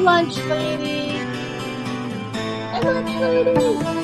lunch lady. Hi, lunch lady.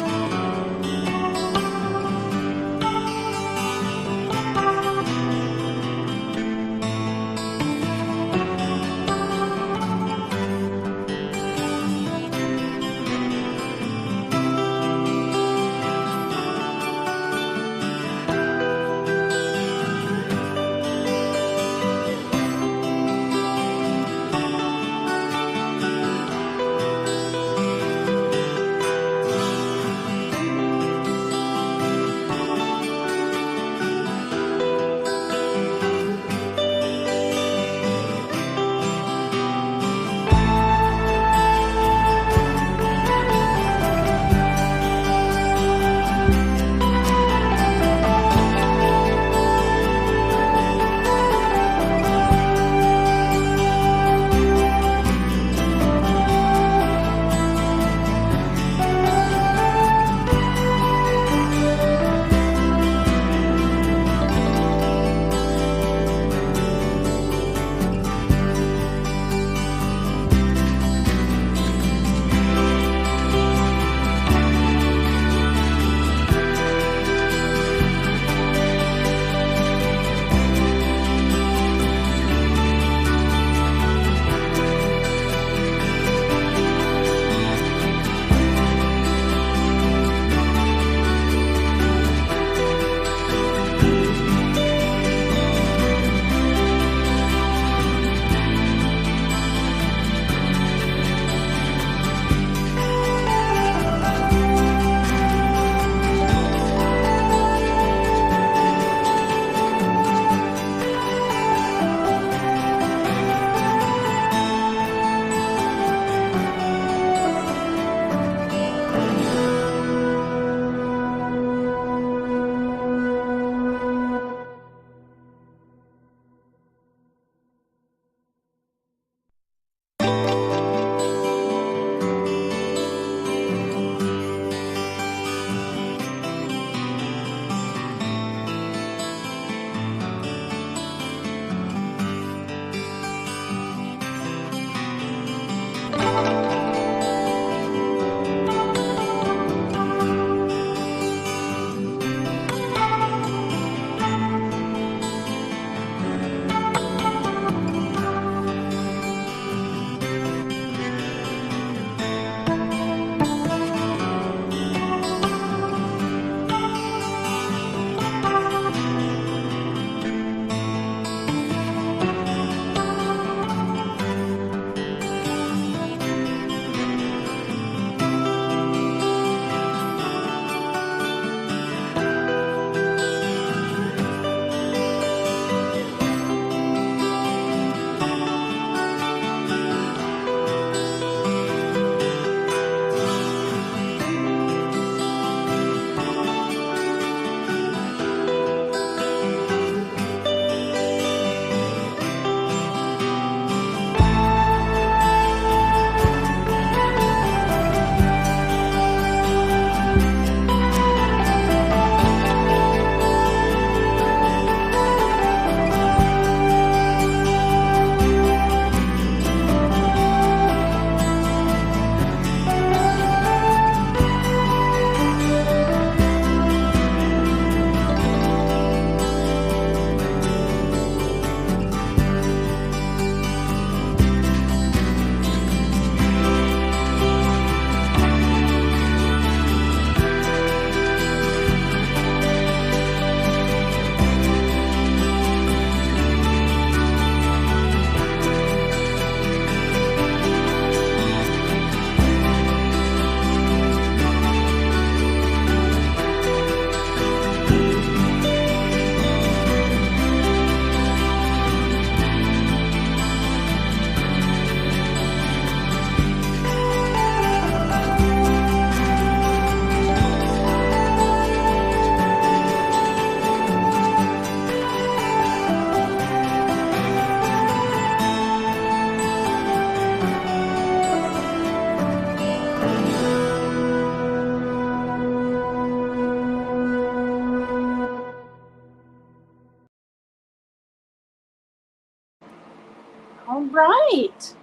All right.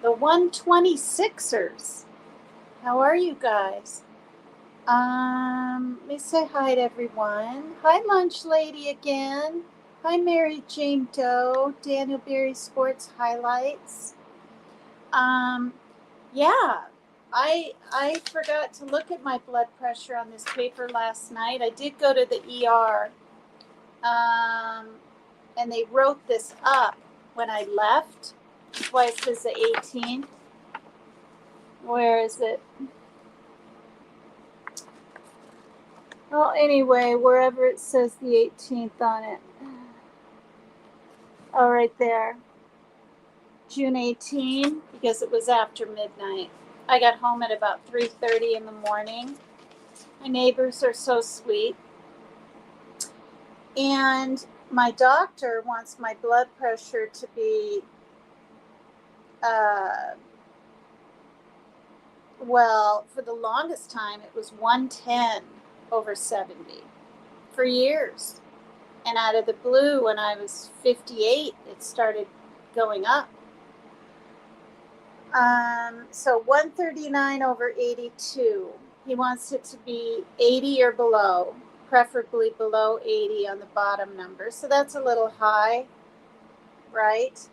The 126ers. How are you guys? Let me say hi to everyone. Hi, Lunch Lady again. Hi, Mary Jane Doe. Daniel Berry Sports Highlights. Um, yeah, I forgot to look at my blood pressure on this paper last night. I did go to the ER, and they wrote this up when I left. That's why it says the 18th. Where is it? Well, anyway, wherever it says the 18th on it. Oh, right there. June 18, because it was after midnight. I got home at about 3:30 in the morning. My neighbors are so sweet. And my doctor wants my blood pressure to be, well, for the longest time, it was 110/70 for years. And out of the blue, when I was 58, it started going up. So 139/82. He wants it to be 80 or below, preferably below 80 on the bottom number. So that's a little high, right?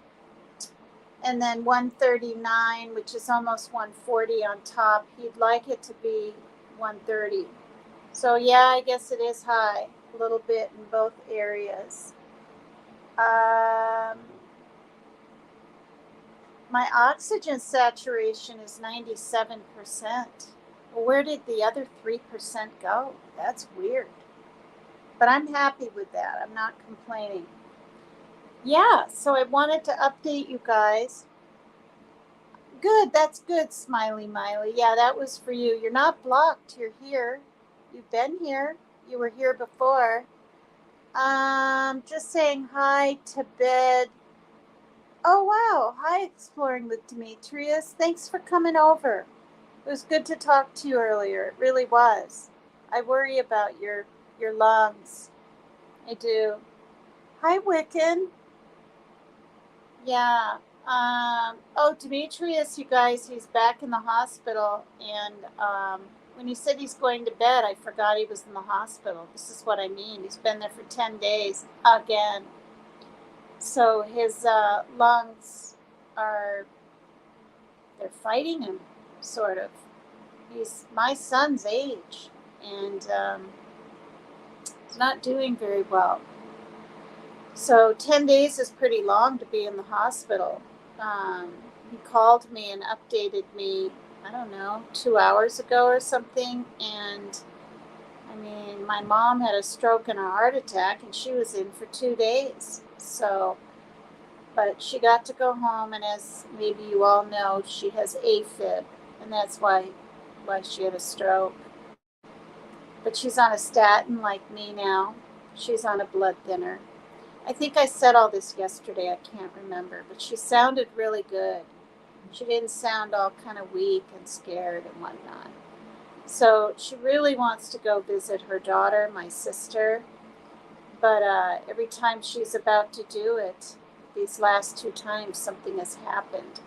And then 139, which is almost 140 on top. He'd like it to be 130. So yeah, I guess it is high, a little bit in both areas. My oxygen saturation is 97%. Well, where did the other 3% go? That's weird. But I'm happy with that. I'm not complaining. Yeah, so I wanted to update you guys. Good, that's good, Smiley Miley. Yeah, that was for you. You're not blocked. You're here. You've been here. You were here before. Just saying hi to bed. Oh, wow. Hi, Exploring with Demetrius. Thanks for coming over. It was good to talk to you earlier. It really was. I worry about your lungs. I do. Hi, Wiccan. Yeah. Oh, Demetrius, you guys, he's back in the hospital. And when he said he's going to bed, I forgot he was in the hospital. This is what I mean. He's been there for 10 days again. So his lungs they're fighting him, sort of. He's my son's age, and he's not doing very well. So 10 days is pretty long to be in the hospital. He called me and updated me, I don't know, 2 hours ago or something. And I mean, my mom had a stroke and a heart attack, and she was in for 2 days. So, but she got to go home, and as maybe you all know, she has AFib, and that's why she had a stroke. But she's on a statin like me now. She's on a blood thinner. I think I said all this yesterday. I can't remember, but she sounded really good. She didn't sound all kind of weak and scared and whatnot. So she really wants to go visit her daughter, my sister. But every time she's about to do it, these last 2 times, something has happened.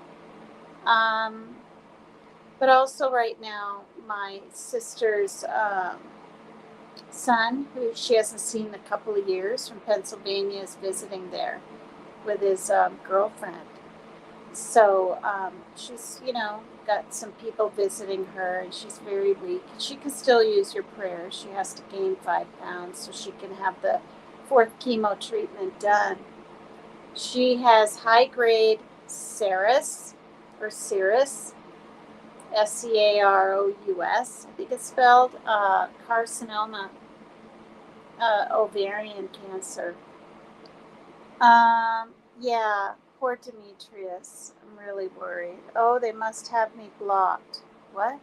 But also right now, my sister's son, who she hasn't seen in a couple of years, from Pennsylvania, is visiting there with his girlfriend. So she's, got some people visiting her, and she's very weak. She can still use your prayers. She has to gain 5 pounds so she can have the 4th chemo treatment done. She has high-grade serous, or serous, SCAROUS, I think it's spelled, carcinoma, ovarian cancer. Yeah, poor Demetrius. I'm really worried. Oh, they must have me blocked. What?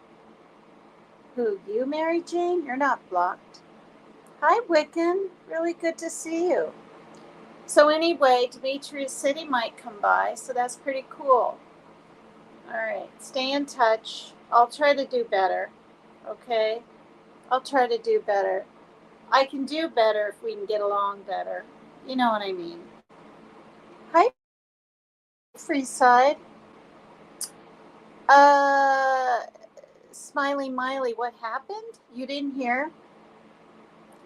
Who, you, Mary Jane? You're not blocked. Hi, Wiccan. Really good to see you. So anyway, Demetrius said he might come by, so that's pretty cool. All right, stay in touch. I'll try to do better, okay? I'll try to do better. I can do better if we can get along better. You know what I mean. Hi, Freeside. Uh, Smiley Miley, what happened? You didn't hear?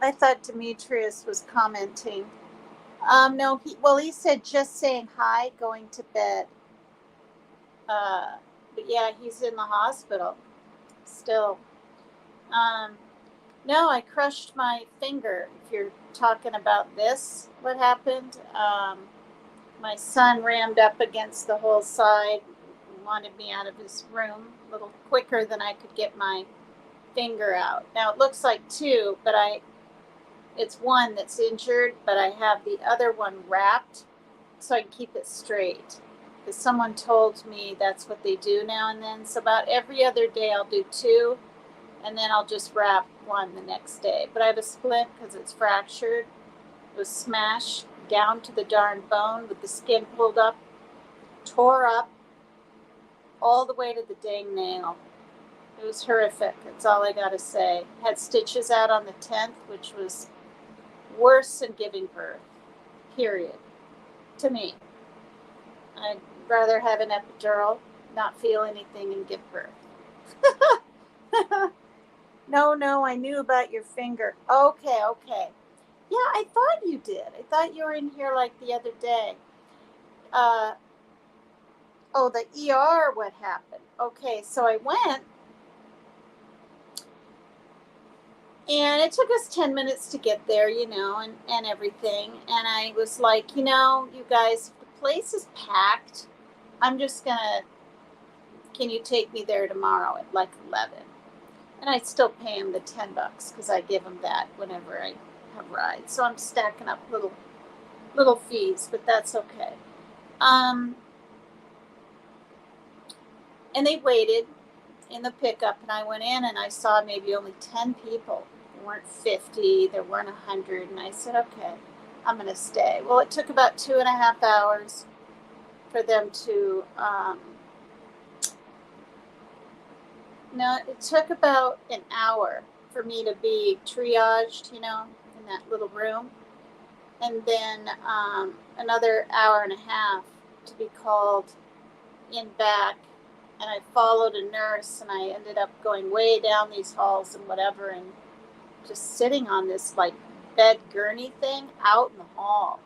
I thought Demetrius was commenting. No, he said just saying hi, going to bed. Uh, but yeah, he's in the hospital still. Um, no, I crushed my finger. If you're talking about this, what happened? My son rammed up against the whole side, wanted me out of his room a little quicker than I could get my finger out. Now it looks like two, but it's one that's injured, but I have the other one wrapped so I can keep it straight. Because someone told me that's what they do now and then. So about every other day I'll do two, and then I'll just wrap one the next day. But I have a splint because it's fractured. It was smashed down to the darn bone with the skin pulled up, tore up all the way to the dang nail. It was horrific. That's all I got to say. Had stitches out on the 10th, which was worse than giving birth, period, to me. I'd rather have an epidural, not feel anything, and give birth. No, I knew about your finger. Okay. Yeah, I thought you did. I thought you were in here like the other day. Uh, oh, the ER, what happened? Okay, so I went, and it took us 10 minutes to get there, and everything. And I was like, you guys, the place is packed. I'm just going to, can you take me there tomorrow at like 11? And I'd still pay him the $10 because I give him that whenever I have rides. So I'm stacking up little fees, but that's okay. And they waited in the pickup, and I went in and I saw maybe only 10 people. There weren't 50, there weren't 100. And I said, okay, I'm going to stay. Well, it took about 2.5 hours for them to, no, it took about an hour for me to be triaged, in that little room. And then another hour and a half to be called in back. And I followed a nurse, and I ended up going way down these halls and whatever, and just sitting on this like bed gurney thing out in the hall.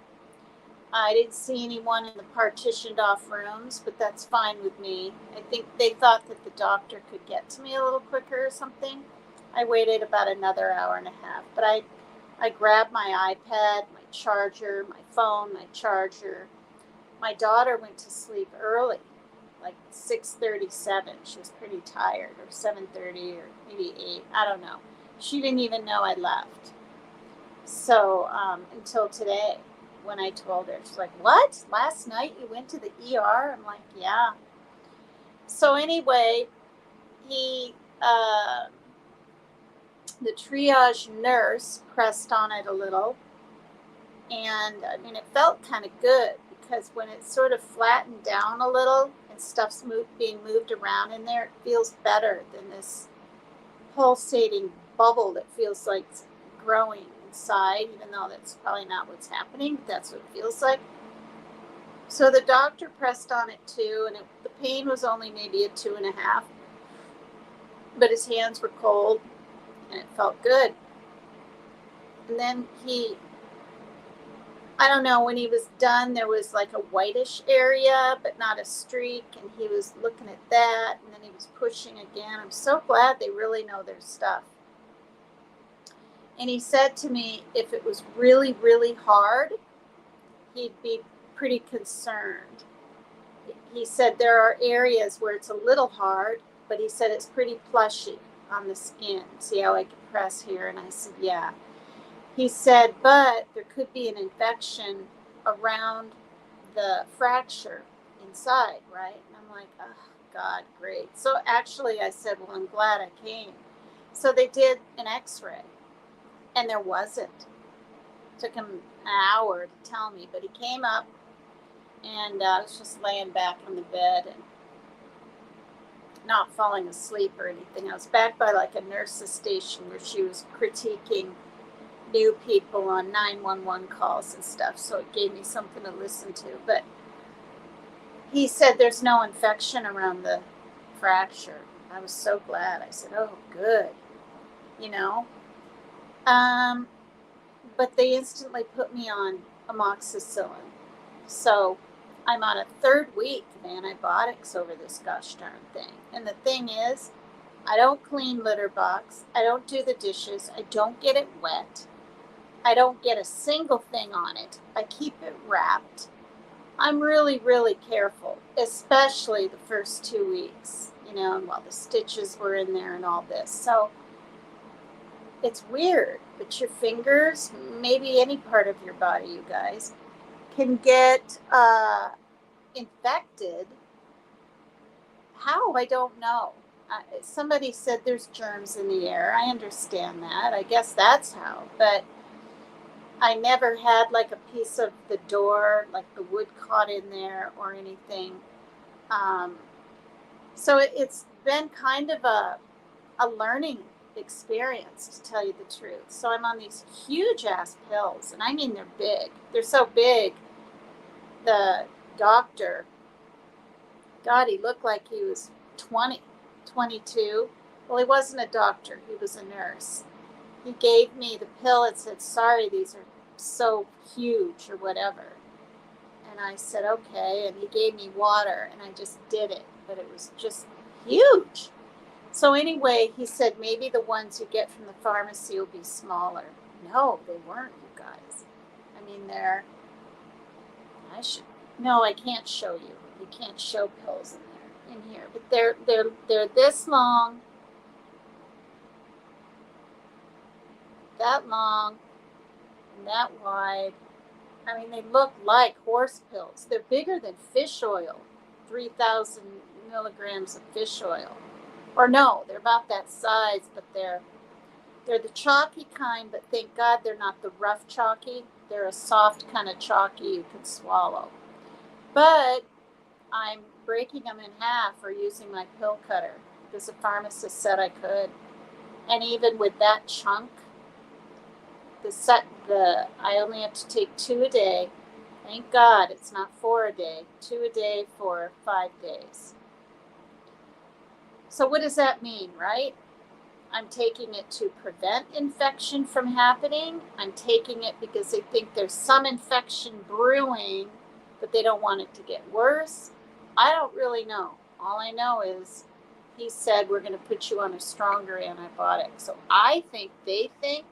I didn't see anyone in the partitioned off rooms, but that's fine with me. I think they thought that the doctor could get to me a little quicker or something. I waited about another hour and a half, but I grabbed my iPad, my charger, my phone, my charger. My daughter went to sleep early, like 6:37. She was pretty tired, or 7:30, or maybe 8. I don't know. She didn't even know I left. So until today, when I told her, she's like, "What? Last night you went to the ER?" I'm like, "Yeah." So anyway, the triage nurse pressed on it a little, and I mean, it felt kind of good, because when it's sort of flattened down a little and stuff's being moved around in there, it feels better than this pulsating bubble that feels like it's growing inside, even though that's probably not what's happening, but that's what it feels like. So the doctor pressed on it too, and the pain was only maybe a 2.5, but his hands were cold, and it felt good. And then I don't know, when he was done, there was like a whitish area, but not a streak, and he was looking at that, and then he was pushing again. I'm so glad they really know their stuff. And he said to me, if it was really, really hard, he'd be pretty concerned. He said there are areas where it's a little hard, but he said it's pretty plushy on the skin. See how I can press here? And I said, yeah. He said, but there could be an infection around the fracture inside, right? And I'm like, oh, God, great. So actually I said, well, I'm glad I came. So they did an x-ray, and there wasn't. It took him an hour to tell me, but he came up, and I was just laying back on the bed and not falling asleep or anything. I was back by like a nurse's station where she was critiquing new people on 911 calls and stuff, so it gave me something to listen to. But he said there's no infection around the fracture. I was so glad. I said, oh, good, you know. Um, but they instantly put me on amoxicillin. So I'm on a third week of antibiotics over this gosh darn thing. And the thing is, I don't clean litter box. I don't do the dishes. I don't get it wet. I don't get a single thing on it. I keep it wrapped. I'm really, really careful, especially the first 2 weeks, and while the stitches were in there and all this. So it's weird, but your fingers, maybe any part of your body, you guys, can get infected. How? I don't know. Somebody said there's germs in the air. I understand that. I guess that's how. But I never had like a piece of the door, like the wood caught in there or anything. So it's been kind of a learning experience, to tell you the truth. So I'm on these huge ass pills, and I mean they're big. They're so big. The doctor, God, he looked like he was 20, 22. Well, he wasn't a doctor. He was a nurse. He gave me the pill and said, sorry, these are so huge or whatever. And I said, okay. And he gave me water, and I just did it. But it was just huge. So anyway, he said, maybe the ones you get from the pharmacy will be smaller. No, they weren't, you guys. I mean, no, I can't show you. You can't show pills in here. But they're this long, that long, and that wide. I mean, they look like horse pills. They're bigger than fish oil, 3,000 milligrams of fish oil. Or no, they're about that size, but they're the chalky kind, but thank God they're not the rough chalky. They're a soft kind of chalky you can swallow. But I'm breaking them in half or using my pill cutter because the pharmacist said I could. And even with that chunk, I only have to take 2 a day. Thank God it's not 4 a day. 2 a day for 5 days. So what does that mean, right? I'm taking it to prevent infection from happening. I'm taking it because they think there's some infection brewing, but they don't want it to get worse. I don't really know. All I know is he said we're going to put you on a stronger antibiotic. So I think they think,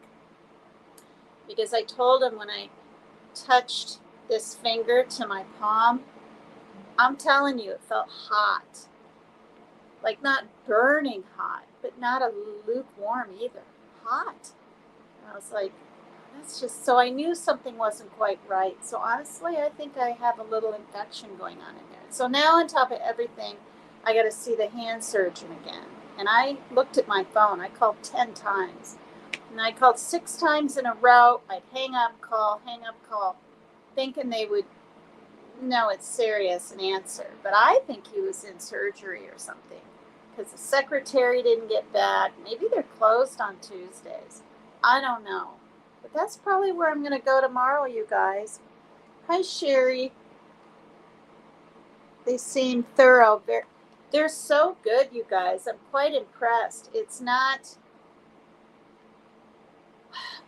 because I told him when I touched this finger to my palm, I'm telling you, it felt hot. Like not burning hot, but not a lukewarm either. Hot. And I was like, that's just, so I knew something wasn't quite right. So honestly, I think I have a little infection going on in there. So now on top of everything, I got to see the hand surgeon again. And I looked at my phone. I called 10 times. And I called 6 times in a row. I'd hang up, call, thinking they would know it's serious and answer. But I think he was in surgery or something, because the secretary didn't get back. Maybe they're closed on Tuesdays. I don't know. But that's probably where I'm going to go tomorrow, you guys. Hi, Sherry. They seem thorough. They're so good, you guys. I'm quite impressed. It's not,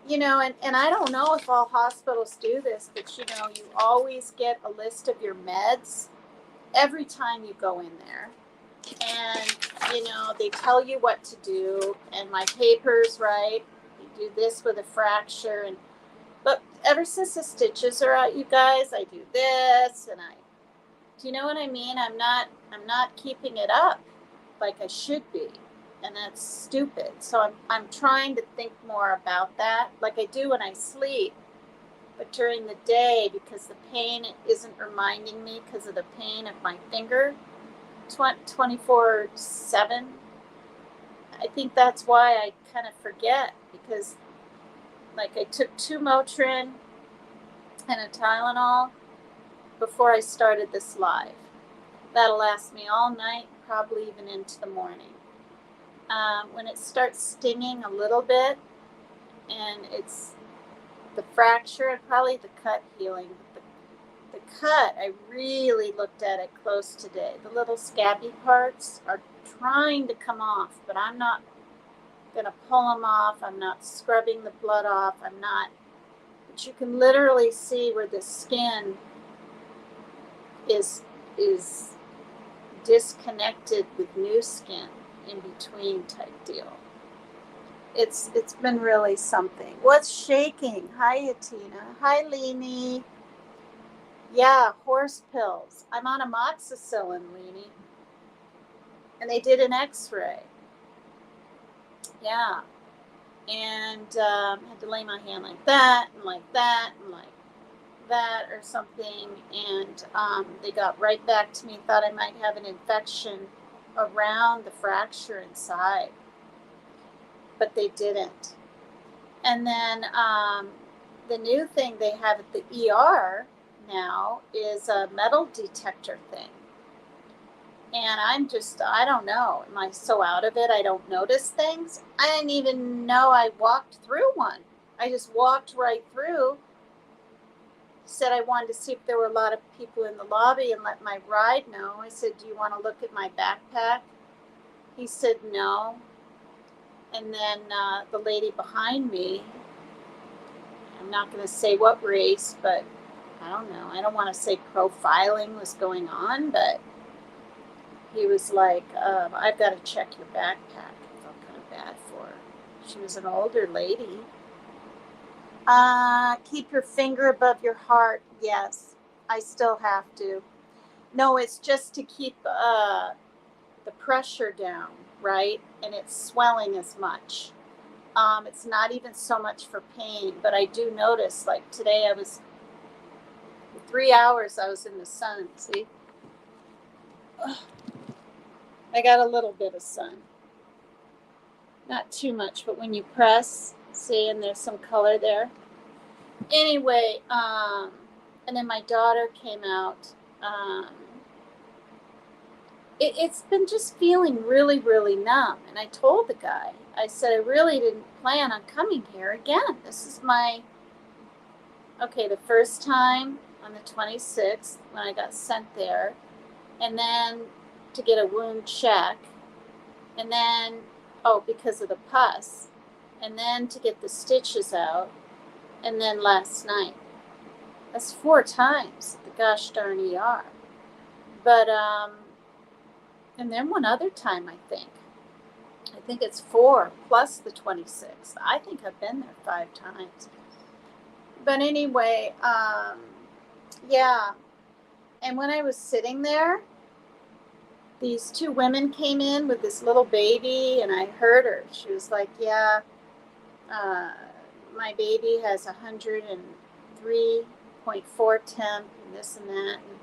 and I don't know if all hospitals do this, but, you always get a list of your meds every time you go in there. And, they tell you what to do, and my paper's right. You do this with a fracture, but ever since the stitches are out, you guys, I do this, and do you know what I mean? I'm not keeping it up like I should be, and that's stupid. So I'm trying to think more about that, like I do when I sleep, but during the day, because the pain isn't reminding me because of the pain of my finger 24/7. I think that's why I kind of forget, because like I took 2 Motrin and a Tylenol before I started this live. That'll last me all night, probably even into the morning. When it starts stinging a little bit, and it's the fracture and probably the cut healing. The cut, I really looked at it close today. The little scabby parts are trying to come off, but I'm not going to pull them off. I'm not scrubbing the blood off. I'm not, but you can literally see where the skin is disconnected with new skin in between type deal. It's been really something. What's shaking? Hi, Atina. Hi, Leanie. Yeah, horse pills. I'm on amoxicillin, Leanie. And they did an x-ray. Yeah. And had to lay my hand like that and like that and like that or something. And they got right back to me, thought I might have an infection around the fracture inside. But they didn't. And then the new thing they have at the ER now is a metal detector thing. And I don't know. Am I so out of it I don't notice things? I didn't even know I walked through one. I just walked right through. Said I wanted to see if there were a lot of people in the lobby and let my ride know. I said, do you want to look at my backpack? He said, no. And then the lady behind me, I'm not going to say what race, but I don't know. I don't want to say profiling was going on, but he was like, I've got to check your backpack. I felt kind of bad for her. She was an older lady. Keep your finger above your heart. Yes, I still have to. No, it's just to keep the pressure down, right? And it's swelling as much. It's not even so much for pain, but I do notice, like today I was, 3 hours I was in the sun, see? Ugh. I got a little bit of sun. Not too much, but when you press, see, and there's some color there. Anyway, and then my daughter came out. It's been just feeling really, really numb. And I told the guy, I said, I really didn't plan on coming here again. This is the first time on the 26th when I got sent there. And then to get a wound check. And then, because of the pus. And then to get the stitches out. And then last night. That's 4 times at the gosh darn ER. But, and then one other time, I think it's 4 plus the 26th. I think I've been there 5 times. But anyway, yeah. And when I was sitting there, these 2 women came in with this little baby, and I heard her. She was like, yeah, my baby has 103.4 temp and this and that. And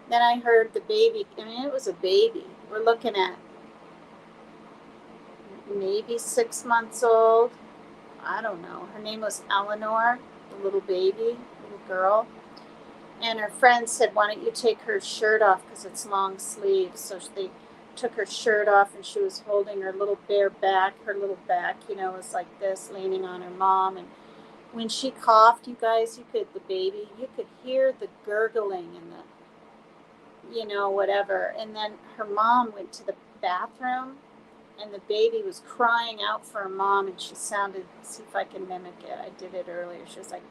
then I heard the baby. I mean, it was a baby. We're looking at maybe 6 months old. I don't know. Her name was Eleanor, the little baby, little girl. And her friend said, why don't you take her shirt off because it's long sleeves. So they took her shirt off, and she was holding her little bare back. Her little back, was like this, leaning on her mom. And when she coughed, you guys, you could hear the gurgling and the, whatever. And then her mom went to the bathroom, and the baby was crying out for her mom, and she sounded, see if I can mimic it. I did it earlier. She was like,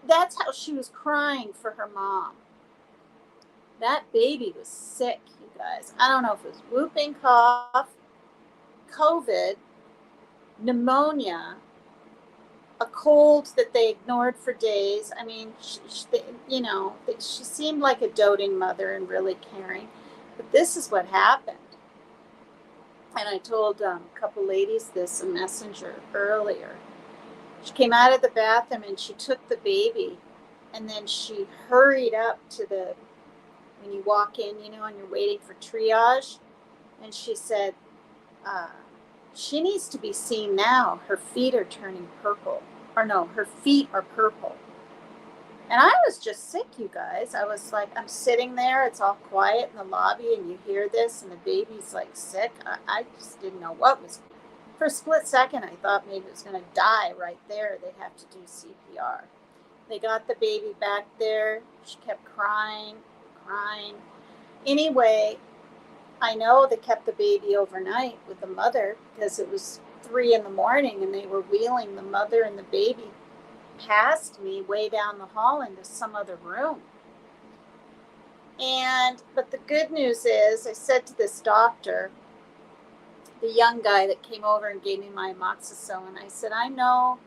that's how she was crying for her mom. That baby was sick, you guys. I don't know if it was whooping cough, COVID, pneumonia, a cold that they ignored for days. I mean, she seemed like a doting mother and really caring. But this is what happened. And I told a couple ladies this, a messenger, earlier. She came out of the bathroom and she took the baby, and then she hurried up to when you walk in, and you're waiting for triage. And she said, she needs to be seen now. Her feet are turning purple. Or no, her feet are purple. And I was just sick, you guys. I was like, I'm sitting there. It's all quiet in the lobby, and you hear this, and the baby's like sick. I just didn't know what was. For a split second, I thought maybe it was going to die right there. They'd have to do CPR. They got the baby back there. She kept crying, crying. Anyway, I know they kept the baby overnight with the mother because it was 3 in the morning and they were wheeling the mother and the baby past me way down the hall into some other room. But the good news is, I said to this doctor, the young guy that came over and gave me my amoxicillin, I said, I know,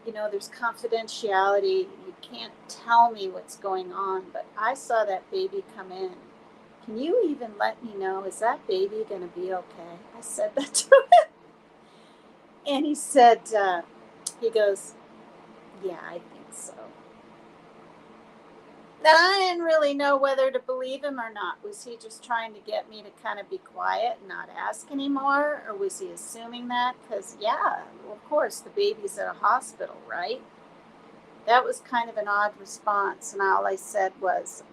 there's confidentiality. You can't tell me what's going on, but I saw that baby come in. Can you even let me know, is that baby going to be okay? I said that to him. And he said, he goes, yeah, I think so. Then I didn't really know whether to believe him or not. Was he just trying to get me to kind of be quiet and not ask anymore? Or was he assuming that? Because, yeah, well, of course, the baby's at a hospital, right? That was kind of an odd response. And all I said was,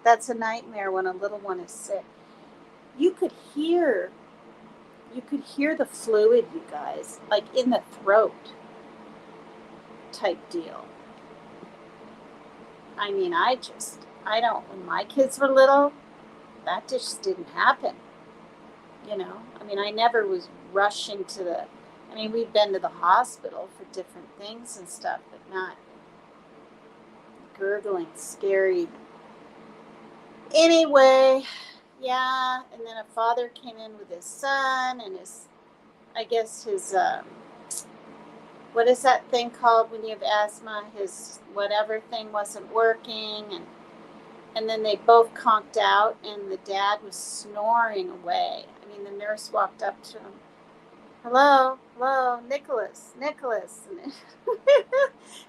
that's a nightmare when a little one is sick. You could hear the fluid, you guys, like in the throat type deal. I mean, when my kids were little, that just didn't happen. I mean, I never was rushing we'd been to the hospital for different things and stuff, but not gurgling, scary. Anyway, yeah, and then a father came in with his son and his what is that thing called when you have asthma? His whatever thing wasn't working, and then they both conked out, and the dad was snoring away. I mean, the nurse walked up to him. Hello, Nicholas. And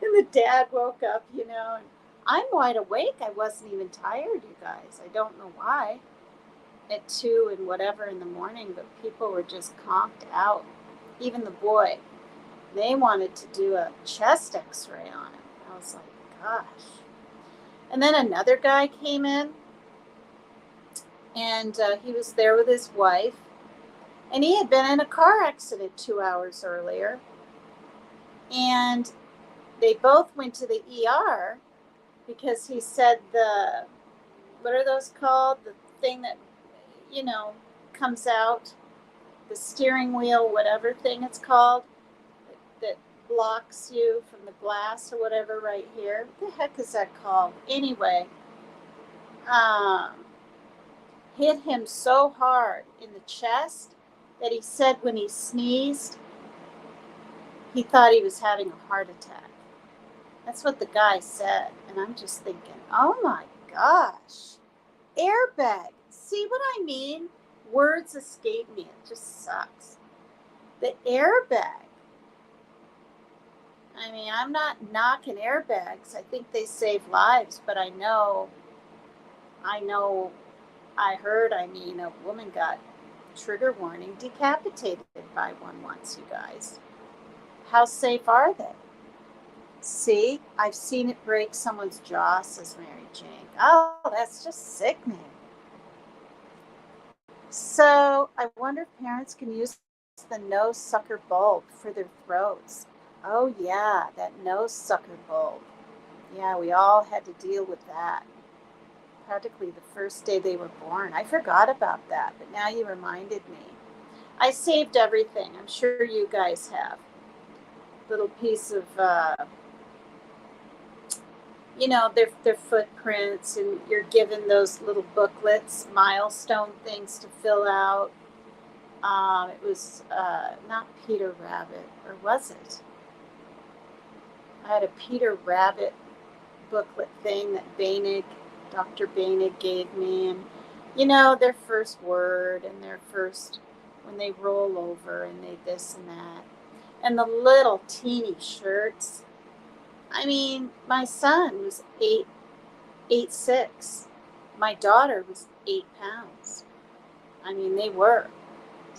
the dad woke up, and I'm wide awake. I wasn't even tired, you guys. I don't know why. At 2 and whatever in the morning, but people were just conked out. Even the boy. They wanted to do a chest x-ray on him. I was like, gosh. And then another guy came in, and he was there with his wife, and he had been in a car accident 2 hours earlier, and they both went to the ER because he said what are those called? The thing that, comes out, the steering wheel, whatever thing it's called, that blocks you from the glass or whatever right here. What the heck is that called? Anyway, hit him so hard in the chest that he said when he sneezed, he thought he was having a heart attack. That's what the guy said. And I'm just thinking, oh my gosh, airbag. See what I mean? Words escape me. It just sucks. The airbag. I mean, I'm not knocking airbags. I think they save lives, but I heard, a woman got, trigger warning, decapitated by one once, you guys. How safe are they? See, I've seen it break someone's jaw, says Mary Jane. Oh, that's just sickening. So I wonder if parents can use the nose sucker bulb for their throats. Oh yeah, that nose sucker bulb. Yeah, we all had to deal with that. Practically the first day they were born. I forgot about that, but now you reminded me. I saved everything. I'm sure you guys have. Little piece of, their footprints, and you're given those little booklets, milestone things to fill out. It was not Peter Rabbit, or was it? I had a Peter Rabbit booklet thing that Dr. Bainig gave me, and their first word and their first, when they roll over and they this and that, and the little teeny shirts. I mean, my son was 8'6". My daughter was 8 pounds. I mean, they were.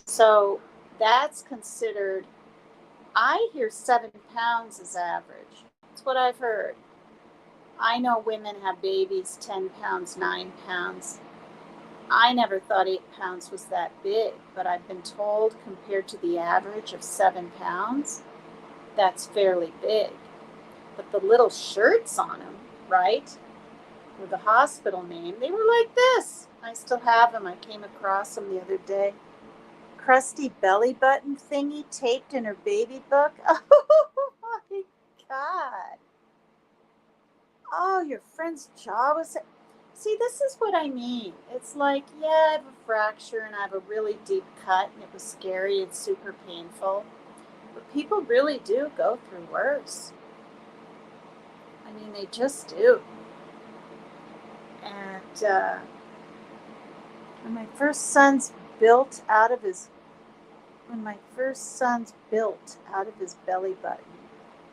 So that's considered, I hear 7 pounds is average. That's what I've heard. I know women have babies 10 pounds, 9 pounds. I never thought 8 pounds was that big, but I've been told compared to the average of 7 pounds, that's fairly big. But the little shirts on them, right, with the hospital name, they were like this. I still have them. I came across them the other day. Crusty belly button thingy taped in her baby book. Oh my God. Oh, your friend's jaw was. See, this is what I mean. It's like, yeah, I have a fracture and I have a really deep cut and it was scary and super painful. But people really do go through worse. I mean, they just do. And when my first son's built out of his belly button,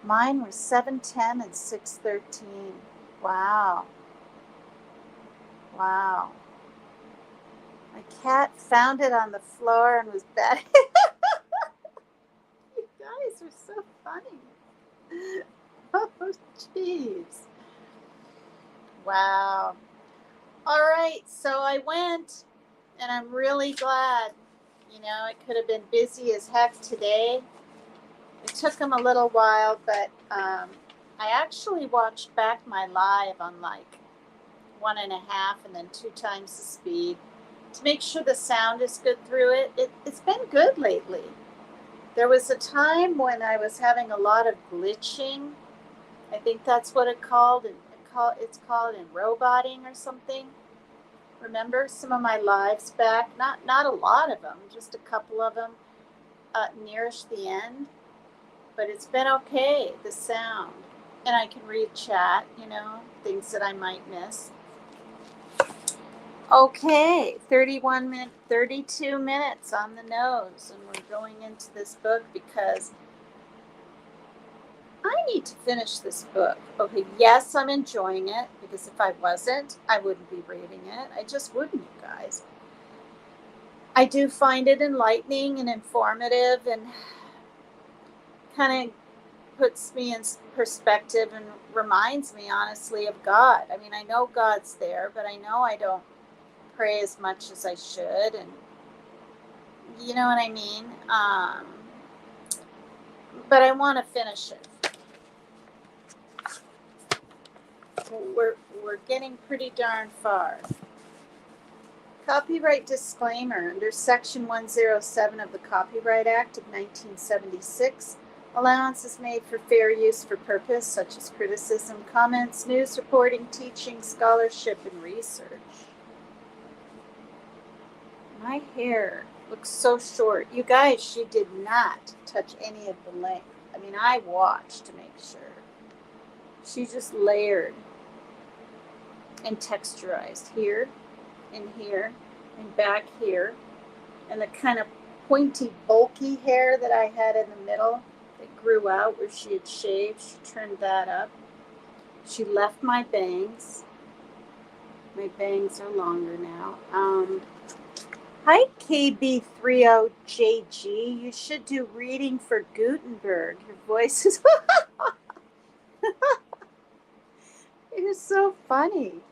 mine were 7'10" and 6'13". Wow. Wow. My cat found it on the floor and was batting. You guys are so funny. Oh, jeez. Wow. All right, so I went, and I'm really glad. You know, it could have been busy as heck today. It took him a little while, but I actually watched back my live on like 1.5 and then 2 times the speed to make sure the sound is good through it. It's been good lately. There was a time when I was having a lot of glitching. I think that's what it's called in roboting or something. Remember some of my lives back? Not a lot of them, just a couple of them nearish the end. But it's been okay, the sound. And I can read chat, things that I might miss. Okay, 32 minutes on the nose, and we're going into this book because I need to finish this book. Okay, yes, I'm enjoying it, because if I wasn't, I wouldn't be reading it. I just wouldn't, you guys. I do find it enlightening and informative and kind of puts me in perspective and reminds me, honestly, of God. I mean, I know God's there, but I know I don't pray as much as I should, and you know what I mean? But I want to finish it. We're getting pretty darn far. Copyright disclaimer. Under Section 107 of the Copyright Act of 1976, allowance is made for fair use for purpose such as criticism, comments, news reporting, teaching, scholarship, and research. My hair looks so short. You guys, she did not touch any of the length. I mean, I watched to make sure. She just layered and texturized here and back here. And the kind of pointy, bulky hair that I had in the middle that grew out where she had shaved, she turned that up. She left my bangs. My bangs are longer now. Hi, KB30JG. You should do reading for Gutenberg. Your voice is... You're so funny.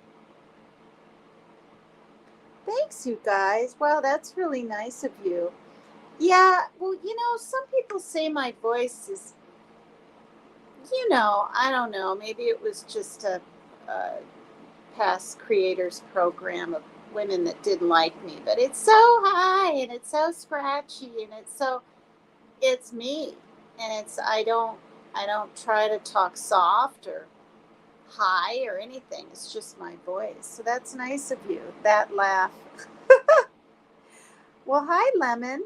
Thanks, you guys. Wow, that's really nice of you. Yeah, well, some people say my voice is, I don't know. Maybe it was just a past creators program of women that didn't like me. But it's so high and it's so scratchy and it's me. And I don't try to talk soft or high or anything. It's just my voice. So that's nice of you. That laugh. Well, hi, Lemon.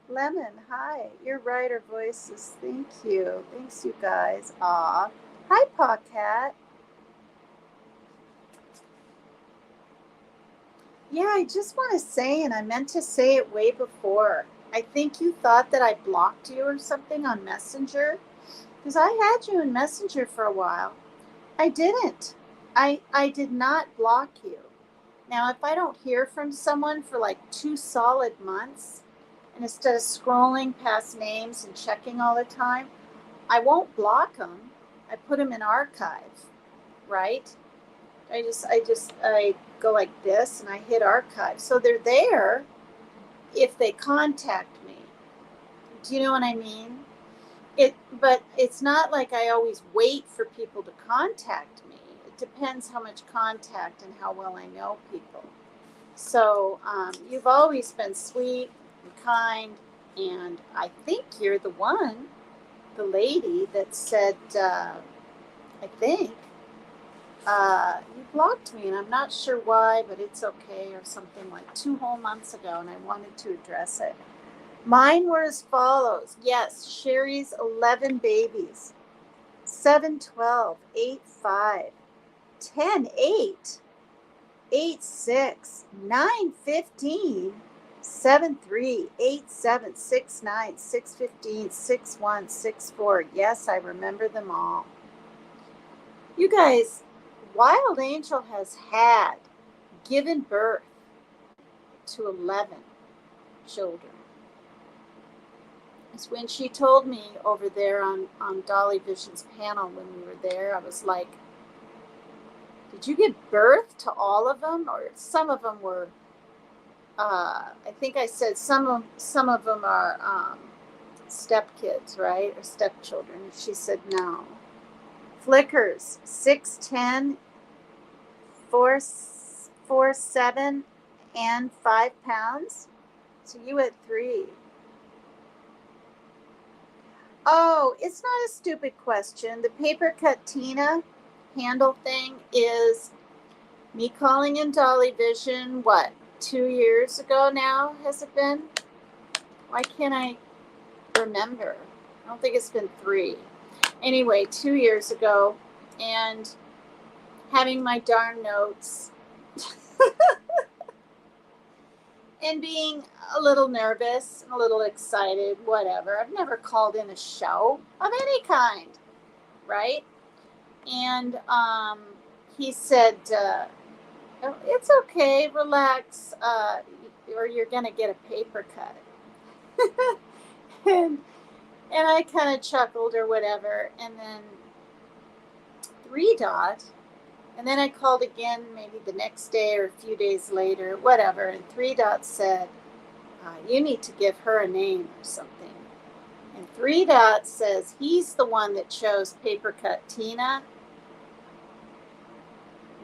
Lemon, hi. You're right, our voices. Thank you. Thanks, you guys. Aw. Hi, Paw Cat. Yeah, I just want to say, and I meant to say it way before, I think you thought that I blocked you or something on Messenger, because I had you in Messenger for a while. I didn't. I did not block you. Now, if I don't hear from someone for like 2 solid months, and instead of scrolling past names and checking all the time, I won't block them. I put them in archive, right? I go like this and I hit archive. So they're there if they contact me. Do you know what I mean? But it's not like I always wait for people to contact me. It depends how much contact and how well I know people. So you've always been sweet and kind, and I think you're the lady that said, I think, you blocked me, and I'm not sure why, but it's okay, or something like 2 whole months ago, and I wanted to address it. Mine were as follows. Yes, Sherry's 11 babies. 7, 12, 8, 5, 10, 8, 8, 6, 9, 15, 7, 3, 8, 7, 6, 9, 6, 15, 6, 1, 6, 4. Yes, I remember them all. You guys, Wild Angel has given birth to 11 children. It's when she told me over there on Dolly Vision's panel when we were there, I was like, did you give birth to all of them? Or some of them were, I think I said some of them are stepkids, right? Or stepchildren. She said no. Flickers, 6'10", 4'7", and 5 pounds. So you had 3. Oh, it's not a stupid question. The paper cut Tina handle thing is me calling in Dolly Vision, 2 years ago now, has it been? Why can't I remember? I don't think it's been 3. Anyway, 2 years ago, and having my darn notes and being a little nervous, a little excited, whatever. I've never called in a show of any kind, right? And he said, it's okay, relax, or you're going to get a paper cut. and I kind of chuckled or whatever. And then 3 Dot, and then I called again maybe the next day or a few days later, whatever. And 3 Dot said, you need to give her a name or something. And 3 Dot says he's the one that chose Paper Cut Tina.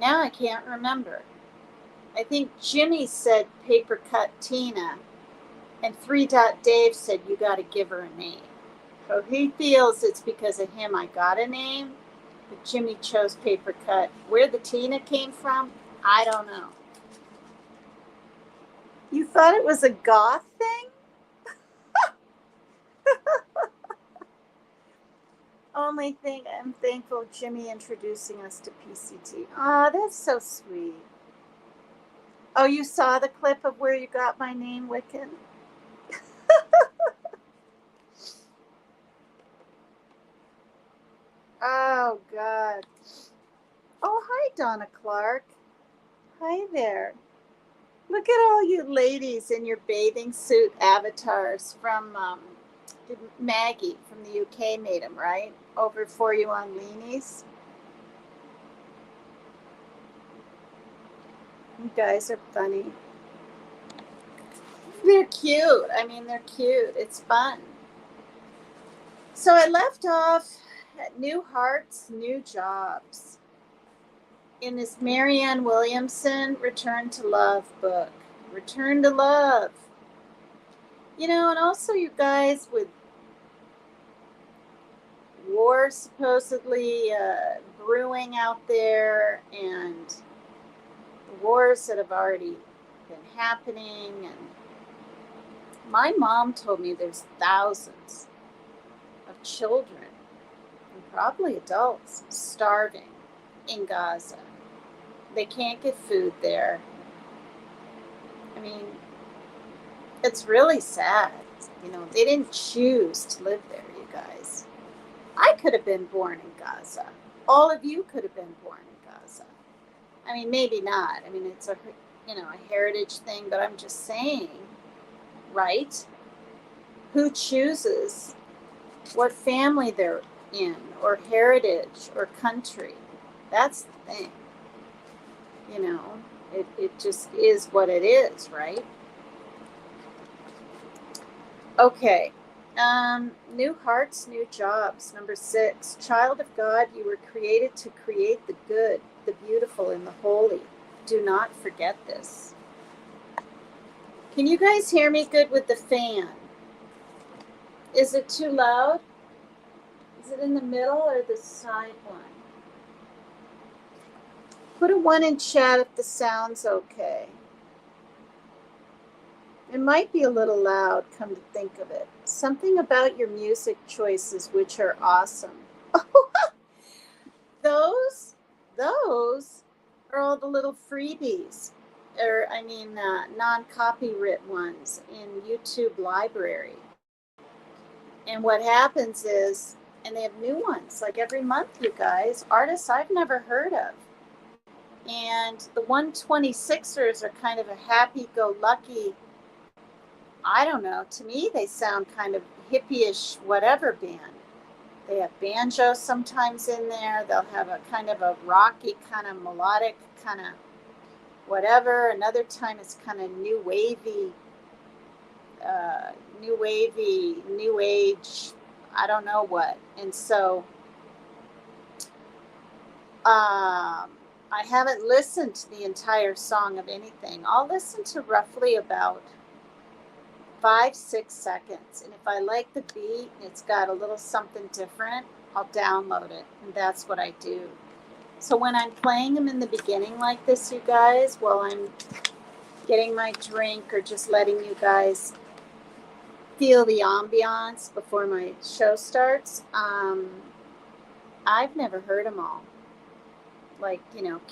Now I can't remember. I think Jimmy said Paper Cut Tina, and 3 Dot Dave said you got to give her a name. So he feels it's because of him I got a name, but Jimmy chose Paper Cut. Where the Tina came from, I don't know. You thought it was a goth thing? Only thing I'm thankful Jimmy introducing us to PCT. Ah, that's so sweet. Oh, you saw the clip of where you got my name, Wiccan? Oh, God. Oh, hi, Donna Clark. Hi there. Look at all you ladies in your bathing suit avatars from Maggie from the UK made them, right? Over for you on Leanies. You guys are funny. They're cute. I mean, they're cute. It's fun. So I left off at New Hearts, New Jobs in this Marianne Williamson Return to Love book. Return to Love. You know, and also you guys with war supposedly brewing out there, and the wars that have already been happening. And my mom told me there's thousands of children, and probably adults, starving in Gaza. They can't get food there. I mean, it's really sad. You know, they didn't choose to live there, you guys. I could have been born in Gaza. All of you could have been born in Gaza. I mean, maybe not. I mean, it's a heritage thing, but I'm just saying, right? Who chooses what family they're in, or heritage, or country? That's the thing. You know, it just is what it is, right? Okay. New hearts, new jobs. Number 6, child of God, you were created to create the good, the beautiful, and the holy. Do not forget this. Can you guys hear me good with the fan? Is it too loud? Is it in the middle or the side one? Put a 1 in chat if the sound's okay. It might be a little loud, come to think of it. Something about your music choices, which are awesome. those are all the little freebies, or non-copyright ones in YouTube Library. And what happens is, and they have new ones, like every month, you guys, artists I've never heard of. And the 126ers are kind of a happy-go-lucky, I don't know, to me they sound kind of hippie-ish whatever band. They have banjo sometimes in there. They'll have a kind of a rocky, kind of melodic, kind of whatever. Another time it's kind of new wavy, new age, I don't know what. And so I haven't listened to the entire song of anything. I'll listen to roughly about 5-6 seconds, and if I like the beat and it's got a little something different, I'll download it, and that's what I do. So when I'm playing them in the beginning like this, you guys, while I'm getting my drink or just letting you guys feel the ambiance before my show starts, I've never heard them all. Like,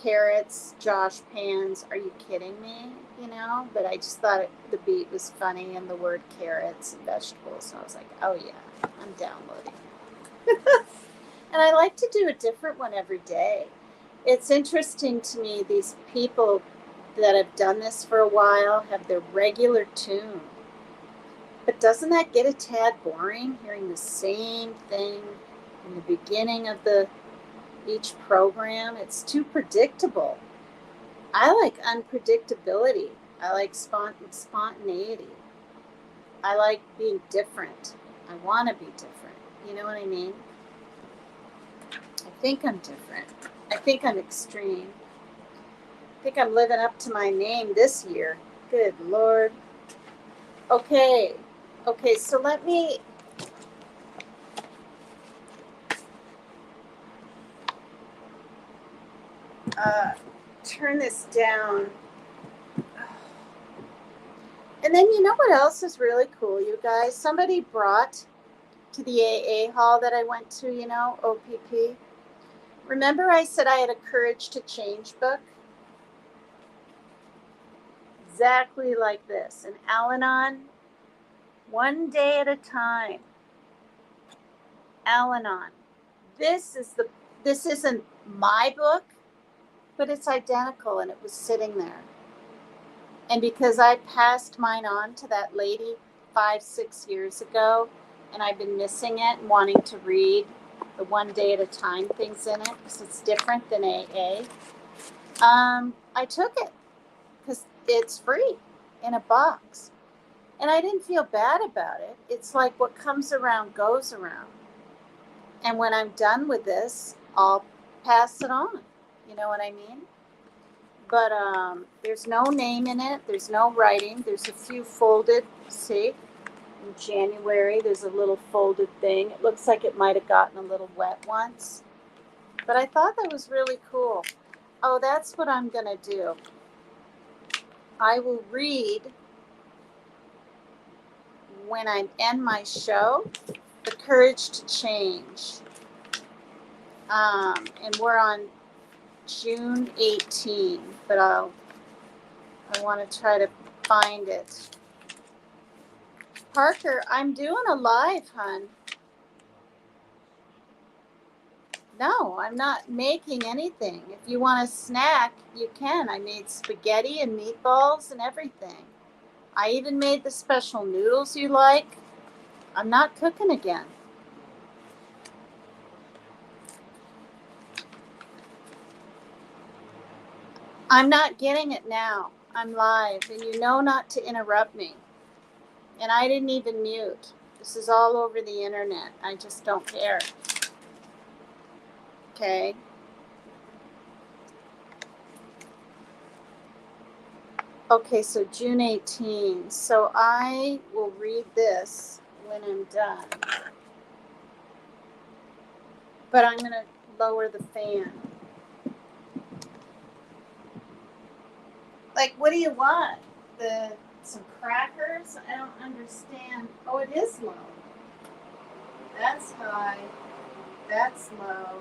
Carrots, Josh Pans, are you kidding me? But I just thought the beat was funny and the word carrots and vegetables. So I was like, oh yeah, I'm downloading it. And I like to do a different one every day. It's interesting to me, these people that have done this for a while have their regular tune. But doesn't that get a tad boring, hearing the same thing in the beginning of each program? It's too predictable. I like unpredictability. I like spontaneity. I like being different. I want to be different. You know what I mean? I think I'm different. I think I'm extreme. I think I'm living up to my name this year. Good Lord. Okay, so let me turn this down. And then you know what else is really cool, you guys? Somebody brought to the AA hall that I went to, OPP. Remember I said I had a Courage to Change book? Exactly like this. An Al-Anon, one day at a time. Al-Anon. This isn't my book, but it's identical, and it was sitting there. And because I passed mine on to that lady 5-6 years ago, and I've been missing it and wanting to read the one day at a time things in it, because it's different than AA, I took it because it's free in a box. And I didn't feel bad about it. It's like what comes around goes around. And when I'm done with this, I'll pass it on. You know what I mean? But there's no name in it. There's no writing. There's a few folded, see? In January, there's a little folded thing. It looks like it might have gotten a little wet once. But I thought that was really cool. Oh, that's what I'm going to do. I will read, when I end my show, The Courage to Change. And we're on June 18, but I want to try to find it. Parker, I'm doing a live, hon. No, I'm not making anything. If you want a snack, you can. I made spaghetti and meatballs and everything. I even made the special noodles you like. I'm not cooking again. I'm not getting it now. I'm live, and you know not to interrupt me. And I didn't even mute. This is all over the internet. I just don't care. Okay. Okay, so June 18. So I will read this when I'm done. But I'm going to lower the fan. Like, what do you want? Some crackers? I don't understand. Oh, it is low. That's high. That's low.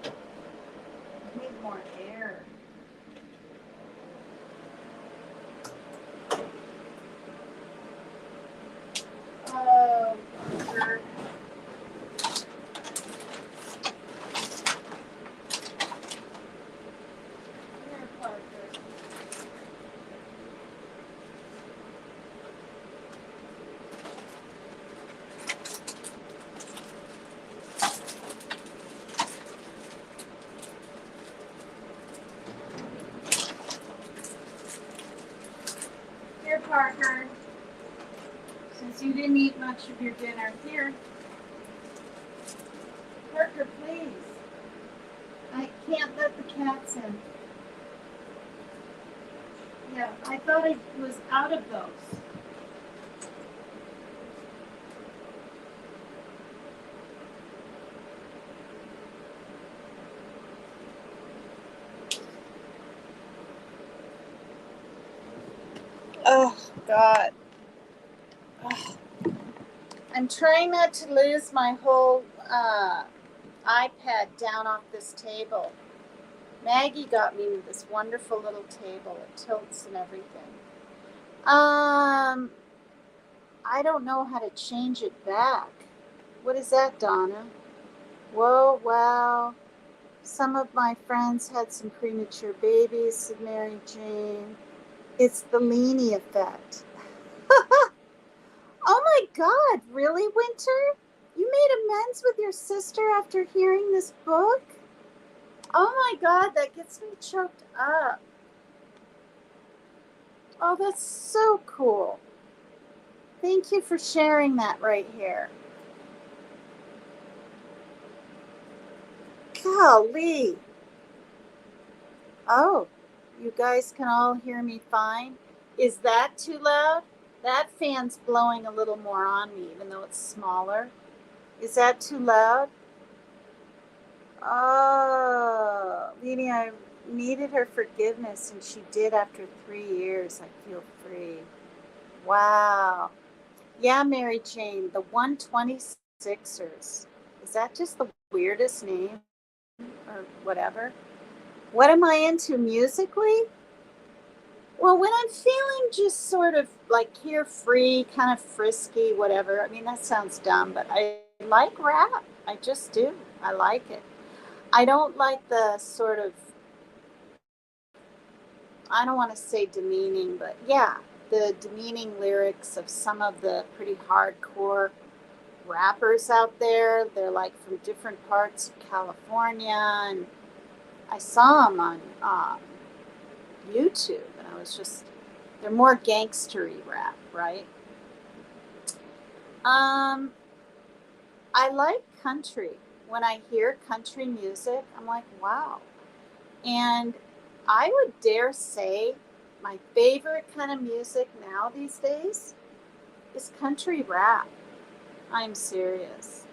I need more air. Oh, Parker. Here, Parker. Here, Parker. Since you didn't eat much of your dinner, here. Parker, please. I can't let the cats in. Yeah, I thought I was out of those. Oh, God. Ugh. I'm trying not to lose my whole iPad down off this table. Maggie got me this wonderful little table. It tilts and everything. I don't know how to change it back. What is that, Donna? Whoa, wow. Some of my friends had some premature babies, said Mary Jane. It's the Leany effect. Oh my God, really, Winter? You made amends with your sister after hearing this book? Oh my God, that gets me choked up. Oh, that's so cool. Thank you for sharing that right here. Golly. Oh, you guys can all hear me fine? Is that too loud? That fan's blowing a little more on me, even though it's smaller. Is that too loud? Oh, Leanie, I needed her forgiveness, and she did after 3 years. I feel free. Wow. Yeah, Mary Jane, the 126ers. Is that just the weirdest name or whatever? What am I into musically? Well, when I'm feeling just sort of like carefree, kind of frisky, whatever. I mean, that sounds dumb, but I like rap. I just do. I like it. I don't like the sort of, I don't want to say demeaning, but yeah, the demeaning lyrics of some of the pretty hardcore rappers out there. They're like from different parts of California, and I saw them on YouTube, and I was just, they're more gangstery rap, right? Um, I like country. When I hear country music, I'm like, wow. And I would dare say my favorite kind of music now these days is country rap. I'm serious.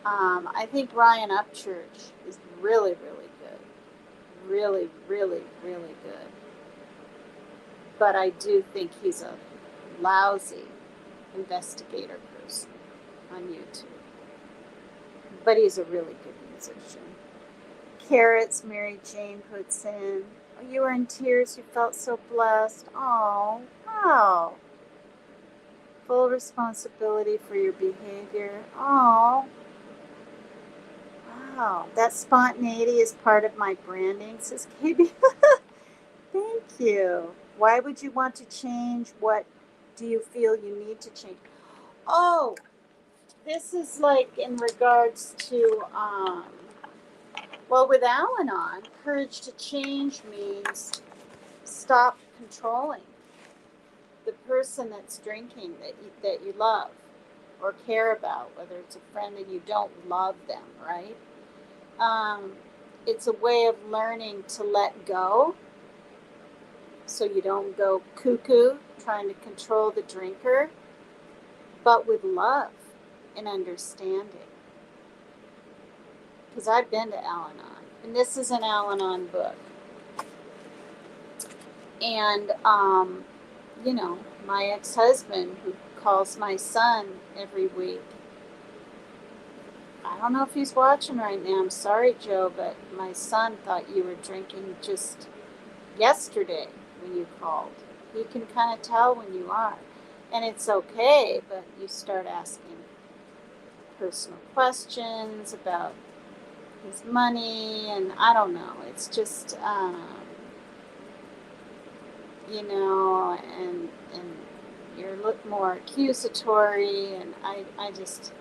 I think Ryan Upchurch is really, really good. Really, really, really good. But I do think he's a lousy investigator person on YouTube. But he's a really good musician. Carrots, Mary Jane puts in. Oh, you were in tears. You felt so blessed. Oh, wow. Full responsibility for your behavior. Oh, wow. That spontaneity is part of my branding, says KB. Thank you. Why would you want to change? What do you feel you need to change? Oh, this is like in regards to Well, with Al-Anon, courage to change means stop controlling the person that's drinking that you love or care about, whether it's a friend and you don't love them, right? Um, it's a way of learning to let go so you don't go cuckoo trying to control the drinker, but with love and understanding. Because I've been to Al Anon, and this is an Al Anon book. And, you know, my ex husband, who calls my son every week, I don't know if he's watching right now. I'm sorry, Joe, but my son thought you were drinking just yesterday when you called. He can kind of tell when you are. And it's okay, but you start asking personal questions about his money, and I don't know. It's just, you know, and you're more accusatory, and I just,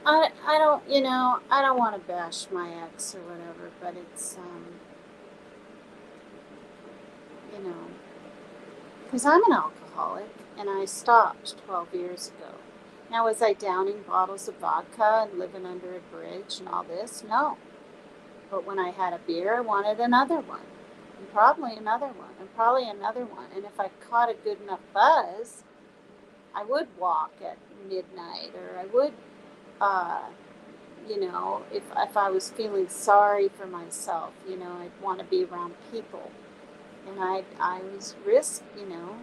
I don't, you know, I don't want to bash my ex or whatever, but it's, you know, because I'm an alcoholic and I stopped 12 years ago. Now, was I downing bottles of vodka and living under a bridge and all this? No. But when I had a beer, I wanted another one, and probably another one, and probably another one. And if I caught a good enough buzz, I would walk at midnight, or I would, uh, you know, if I was feeling sorry for myself, you know, I'd want to be around people. And I was you know,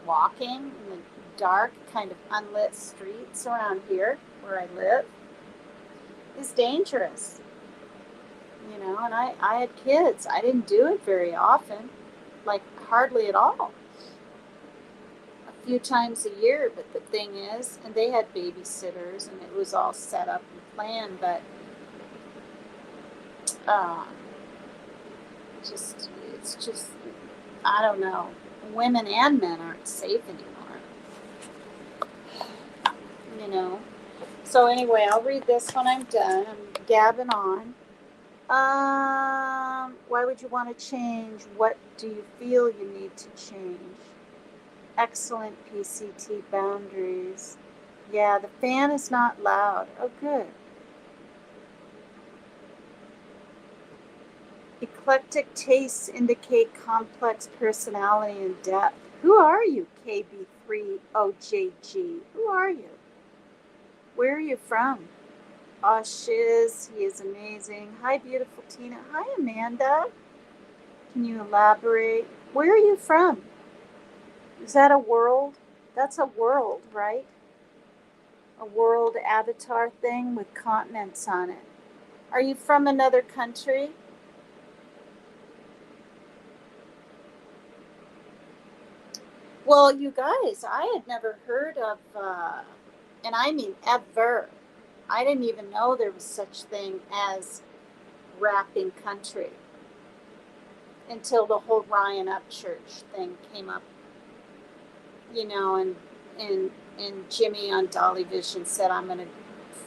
walking in the dark, kind of unlit streets around here where I live is dangerous, you know. And I had kids. I didn't do it very often, like hardly at all. A few times a year, but the thing is, and they had babysitters, and it was all set up and planned, but uh, it's just, I don't know. Women and men aren't safe anymore, you know. So anyway, I'll read this when I'm done. I'm gabbing on. Why would you want to change? What do you feel you need to change? Excellent PCT boundaries. Yeah, the fan is not loud. Oh, good. Eclectic tastes indicate complex personality and depth. Who are you, KB3OJG? Who are you? Where are you from? Oh, shiz, he is amazing. Hi, beautiful Tina. Hi, Amanda. Can you elaborate? Where are you from? Is that a world? That's a world, right? A world avatar thing with continents on it. Are you from another country? Well, you guys, I had never heard of, and I mean ever, I didn't even know there was such thing as rapping country until the whole Ryan Upchurch thing came up, you know, and Jimmy on Dolly Vision said, I'm going to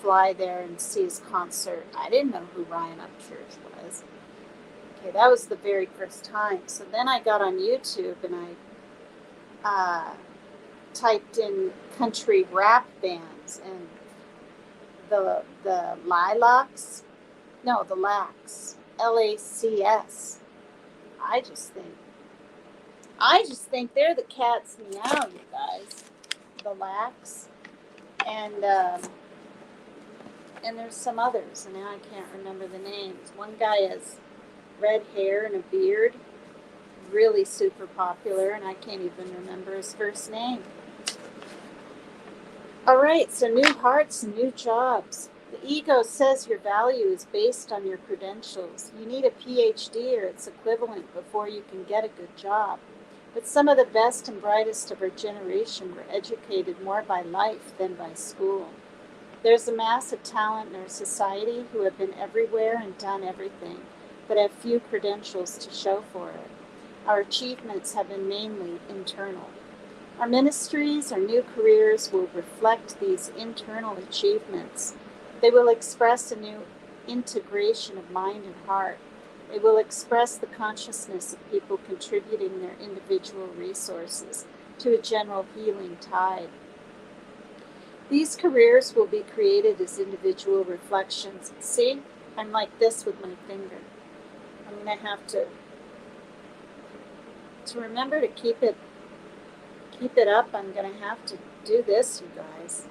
fly there and see his concert. I didn't know who Ryan Upchurch was. Okay, that was the very first time. So then I got on YouTube and I typed in country rap bands, and the Lilacs, no, the Lacs, LACS. I just think they're the cat's meow, you guys. The Lacs, and there's some others, and now I can't remember the names. One guy has red hair and a beard, really super popular, and I can't even remember his first name. All right, so new hearts and new jobs. The ego says your value is based on your credentials. You need a PhD or its equivalent before you can get a good job. But some of the best and brightest of our generation were educated more by life than by school. There's a mass of talent in our society who have been everywhere and done everything, but have few credentials to show for it. Our achievements have been mainly internal. Our ministries, our new careers will reflect these internal achievements. They will express a new integration of mind and heart. They will express the consciousness of people contributing their individual resources to a general healing tide. These careers will be created as individual reflections. See, I'm like this with my finger. I'm going to have to remember to keep it up. I'm going to have to do this, you guys.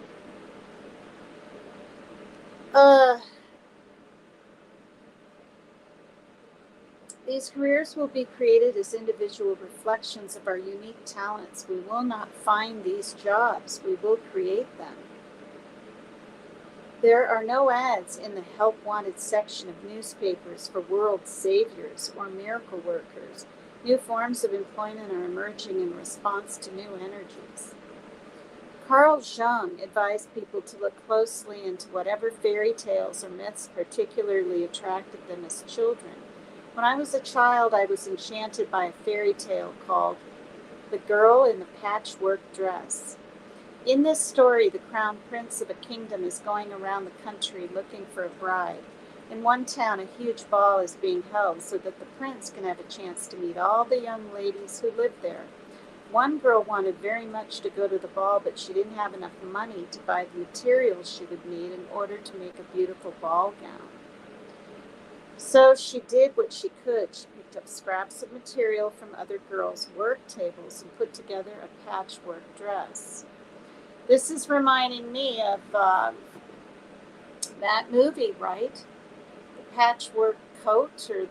These careers will be created as individual reflections of our unique talents. We will not find these jobs. We will create them. There are no ads in the help wanted section of newspapers for world saviors or miracle workers. New forms of employment are emerging in response to new energies. Carl Jung advised people to look closely into whatever fairy tales or myths particularly attracted them as children. When I was a child, I was enchanted by a fairy tale called The Girl in the Patchwork Dress. In this story, the crown prince of a kingdom is going around the country looking for a bride. In one town, a huge ball is being held so that the prince can have a chance to meet all the young ladies who live there. One girl wanted very much to go to the ball, but she didn't have enough money to buy the materials she would need in order to make a beautiful ball gown. So she did what she could. She picked up scraps of material from other girls' work tables and put together a patchwork dress. This is reminding me of that movie, right? The Patchwork Coat, or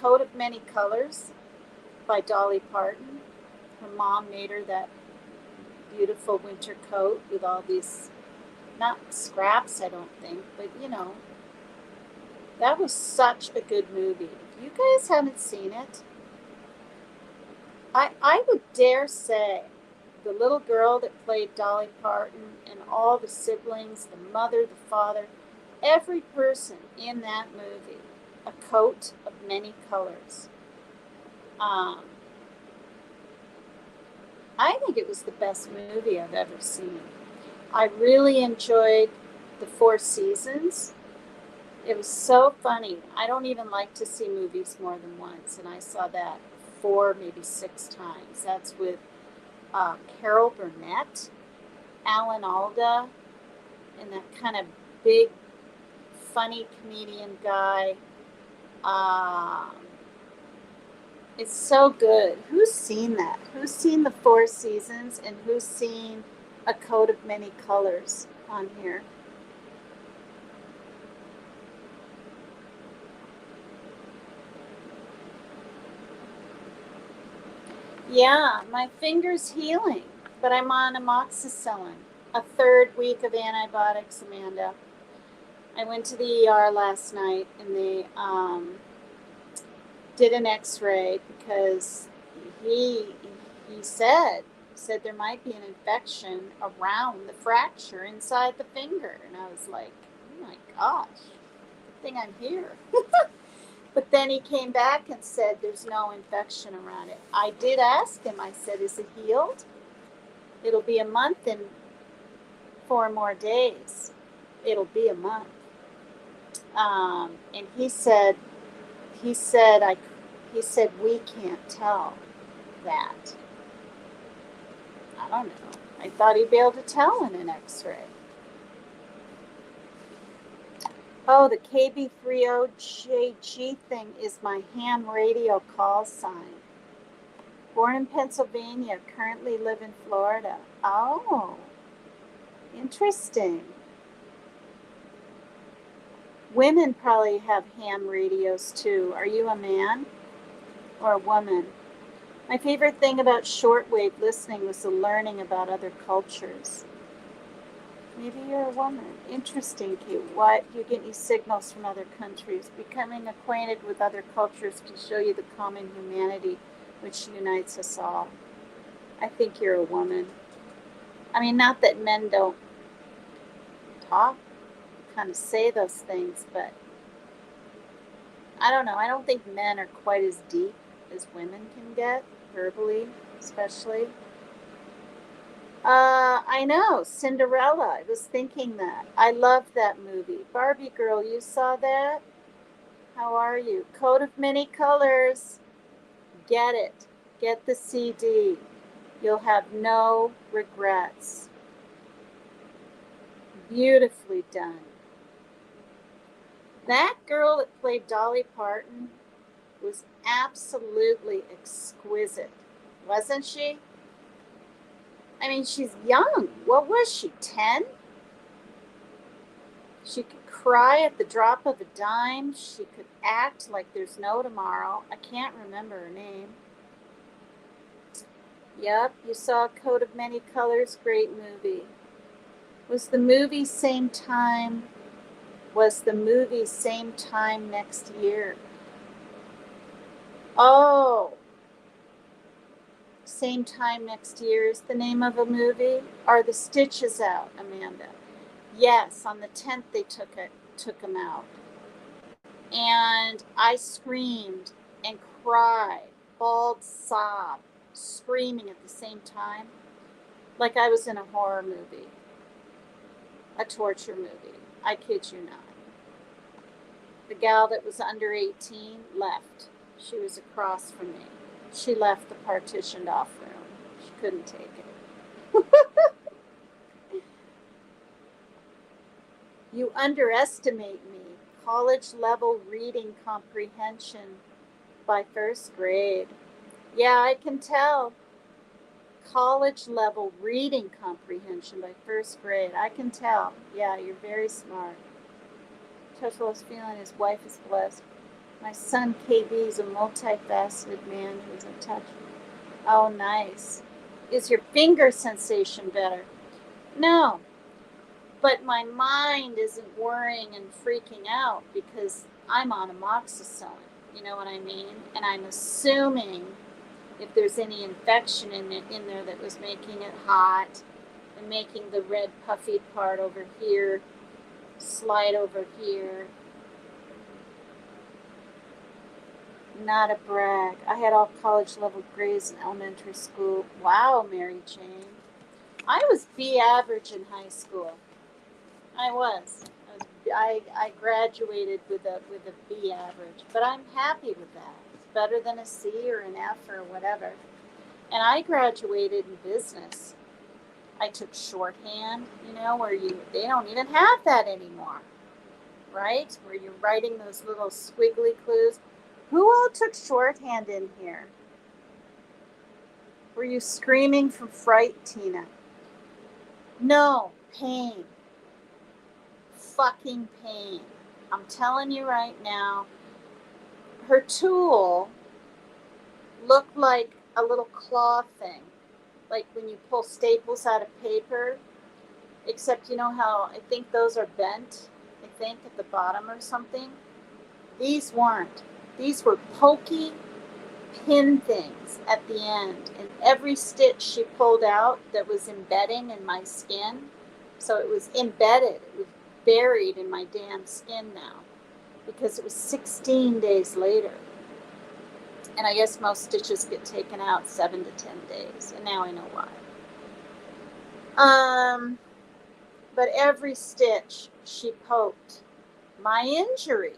Coat of Many Colors by Dolly Parton. Her mom made her that beautiful winter coat with all these, not scraps, I don't think, but that was such a good movie. If you guys haven't seen it, I would dare say the little girl that played Dolly Parton and all the siblings, the mother, the father, every person in that movie, a coat of many colors. I think it was the best movie I've ever seen. I really enjoyed The Four Seasons. It was so funny. I don't even like to see movies more than once, and I saw that 4, maybe 6 times. That's with Carol Burnett, Alan Alda, and that kind of big, funny comedian guy. It's so good. Who's seen that? Who's seen The Four Seasons, and who's seen A Coat of Many Colors on here? Yeah, my finger's healing, but I'm on amoxicillin, a 3rd week of antibiotics, Amanda. I went to the ER last night, and they did an x-ray because he said there might be an infection around the fracture inside the finger. And I was like, oh my gosh, good thing I'm here. But then he came back and said there's no infection around it. I did ask him, I said, is it healed? It'll be a month and 4 more days. It'll be a month. And he said we can't tell that. I don't know. I thought he'd be able to tell in an x-ray. Oh, the KB30JG thing is my ham radio call sign. Born in Pennsylvania, currently live in Florida. Oh, interesting. Women probably have ham radios too. Are you a man or a woman? My favorite thing about shortwave listening was the learning about other cultures. Maybe you're a woman. Interesting, Kate. What? You get these signals from other countries. Becoming acquainted with other cultures can show you the common humanity which unites us all. I think you're a woman. I mean, not that men don't talk, kind of say those things, but I don't know. I don't think men are quite as deep as women can get, verbally, especially. I know, Cinderella. I was thinking that. I love that movie. Barbie Girl, you saw that? How are you? Coat of Many Colors. Get it. Get the CD. You'll have no regrets. Beautifully done. That girl that played Dolly Parton was absolutely exquisite, wasn't she? I mean, she's young. What was she, 10? She could cry at the drop of a dime. She could act like there's no tomorrow. I can't remember her name. Yep, you saw Coat of Many Colors. Great movie. Was the movie same time? Was the movie same time next year? Oh, same time next year is the name of a movie. Are the stitches out, Amanda? Yes, on the 10th they took them out. And I screamed and cried, bawled, sobbed, screaming at the same time, like I was in a horror movie, a torture movie. I kid you not. The gal that was under 18 left. She was across from me. She left the partitioned off room. She couldn't take it. You underestimate me. College level reading comprehension by first grade. Yeah, I can tell. College level reading comprehension by first grade. I can tell. Yeah, you're very smart. Total's feeling his wife is blessed. My son KB is a multifaceted man who's in touch. Oh, nice. Is your finger sensation better? No, but my mind isn't worrying and freaking out because I'm on amoxicillin. You know what I mean? And I'm assuming if there's any infection in there that was making it hot and making the red puffy part over here slide over here. Not a brag. I had all college level grades in elementary school. Wow, Mary Jane. I was B average in high school. I was. I graduated with a B average, but I'm happy with that. It's better than a C or an F or whatever. And I graduated in business. I took shorthand, where they don't even have that anymore, right? Where you're writing those little squiggly clues. Who all took shorthand in here? Were you screaming from fright, Tina? No, pain. Fucking pain. I'm telling you right now, her tool looked like a little claw thing, like when you pull staples out of paper, except you know how I think those are bent, I think at the bottom or something. These weren't. These were pokey pin things at the end, and every stitch she pulled out that was embedding in my skin, so it was embedded, it was buried in my damn skin now, because it was 16 days later. And I guess most stitches get taken out 7 to 10 days, and now I know why. But every stitch she poked. My injury.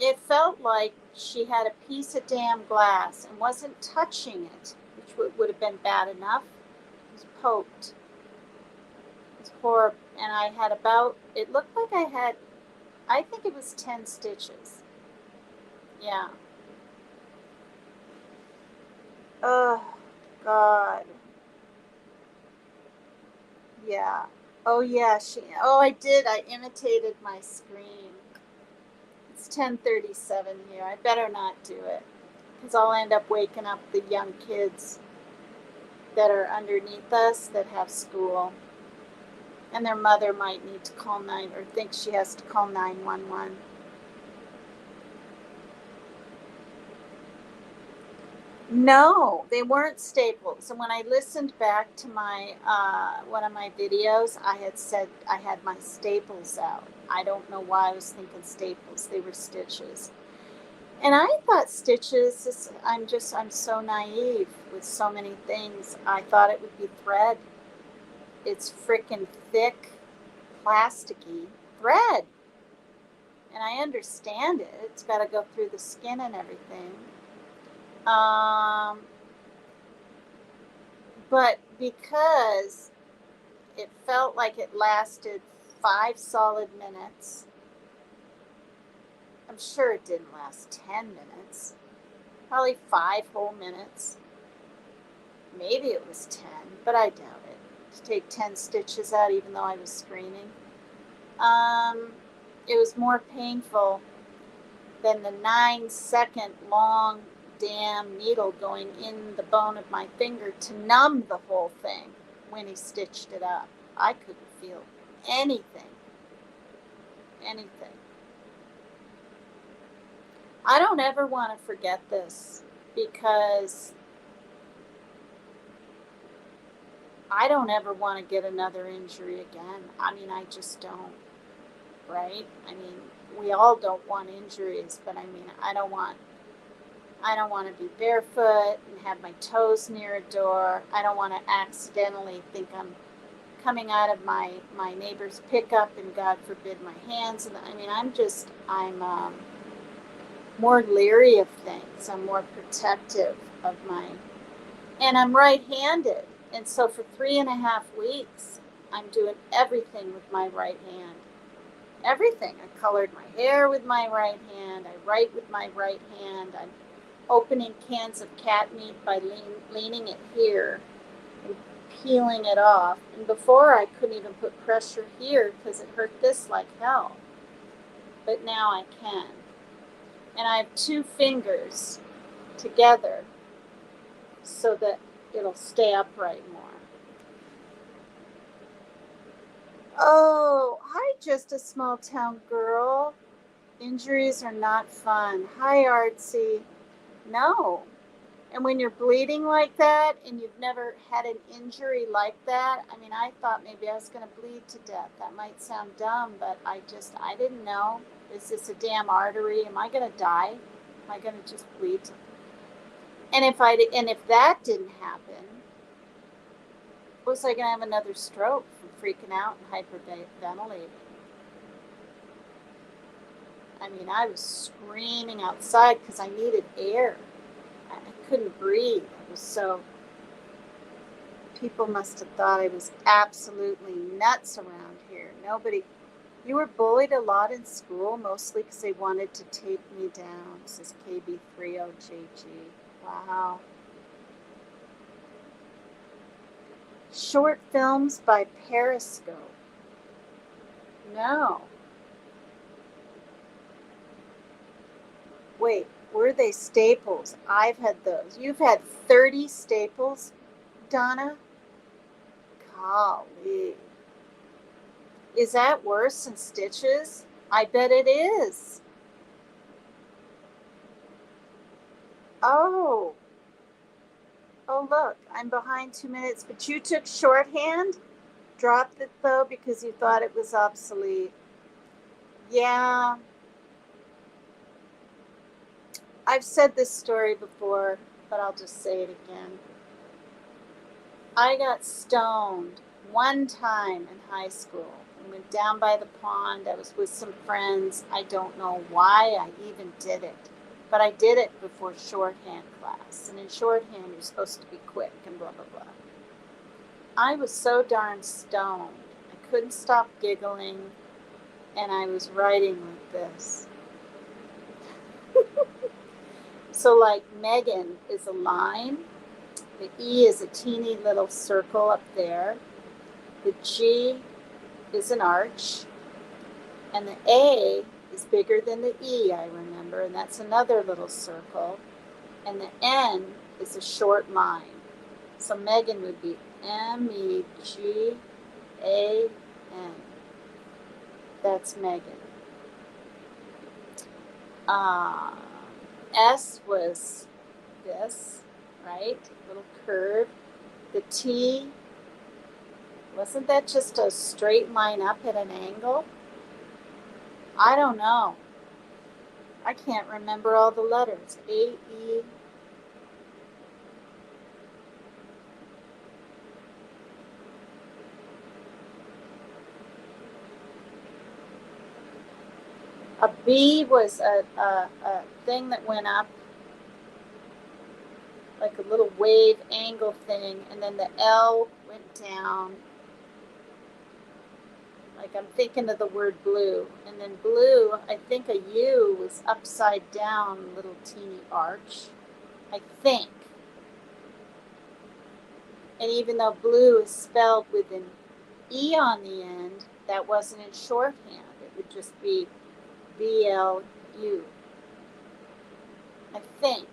It felt like she had a piece of damn glass and wasn't touching it, which would have been bad enough. It was poked. It was horrible. And I had it looked like I think it was 10 stitches. Yeah. Oh, God. Yeah. Oh, yeah. I did. I imitated my scream. It's 10:37 here. I better not do it, because I'll end up waking up the young kids that are underneath us that have school, and their mother might need to call or think she has to call 911. No, they weren't staples. And when I listened back to my one of my videos, I had said I had my staples out. I don't know why I was thinking staples. They were stitches. And I thought stitches, I'm so naive with so many things. I thought it would be thread. It's freaking thick, plasticky thread. And I understand it. It's got to go through the skin and everything. Um, but because it felt like it lasted 5 solid minutes, I'm sure it didn't last 10 minutes. Probably 5 whole minutes. Maybe it was 10, but I doubt it. To take 10 stitches out, even though I was screaming. It was more painful than the 9-second long damn needle going in the bone of my finger to numb the whole thing when he stitched it up. I couldn't feel anything. Anything. I don't ever want to forget this because I don't ever want to get another injury again. I mean, I just don't, right? I mean, we all don't want injuries, but I mean, I don't want to be barefoot and have my toes near a door. I don't want to accidentally think I'm coming out of my neighbor's pickup and God forbid my hands. And I mean, I'm more leery of things. I'm more protective of and I'm right-handed. And so for 3.5 weeks, I'm doing everything with my right hand. Everything. I colored my hair with my right hand. I write with my right hand. I'm opening cans of cat meat by leaning it here and peeling it off. And before I couldn't even put pressure here because it hurt this like hell. But now I can. And I have 2 fingers together so that it'll stay upright more. Oh, hi, just a small town girl. Injuries are not fun. Hi, Artsy. No. And when you're bleeding like that and you've never had an injury like that, I mean, I thought maybe I was going to bleed to death. That might sound dumb, but I didn't know. Is this a damn artery? Am I going to die? Am I going to just bleed? And if that didn't happen, was I going to have another stroke from freaking out and hyperventilating? I mean, I was screaming outside because I needed air. I couldn't breathe. It was so. People must have thought I was absolutely nuts around here. Nobody. You were bullied a lot in school, mostly because they wanted to take me down, says KB30JG. Wow. Short films by Periscope. No. Wait, were they staples? I've had those. You've had 30 staples, Donna? Golly. Is that worse than stitches? I bet it is. Oh. Oh, look, I'm behind 2 minutes, but you took shorthand? Dropped it, though, because you thought it was obsolete. Yeah. I've said this story before, but I'll just say it again. I got stoned one time in high school. We went down by the pond. I was with some friends. I don't know why I even did it, but I did it before shorthand class. And in shorthand, you're supposed to be quick and blah, blah, blah. I was so darn stoned. I couldn't stop giggling, and I was writing like this. So like Megan is a line. The E is a teeny little circle up there. The G is an arch. And the A is bigger than the E, I remember, and that's another little circle. And the N is a short line. So Megan would be MEGAN. That's Megan. S was this, right? Little curve. The T, wasn't that just a straight line up at an angle? I don't know. I can't remember all the letters. A, E. A B was a thing that went up, like a little wave angle thing, and then the L went down. Like I'm thinking of the word blue. And then blue, I think a U was upside down, little teeny arch. I think. And even though blue is spelled with an E on the end, that wasn't in shorthand. It would just be BLU. I think.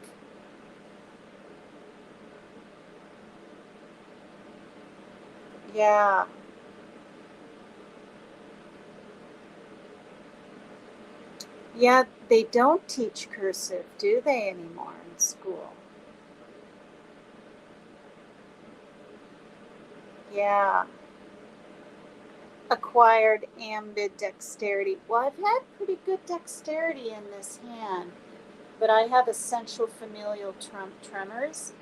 Yeah. Yeah, they don't teach cursive, do they, anymore in school? Yeah. Acquired ambidexterity. Well, I've had pretty good dexterity in this hand, but I have essential familial tremors,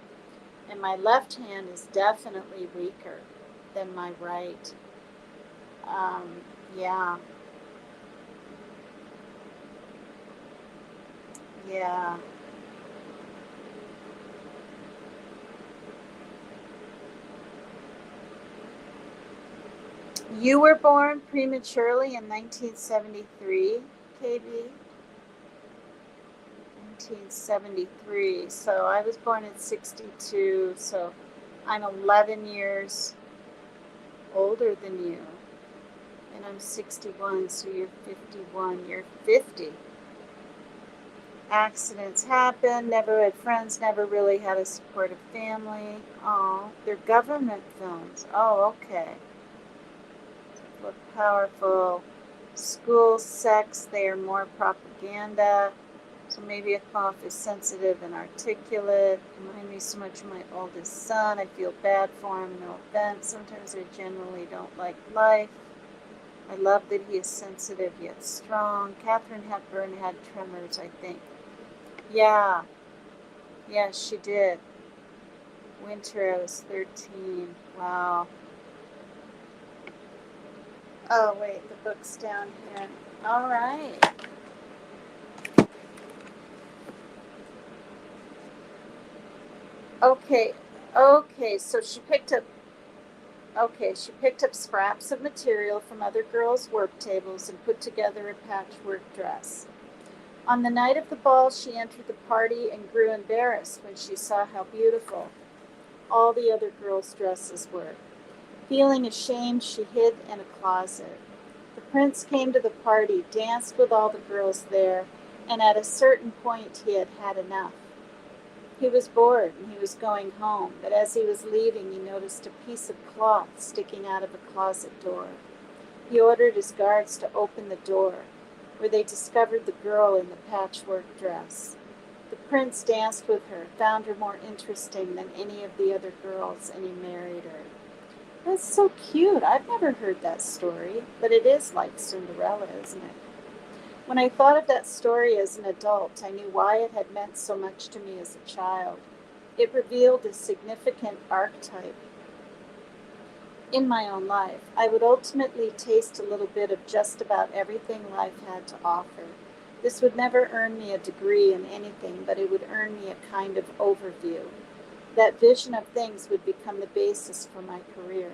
and my left hand is definitely weaker than my right. Um, yeah, yeah. You were born prematurely in 1973, KB? 1973. So I was born in 62, so I'm 11 years older than you. And I'm 61, so you're 51. You're 50. Accidents happen, never had friends, never really had a supportive family. Oh, they're government films. Oh, okay. Look powerful. School, sex, they are more propaganda. So maybe a cough is sensitive and articulate. Remind me so much of my oldest son. I feel bad for him, no offense. Sometimes I generally don't like life. I love that he is sensitive yet strong. Katharine Hepburn had tremors, I think. Yeah, yeah, she did. Winter, I was 13. Wow. Oh, wait, the book's down here. All right. Okay, okay, so she picked up scraps of material from other girls' work tables and put together a patchwork dress. On the night of the ball, she entered the party and grew embarrassed when she saw how beautiful all the other girls' dresses were. Feeling ashamed, she hid in a closet. The prince came to the party, danced with all the girls there, and at a certain point he had had enough. He was bored and he was going home, but as he was leaving, he noticed a piece of cloth sticking out of a closet door. He ordered his guards to open the door, where they discovered the girl in the patchwork dress. The prince danced with her, found her more interesting than any of the other girls, and he married her. That's so cute. I've never heard that story, but it is like Cinderella, isn't it? When I thought of that story as an adult, I knew why it had meant so much to me as a child. It revealed a significant archetype in my own life. I would ultimately taste a little bit of just about everything life had to offer. This would never earn me a degree in anything, but it would earn me a kind of overview. That vision of things would become the basis for my career.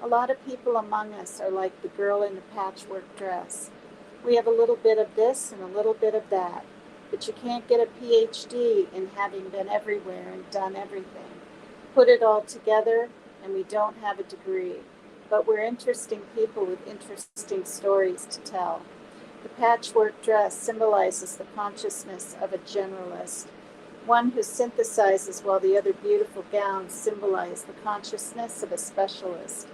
A lot of people among us are like the girl in the patchwork dress. We have a little bit of this and a little bit of that, but you can't get a PhD in having been everywhere and done everything. Put it all together, and we don't have a degree, but we're interesting people with interesting stories to tell. The patchwork dress symbolizes the consciousness of a generalist, one who synthesizes while the other beautiful gowns symbolize the consciousness of a specialist.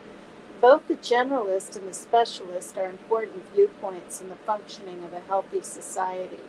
Both the generalist and the specialist are important viewpoints in the functioning of a healthy society.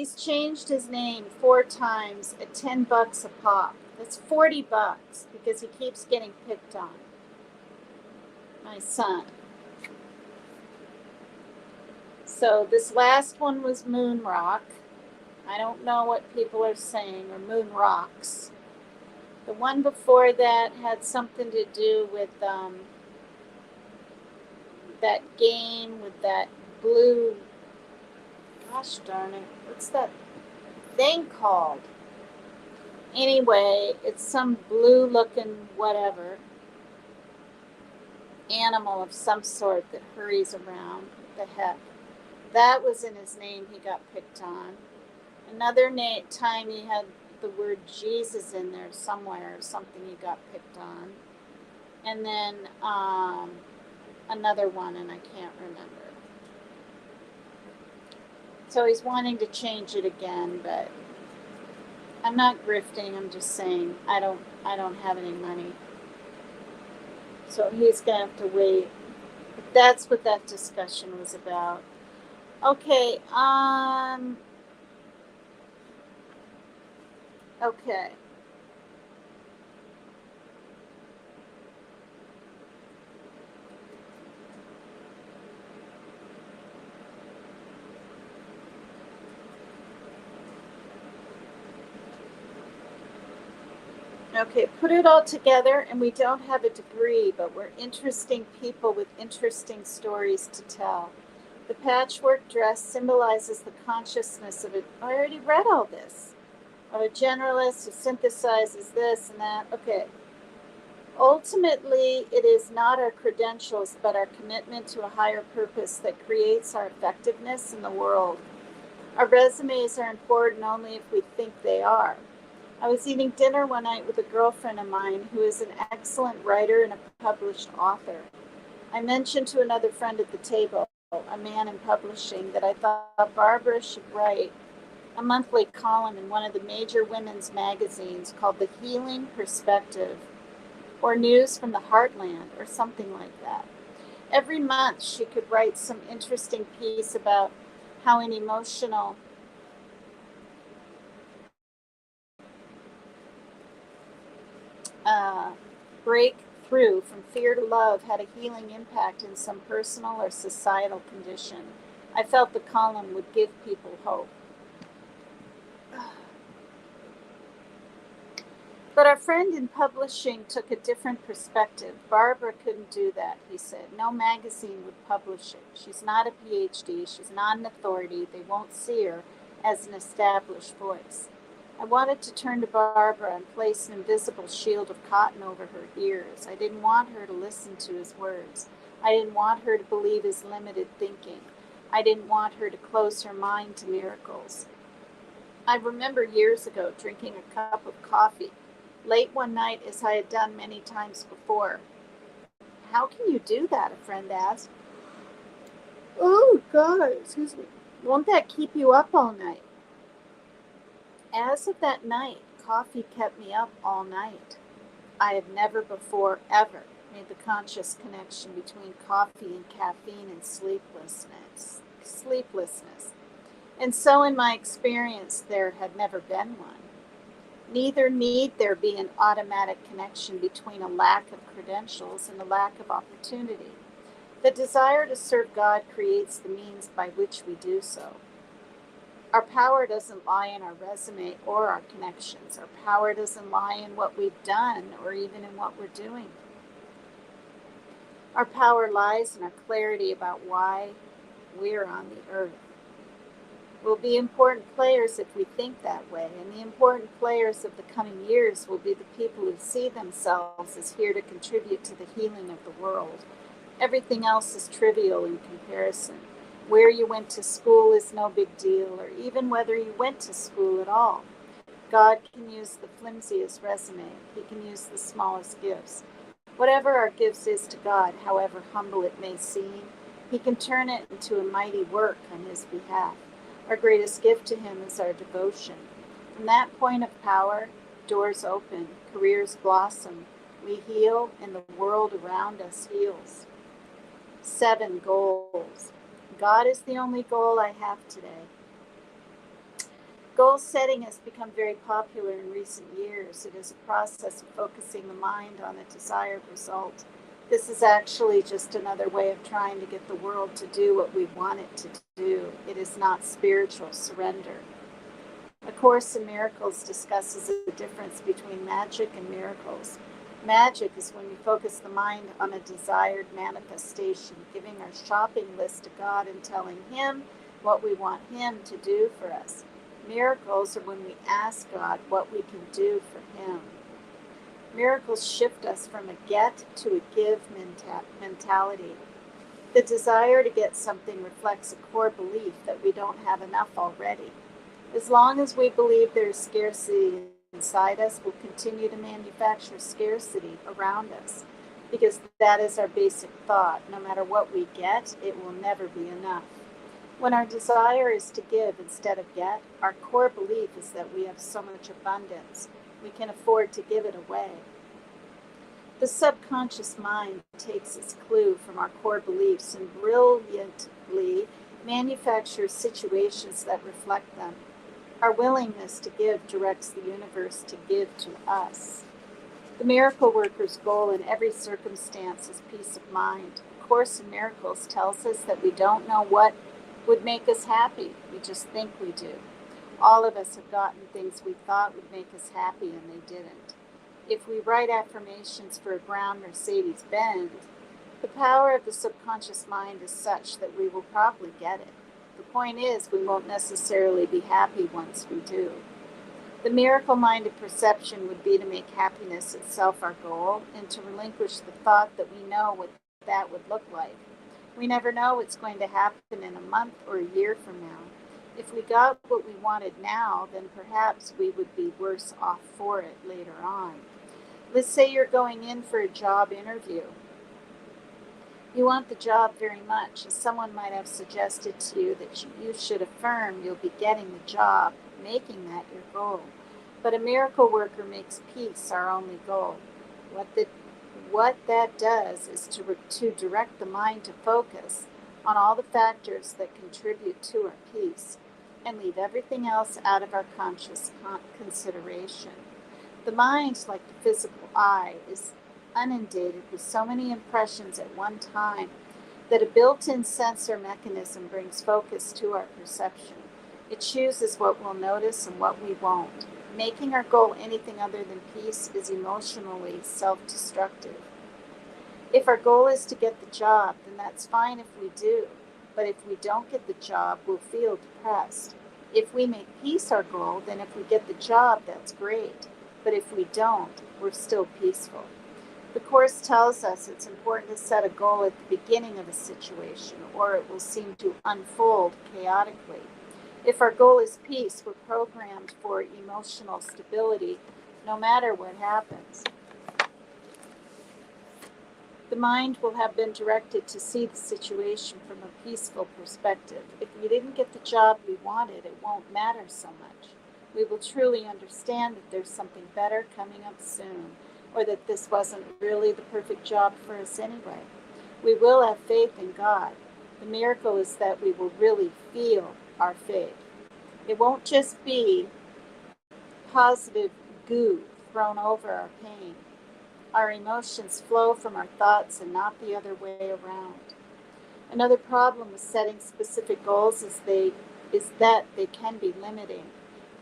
He's changed his name 4 times at $10 a pop. That's $40 because he keeps getting picked on. My son. So this last one was Moon Rock. I don't know what people are saying, or Moon Rocks. The one before that had something to do with that game with that blue, gosh darn it, what's that thing called? Anyway, it's some blue looking whatever animal of some sort that hurries around. What the heck? That was in his name. He got picked on. Another time he had the word Jesus in there somewhere or something, he got picked on. And then another one, and I can't remember. So he's wanting to change it again, but I'm not grifting. I'm just saying I don't have any money. So he's gonna have to wait. But that's what that discussion was about. Okay, okay. Okay, put it all together, and we don't have a degree, but we're interesting people with interesting stories to tell. The patchwork dress symbolizes the consciousness of it. I already read all this. Of a generalist who synthesizes this and that. Okay. Ultimately, it is not our credentials, but our commitment to a higher purpose that creates our effectiveness in the world. Our resumes are important only if we think they are. I was eating dinner one night with a girlfriend of mine who is an excellent writer and a published author. I mentioned to another friend at the table, a man in publishing, that I thought Barbara should write a monthly column in one of the major women's magazines called The Healing Perspective, or News from the Heartland, or something like that. Every month she could write some interesting piece about how an emotional breakthrough from fear to love had a healing impact in some personal or societal condition. I felt the column would give people hope. But our friend in publishing took a different perspective. Barbara couldn't do that, he said. No magazine would publish it. She's not a PhD. She's not an authority. They won't see her as an established voice. I wanted to turn to Barbara and place an invisible shield of cotton over her ears. I didn't want her to listen to his words. I didn't want her to believe his limited thinking. I didn't want her to close her mind to miracles. I remember years ago drinking a cup of coffee late one night, as I had done many times before. How can you do that? A friend asked. Oh, God, excuse me. Won't that keep you up all night? As of that night, coffee kept me up all night. I have never before, ever, made the conscious connection between coffee and caffeine and sleeplessness. And so in my experience, there had never been one. Neither need there be an automatic connection between a lack of credentials and a lack of opportunity. The desire to serve God creates the means by which we do so. Our power doesn't lie in our resume or our connections. Our power doesn't lie in what we've done or even in what we're doing. Our power lies in our clarity about why we're on the earth. We'll be important players if we think that way, and the important players of the coming years will be the people who see themselves as here to contribute to the healing of the world. Everything else is trivial in comparison. Where you went to school is no big deal, or even whether you went to school at all. God can use the flimsiest resume. He can use the smallest gifts. Whatever our gifts is to God, however humble it may seem, He can turn it into a mighty work on His behalf. Our greatest gift to Him is our devotion. From that point of power, doors open, careers blossom. We heal, and the world around us heals. 7 goals. God is the only goal I have today. goal setting has become very popular in recent years. It is a process of focusing the mind on a desired result. This is actually just another way of trying to get the world to do what we want it to do. It is not spiritual surrender. A Course in Miracles discusses the difference between magic and miracles. Magic is when we focus the mind on a desired manifestation, giving our shopping list to God and telling Him what we want Him to do for us. Miracles are when we ask God what we can do for Him. Miracles shift us from a get to a give mentality. The desire to get something reflects a core belief that we don't have enough already. As long as we believe there is scarcity inside us, we'll continue to manufacture scarcity around us, because that is our basic thought. No matter what we get, it will never be enough. When our desire is to give instead of get, our core belief is that we have so much abundance, we can afford to give it away. The subconscious mind takes its clue from our core beliefs and brilliantly manufactures situations that reflect them. Our willingness to give directs the universe to give to us. The miracle worker's goal in every circumstance is peace of mind. A Course in Miracles tells us that we don't know what would make us happy. We just think we do. All of us have gotten things we thought would make us happy and they didn't. If we write affirmations for a brown Mercedes-Benz, the power of the subconscious mind is such that we will probably get it. The point is, we won't necessarily be happy once we do. The miracle-minded perception would be to make happiness itself our goal and to relinquish the thought that we know what that would look like. We never know what's going to happen in a month or a year from now. If we got what we wanted now, then perhaps we would be worse off for it later on. Let's say you're going in for a job interview. You want the job very much, as someone might have suggested to you that you should affirm you'll be getting the job, making that your goal. But a miracle worker makes peace our only goal. What that does is to direct the mind to focus on all the factors that contribute to our peace and leave everything else out of our conscious consideration. The mind, like the physical eye, is inundated with so many impressions at one time that a built-in sensor mechanism brings focus to our perception. It chooses what we'll notice and what we won't. Making our goal anything other than peace is emotionally self-destructive. If our goal is to get the job, then that's fine if we do. But if we don't get the job, we'll feel depressed. If we make peace our goal, then if we get the job, that's great. But if we don't, we're still peaceful. The Course tells us it's important to set a goal at the beginning of a situation, or it will seem to unfold chaotically. If our goal is peace, we're programmed for emotional stability, no matter what happens. The mind will have been directed to see the situation from a peaceful perspective. If we didn't get the job we wanted, it won't matter so much. We will truly understand that there's something better coming up soon, or that this wasn't really the perfect job for us anyway. We will have faith in God. The miracle is that we will really feel our faith. It won't just be positive goo thrown over our pain. Our emotions flow from our thoughts and not the other way around. Another problem with setting specific goals is that they can be limiting.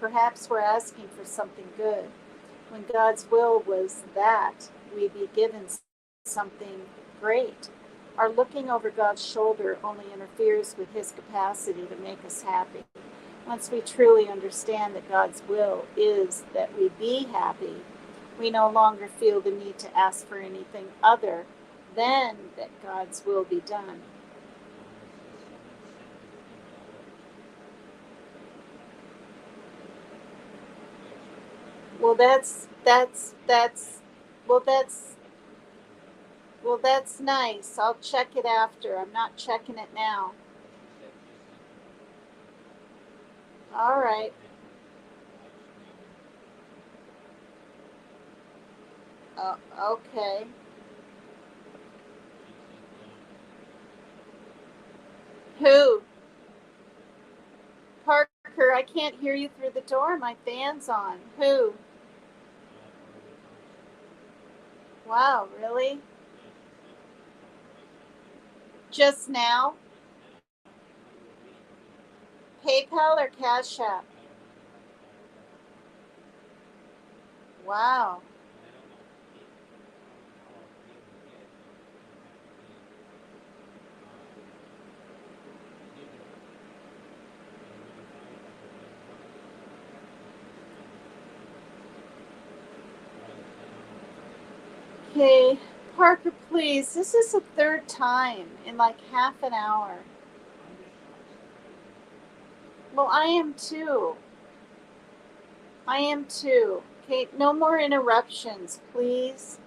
Perhaps we're asking for something good, when God's will was that we be given something great. Our looking over God's shoulder only interferes with His capacity to make us happy. Once we truly understand that God's will is that we be happy, we no longer feel the need to ask for anything other than that God's will be done. Well, that's nice. I'll check it after. I'm not checking it now. All right. Okay. Who? Parker, I can't hear you through the door. My fan's on. Who? Wow, really? Just now? PayPal or Cash App? Wow. Okay, Parker, please. This is the third time in like half an hour. Well, I am too. I am too. Okay, no more interruptions, please.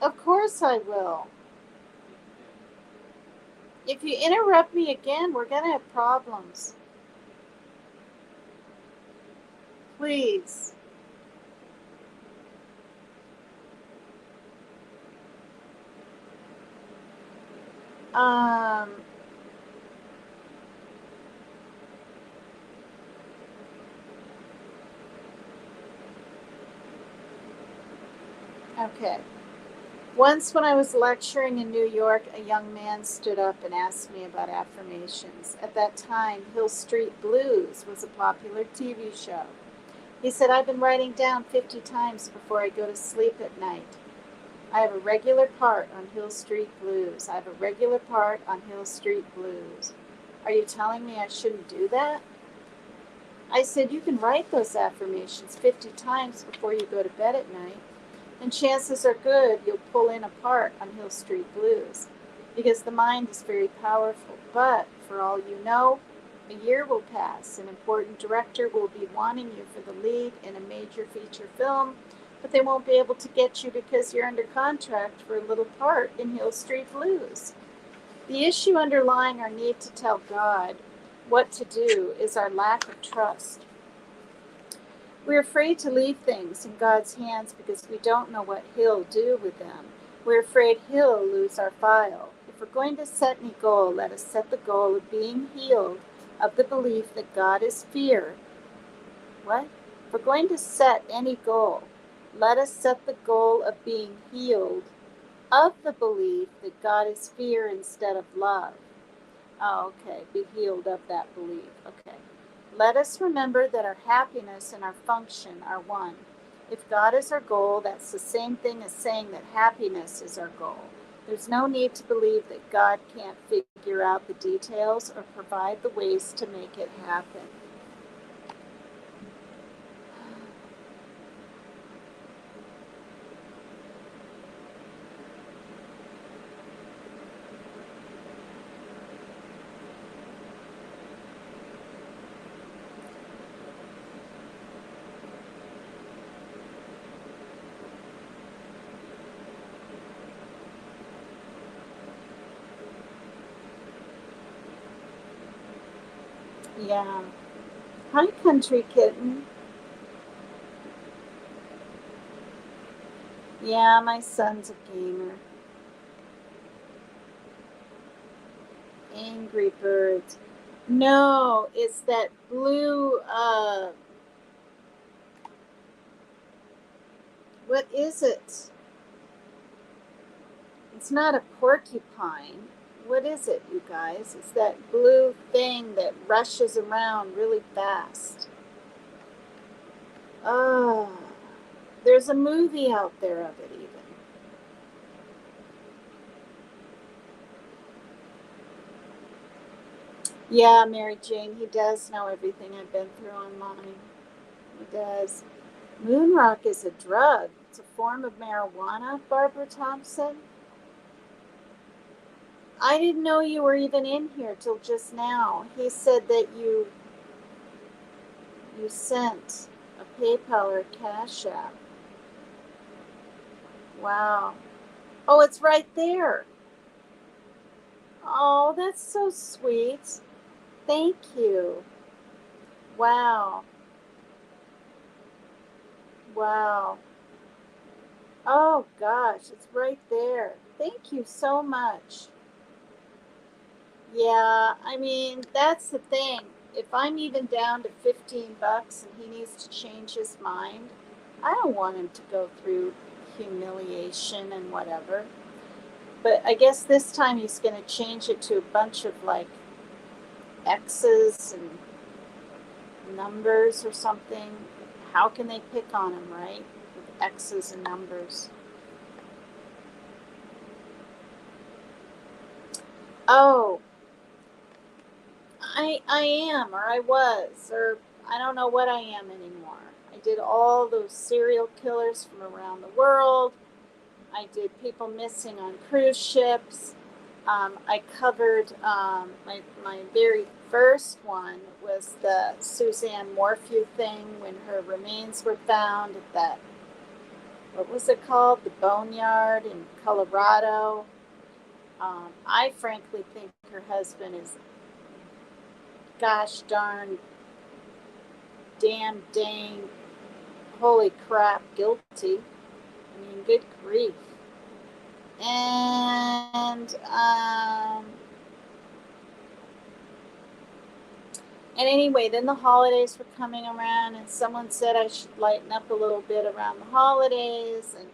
Of course I will. If you interrupt me again, we're going to have problems. Please. Um, okay. Once, when I was lecturing in New York, a young man stood up and asked me about affirmations. At that time, Hill Street Blues was a popular TV show. He said, I've been writing down 50 times before I go to sleep at night. I have a regular part on Hill Street Blues. I have a regular part on Hill Street Blues. Are you telling me I shouldn't do that? I said, you can write those affirmations 50 times before you go to bed at night, and chances are good you'll pull in a part on Hill Street Blues, because the mind is very powerful. But for all you know, a year will pass. An important director will be wanting you for the lead in a major feature film, but they won't be able to get you because you're under contract for a little part in Hill Street Blues. The issue underlying our need to tell God what to do is our lack of trust. We're afraid to leave things in God's hands because we don't know what He'll do with them. We're afraid He'll lose our file. If we're going to set any goal, let us set the goal of being healed of the belief that God is fear. What? If we're going to set any goal, let us set the goal of being healed of the belief that God is fear instead of love. Oh, okay. Be healed of that belief. Okay. Let us remember that our happiness and our function are one. If God is our goal, that's the same thing as saying that happiness is our goal. There's no need to believe that God can't figure out the details or provide the ways to make it happen. Yeah. Hi, country kitten. Yeah, my son's a gamer. Angry Birds. No, it's that blue, what is it? It's not a porcupine. What is it, you guys? It's that blue thing that rushes around really fast. Oh, there's a movie out there of it even. Yeah, Mary Jane, he does know everything I've been through online. He does. Moon rock is a drug. It's a form of marijuana, Barbara Thompson. I didn't know you were even in here till just now. He said that you sent a PayPal or a Cash App. Wow. Oh, it's right there. Oh, that's so sweet. Thank you. Wow. Wow. Oh gosh, it's right there. Thank you so much. Yeah, I mean, that's the thing. If I'm even down to $15 and he needs to change his mind, I don't want him to go through humiliation and whatever. But I guess this time he's going to change it to a bunch of like X's and numbers or something. How can they pick on him, right? With X's and numbers. Oh, I am, or I was, or I don't know what I am anymore. I did all those serial killers from around the world. I did people missing on cruise ships. I covered my very first one was the Suzanne Morphew thing when her remains were found at that, what was it called? The Boneyard in Colorado. I frankly think her husband is gosh darn damn dang holy crap guilty. I mean, good grief. And anyway, then the holidays were coming around, and someone said I should lighten up a little bit around the holidays, and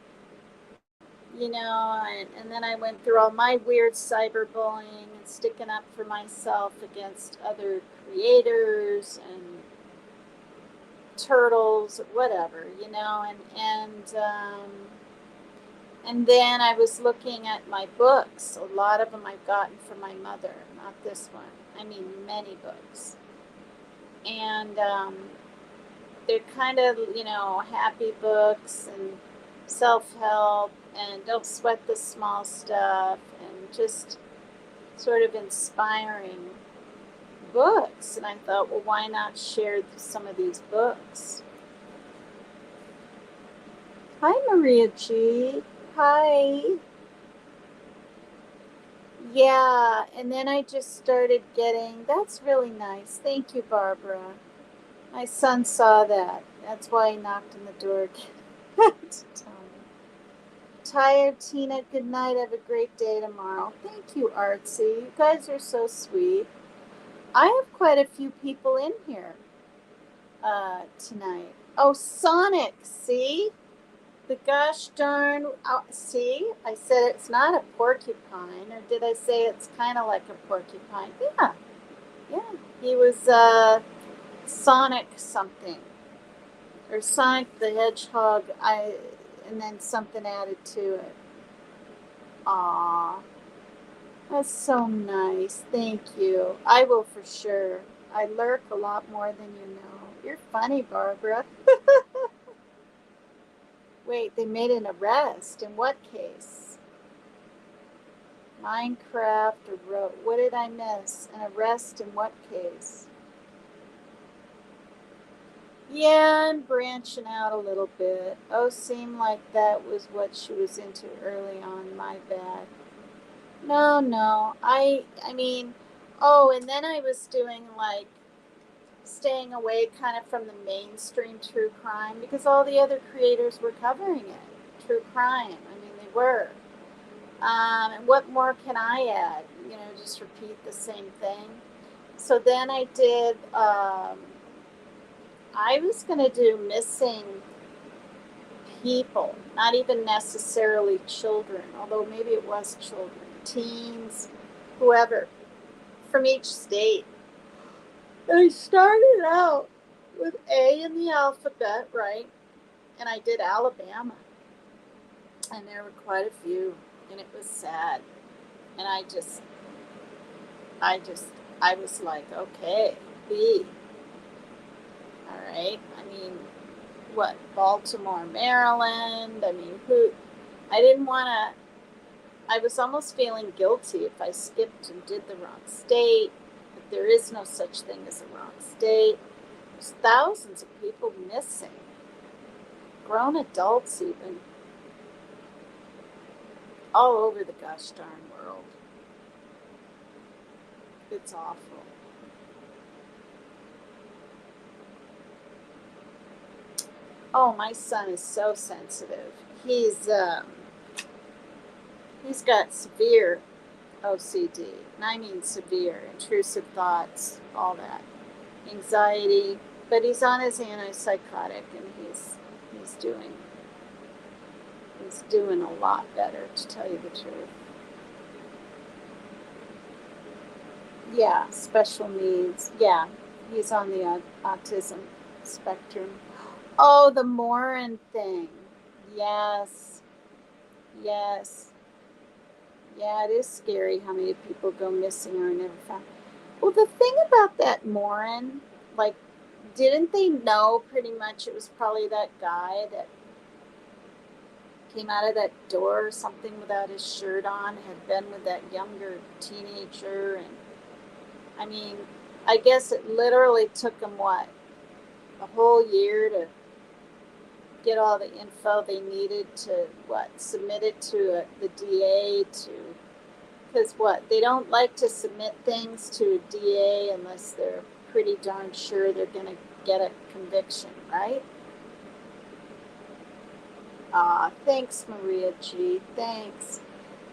and then I went through all my weird cyberbullying and sticking up for myself against other creators and turtles, whatever, and then I was looking at my books. A lot of them I've gotten from my mother, not this one. I mean, many books. And they're kind of, happy books and self help and don't sweat the small stuff and just sort of inspiring books. And I thought, well, why not share some of these books? Hi, Maria G. Hi. Yeah, and then I just started getting, that's really nice. Thank you, Barbara. My son saw that. That's why he knocked on the door again to tell me. Tired, Tina. Good night. Have a great day tomorrow. Thank you, Artsy. You guys are so sweet. I have quite a few people in here tonight. Oh, Sonic. See? The gosh darn. See? I said it's not a porcupine. Or did I say it's kind of like a porcupine? Yeah. Yeah. He was Sonic something. Or Sonic the Hedgehog. And then something added to it. Aw. That's so nice. Thank you. I will for sure. I lurk a lot more than you know. You're funny, Barbara. Wait, they made an arrest. In what case? Minecraft or road? What did I miss? An arrest in what case? Yeah, I'm branching out a little bit. Oh, seemed like that was what she was into early on. My bad. No, no. I mean, oh, and then I was doing like staying away kind of from the mainstream true crime because all the other creators were covering it. True crime. I mean, they were. And what more can I add? Just repeat the same thing. So then I did, I was going to do missing people, not even necessarily children, although maybe it was children, teens, whoever, from each state. I started out with A in the alphabet, right? And I did Alabama. And there were quite a few. And it was sad. And I was like, okay, B. All right. I mean, what? Baltimore, Maryland. I mean, I didn't want to. I was almost feeling guilty if I skipped and did the wrong state. But there is no such thing as a wrong state. There's thousands of people missing. Grown adults even. All over the gosh darn world. It's awful. Oh, my son is so sensitive. He's got severe OCD. And I mean severe, intrusive thoughts, all that. Anxiety. But he's on his antipsychotic and he's doing he's doing a lot better, to tell you the truth. Yeah, special needs. Yeah, he's on the autism spectrum. Oh, the Morin thing. Yes, yes. Yeah, it is scary how many people go missing or are never found. Well, the thing about that Morin, like, didn't they know pretty much it was probably that guy that came out of that door or something without his shirt on, had been with that younger teenager, and I mean, I guess it literally took them what, a whole year to get all the info they needed to what, submit it to the DA to, because what, they don't like to submit things to a DA unless they're pretty darn sure they're going to get a conviction, right? Thanks, Maria G. Thanks.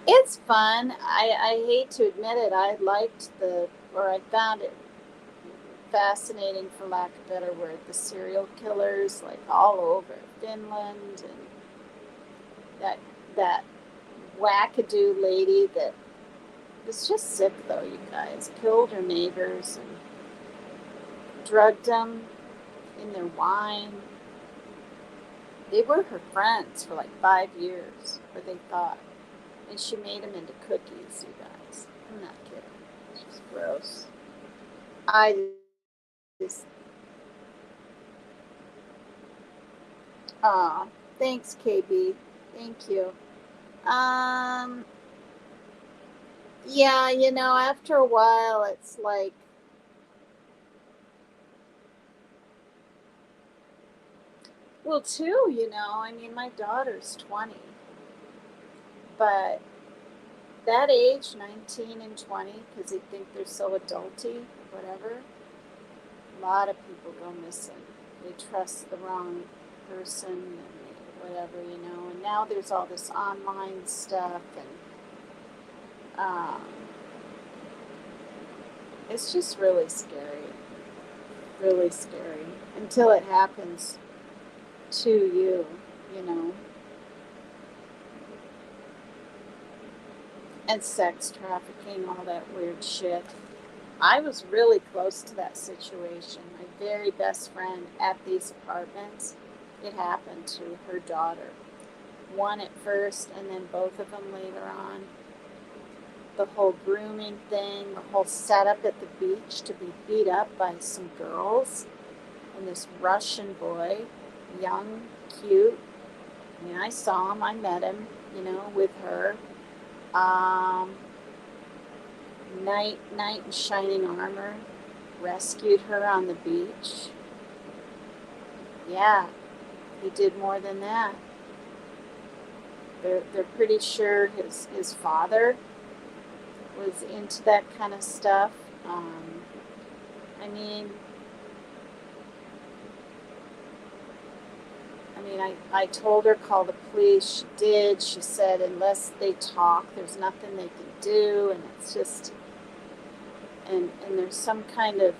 It's fun. I hate to admit it. I found it fascinating, for lack of a better word, the serial killers, like all over Finland, and that wackadoo lady that was just sick, though, you guys. Killed her neighbors and drugged them in their wine. They were her friends for like 5 years, or they thought. And she made them into cookies, you guys. I'm not kidding. She's gross. I just, thanks, KB. Thank you. Um, yeah, after a while, it's like, well, too, I mean, my daughter's 20, but that age, 19 and 20, because they think they're so adulty, whatever, a lot of people go missing. They trust the wrong person and whatever, and now there's all this online stuff, and it's just really scary, until it happens to you. And sex trafficking, all that weird shit. I was really close to that situation. My very best friend at these apartments, it happened to her daughter. One at first, and then both of them later on. The whole grooming thing, the whole setup at the beach to be beat up by some girls. And this Russian boy, young, cute. I mean, I saw him, I met him, with her. Knight in shining armor rescued her on the beach. Yeah, he did more than that. They're pretty sure his father was into that kind of stuff. I mean, I told her call the police. She did. She said unless they talk, there's nothing they can do, and it's just, and there's some kind of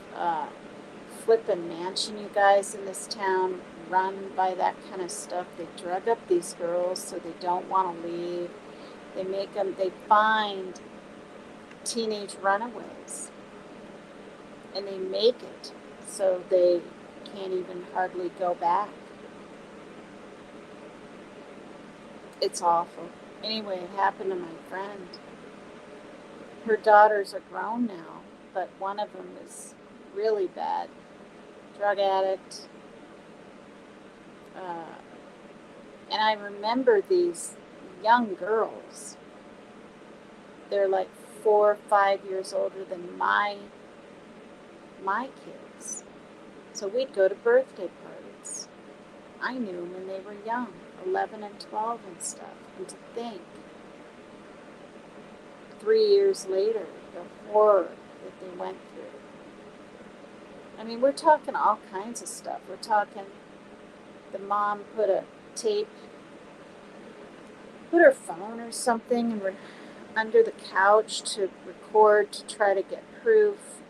flippin' mansion, you guys, in this town run by that kind of stuff. They drug up these girls so they don't want to leave. They find teenage runaways, and they make it so they can't even hardly go back. It's awful. Anyway, it happened to my friend. Her daughters are grown now, but one of them is really bad. Drug addict. And I remember these young girls. They're like 4 or 5 years older than my kids. So we'd go to birthday parties. I knew them when they were young, 11 and 12 and stuff. And to think, 3 years later, the horror that they went through. I mean, we're talking all kinds of stuff. We're talking the mom put her phone or something, and under the couch to record to try to get proof.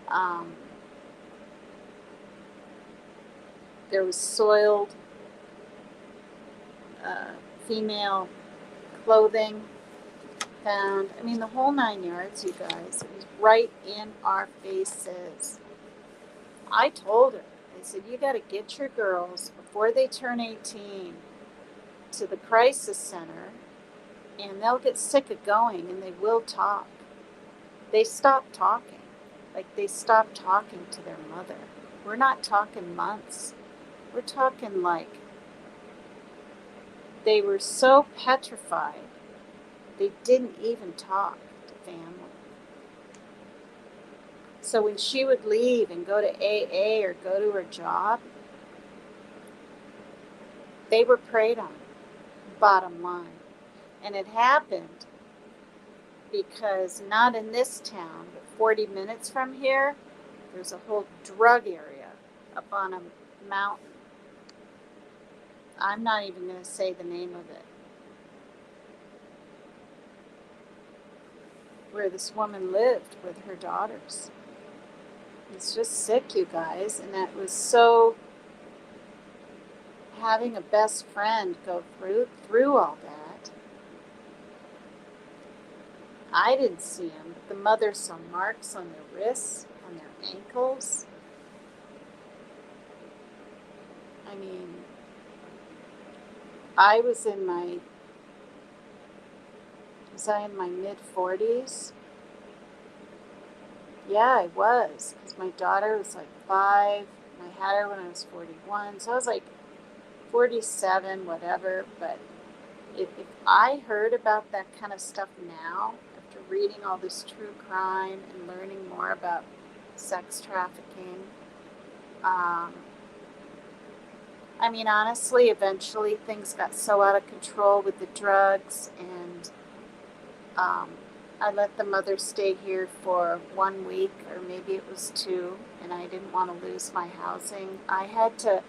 There was soiled female clothing found. I mean, the whole 9 yards, you guys. It was right in our faces. I told her, I said, you got to get your girls before they turn 18 to the crisis center, and they'll get sick of going, and they will talk. They stopped talking. Like, they stopped talking to their mother. We're not talking months. We're talking like they were so petrified they didn't even talk to family. So when she would leave and go to AA or go to her job, they were preyed on, bottom line. And it happened because not in this town, but 40 minutes from here, there's a whole drug area up on a mountain. I'm not even going to say the name of it. Where this woman lived with her daughters. It's just sick, you guys. And that was so, having a best friend go through all that. I didn't see him, but the mother saw marks on their wrists, on their ankles. I mean, I was in my mid-40s? Yeah, I was, because my daughter was like 5, and I had her when I was 41, so I was like 47, whatever. But if I heard about that kind of stuff now, after reading all this true crime and learning more about sex trafficking, I mean, honestly, eventually things got so out of control with the drugs, and I let the mother stay here for 1 week, or maybe it was 2, and I didn't want to lose my housing. I had to,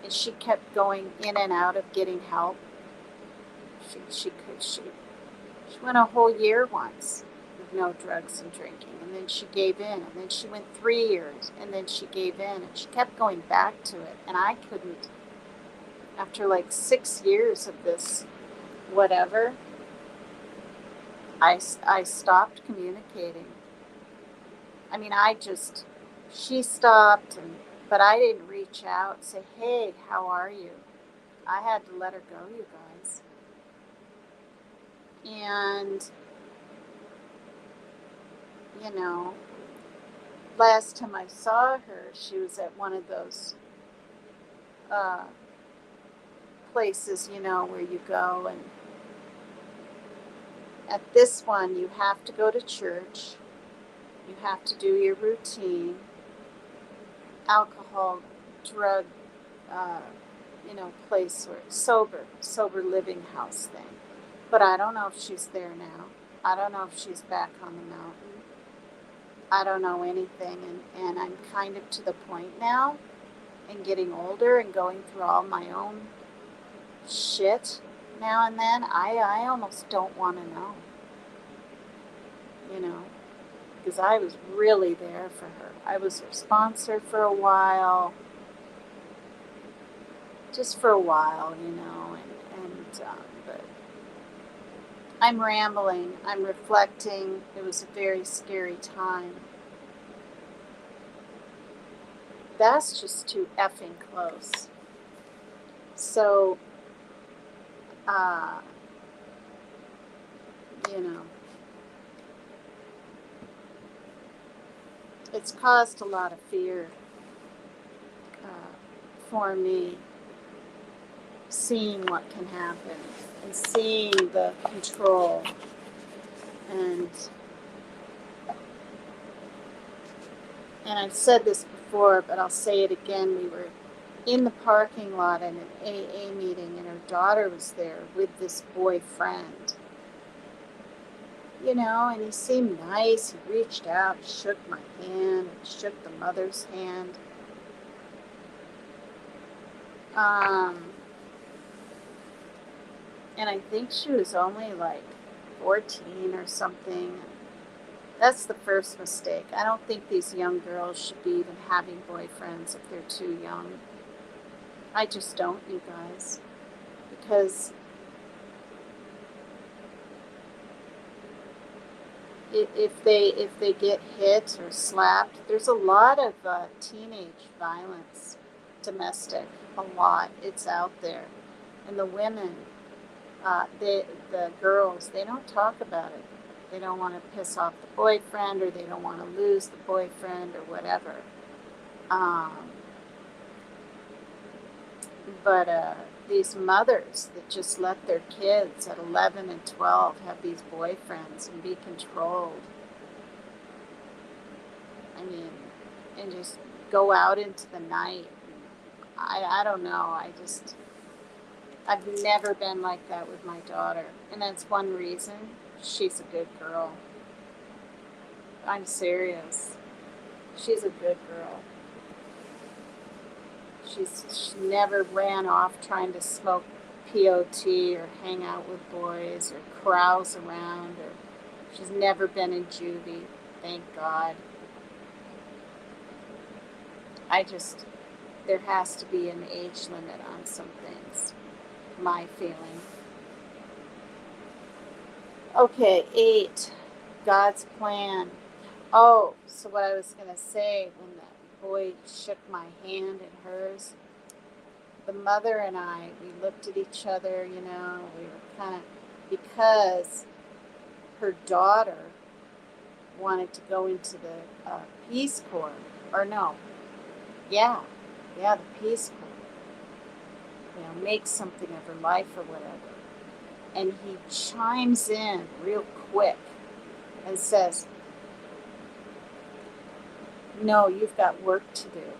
and she kept going in and out of getting help. She went a whole year once with no drugs and drinking, and then she gave in, and then she went 3 years, and then she gave in, and she kept going back to it, and I couldn't. After like 6 years of this whatever, I stopped communicating. I mean, she stopped, but I didn't reach out and say, hey, how are you? I had to let her go, you guys. And, you know, last time I saw her, she was at one of those places, you know, where you go, and at this one, you have to go to church, you have to do your routine, alcohol, drug, place where sober living house thing. But I don't know if she's there now. I don't know if she's back on the mountain. I don't know anything, and I'm kind of to the point now, and getting older and going through all my own shit now and then, I almost don't want to know, because I was really there for her. I was her sponsor for a while, just for a while, but I'm rambling, I'm reflecting. It was a very scary time. That's just too effing close. So, it's caused a lot of fear for me, seeing what can happen and seeing the control. And I've said this before, but I'll say it again. We were in the parking lot at an AA meeting, and her daughter was there with this boyfriend. And he seemed nice. He reached out, shook my hand, and shook the mother's hand. And I think she was only like 14 or something. That's the first mistake. I don't think these young girls should be even having boyfriends if they're too young. I just don't, you guys. Because if they get hit or slapped, there's a lot of teenage violence, domestic, a lot. It's out there, and the women, the girls, they don't talk about it. They don't want to piss off the boyfriend, or they don't want to lose the boyfriend, or whatever. Um, but these mothers that just let their kids at 11 and 12 have these boyfriends and be controlled. I mean, and just go out into the night. I don't know. I've never been like that with my daughter. And that's one reason she's a good girl. I'm serious. She's a good girl. She never ran off trying to smoke peyote or hang out with boys or carouse around. Or she's never been in juvie, thank God. There has to be an age limit on some things. My feeling. Okay, 8. God's plan. Oh, so what I was going to say, when the boy shook my hand in hers, the mother and I, we looked at each other, we were kind of, because her daughter wanted to go into the Peace Corps, or no, yeah, the Peace Corps, make something of her life or whatever. And he chimes in real quick and says, no, you've got work to do.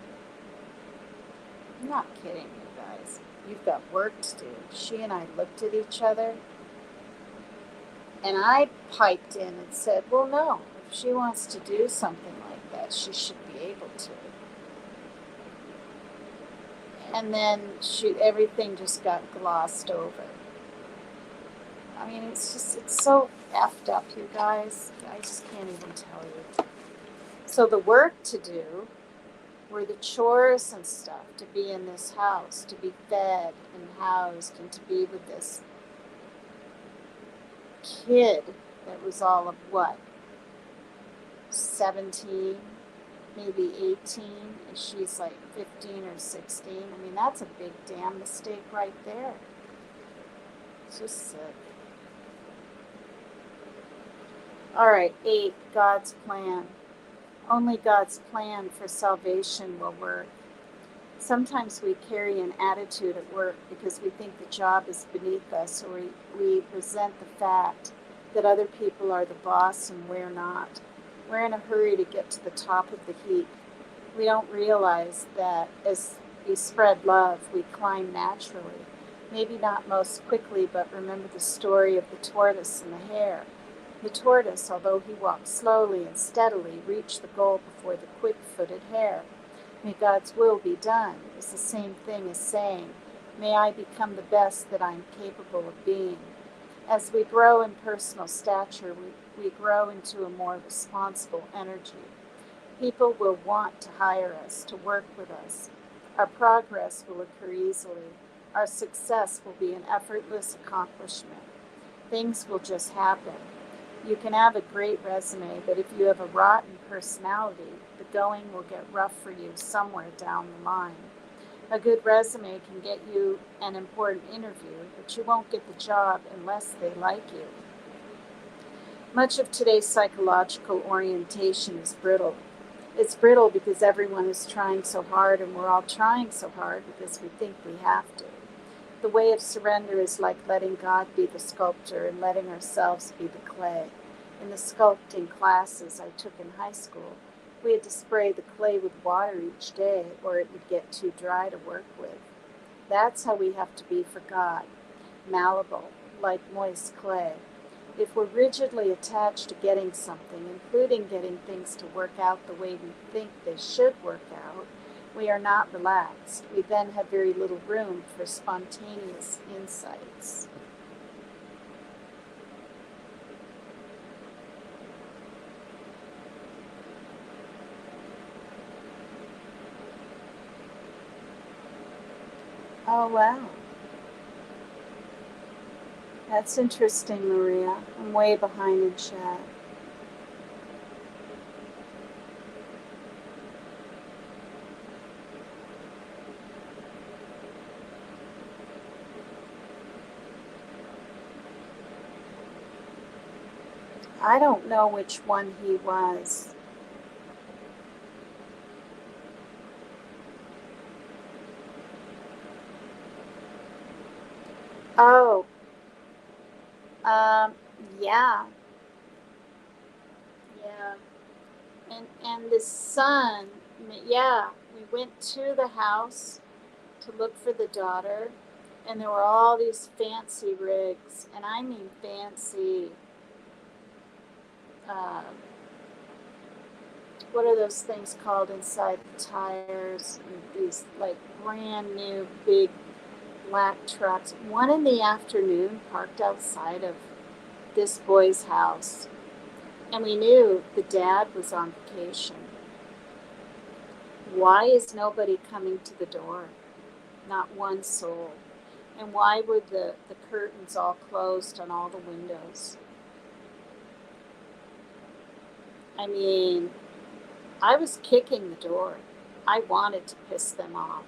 I'm not kidding you guys. You've got work to do. She and I looked at each other, and I piped in and said, well, no, if she wants to do something like that, she should be able to. And then everything just got glossed over. I mean, it's so effed up, you guys. I just can't even tell you. So the work to do were the chores and stuff, to be in this house, to be fed and housed, and to be with this kid that was all of what? 17, maybe 18, and she's like 15 or 16. I mean, that's a big damn mistake right there. It's just sick. All right, 8, God's plan. Only God's plan for salvation will work. Sometimes we carry an attitude at work because we think the job is beneath us, or we resent the fact that other people are the boss and we're not. We're in a hurry to get to the top of the heap. We don't realize that as we spread love, we climb naturally. Maybe not most quickly, but remember the story of the tortoise and the hare. The tortoise, although he walked slowly and steadily, reached the goal before the quick-footed hare. May God's will be done is the same thing as saying, may I become the best that I am capable of being. As we grow in personal stature, we grow into a more responsible energy. People will want to hire us, to work with us. Our progress will occur easily. Our success will be an effortless accomplishment. Things will just happen. You can have a great resume, but if you have a rotten personality, the going will get rough for you somewhere down the line. A good resume can get you an important interview, but you won't get the job unless they like you. Much of today's psychological orientation is brittle. It's brittle because everyone is trying so hard, and we're all trying so hard because we think we have to. The way of surrender is like letting God be the sculptor and letting ourselves be the clay. In the sculpting classes I took in high school, we had to spray the clay with water each day, or it would get too dry to work with. That's how we have to be for God, malleable, like moist clay. If we're rigidly attached to getting something, including getting things to work out the way we think they should work out, we are not relaxed. We then have very little room for spontaneous insights. Oh, wow. That's interesting, Maria. I'm way behind in chat. I don't know which one he was. Oh, um, yeah, yeah. And the son, yeah, we went to the house to look for the daughter, and there were all these fancy rigs, and I mean fancy. Uh, what are those things called inside the tires? These like brand new big black trucks. One in the afternoon parked outside of this boy's house, and we knew the dad was on vacation. Why is nobody coming to the door? Not one soul. And why were the curtains all closed on all the windows? I mean, I was kicking the door. I wanted to piss them off.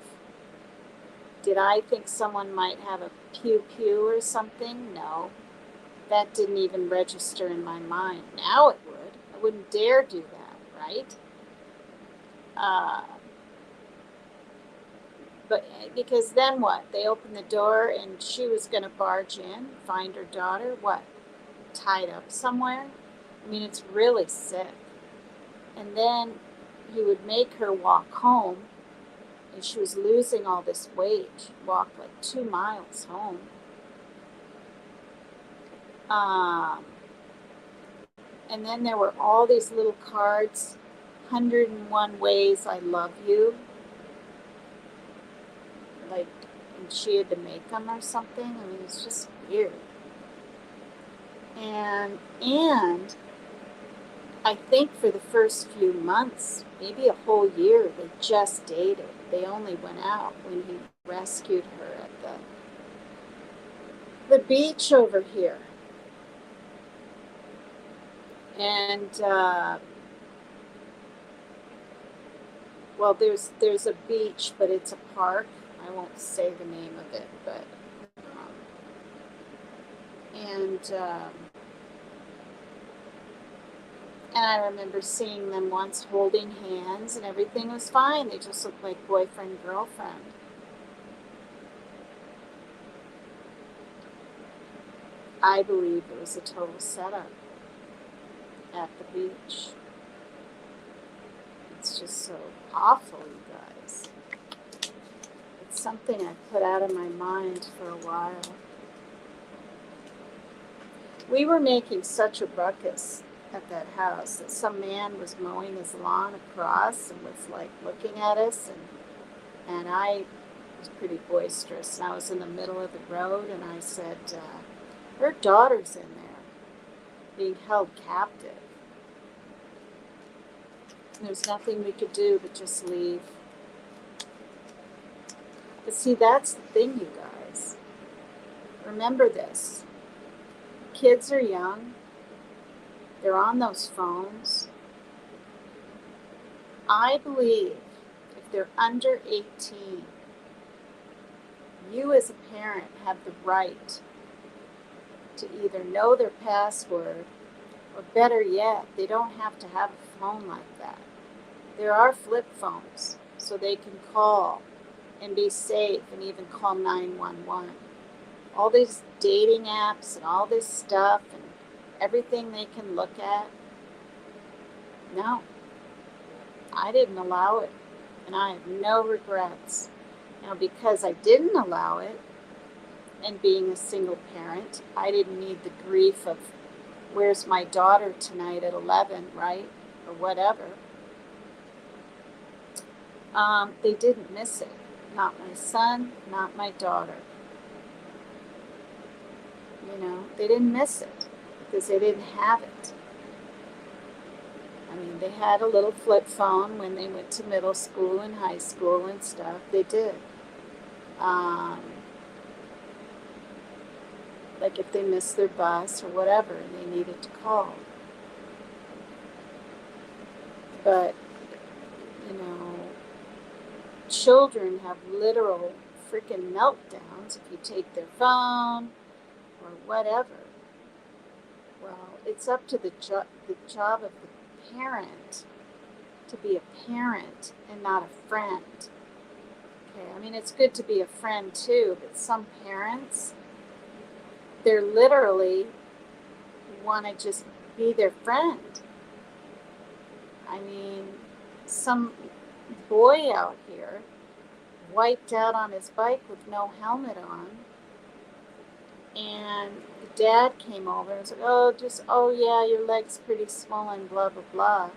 Did I think someone might have a pew pew or something? No. That didn't even register in my mind. Now it would. I wouldn't dare do that, right? Uh, but because then what? They opened the door and she was going to barge in, find her daughter. What? Tied up somewhere? I mean, it's really sick. And then he would make her walk home, and she was losing all this weight. She walked like 2 miles home. And then there were all these little cards, 101 ways I love you. Like, and she had to make them or something. I mean, it's just weird. And I think for the first few months, maybe a whole year, they just dated. They only went out when he rescued her at the beach over here. And well, there's a beach, but it's a park. I won't say the name of it, but and I remember seeing them once holding hands, and everything was fine. They just looked like boyfriend girlfriend. I believe it was a total setup at the beach. It's just so awful, you guys. It's something I've put out of my mind for a while. We were making such a ruckus at that house that some man was mowing his lawn across and was like looking at us, and I was pretty boisterous, and I was in the middle of the road, and I said, her daughter's in there being held captive. And there's nothing we could do but just leave. But see, that's the thing, you guys. Remember this. Kids are young. They're on those phones. I believe if they're under 18, you as a parent have the right to either know their password, or better yet, they don't have to have a phone like that. There are flip phones, so they can call and be safe and even call 911. All these dating apps and all this stuff and everything they can look at. No, I didn't allow it, and I have no regrets. Now, because I didn't allow it, and being a single parent, I didn't need the grief of where's my daughter tonight at 11, right? Or whatever. They didn't miss it. Not my son, not my daughter. You know, they didn't miss it because they didn't have it. I mean, they had a little flip phone when they went to middle school and high school and stuff. They did. Um, like if they missed their bus or whatever and they needed to call. But, you know, children have literal freaking meltdowns if you take their phone or whatever. Well, it's up to the job of the parent to be a parent and not a friend. Okay, I mean, it's good to be a friend too, but some parents, they're literally want to just be their friend. I mean, some boy out here wiped out on his bike with no helmet on, and the dad came over and said, oh yeah, your leg's pretty swollen, blah blah blah.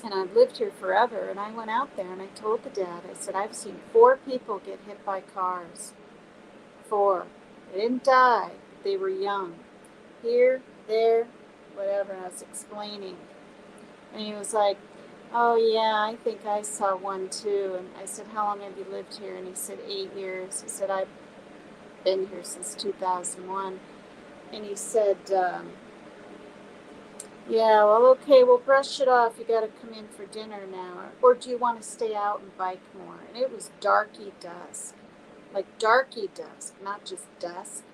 And I've lived here forever, and I went out there and I told the dad, I said, I've seen 4 people get hit by cars. 4. They didn't die, they were young. Here, there, whatever. And I was explaining, and he was like, oh yeah, I think I saw one too. And I said, how long have you lived here? And he said, 8 years. He said, I've been here since 2001. And he said, yeah, well, okay, we'll brush it off. You got to come in for dinner now. Or do you want to stay out and bike more? And it was darky dusk. Like darky dusk, not just dusk.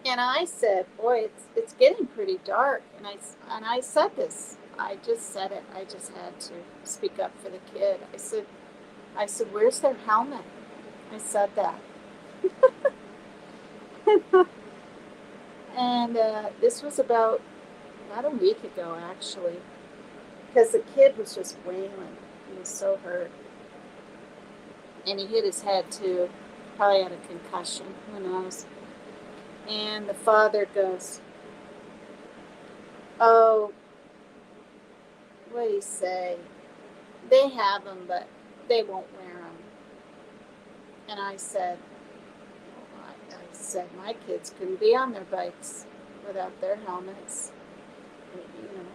And I said, boy, it's getting pretty dark. And I said this. I just said it. I just had to speak up for the kid. I said, where's their helmet? I said that. And this was about a week ago, actually, because the kid was just wailing. He was so hurt. And he hit his head, too. Probably had a concussion. Who knows? And the father goes, oh, what did he say? They have them, but they won't wear them. And I said, my kids couldn't be on their bikes without their helmets. You know.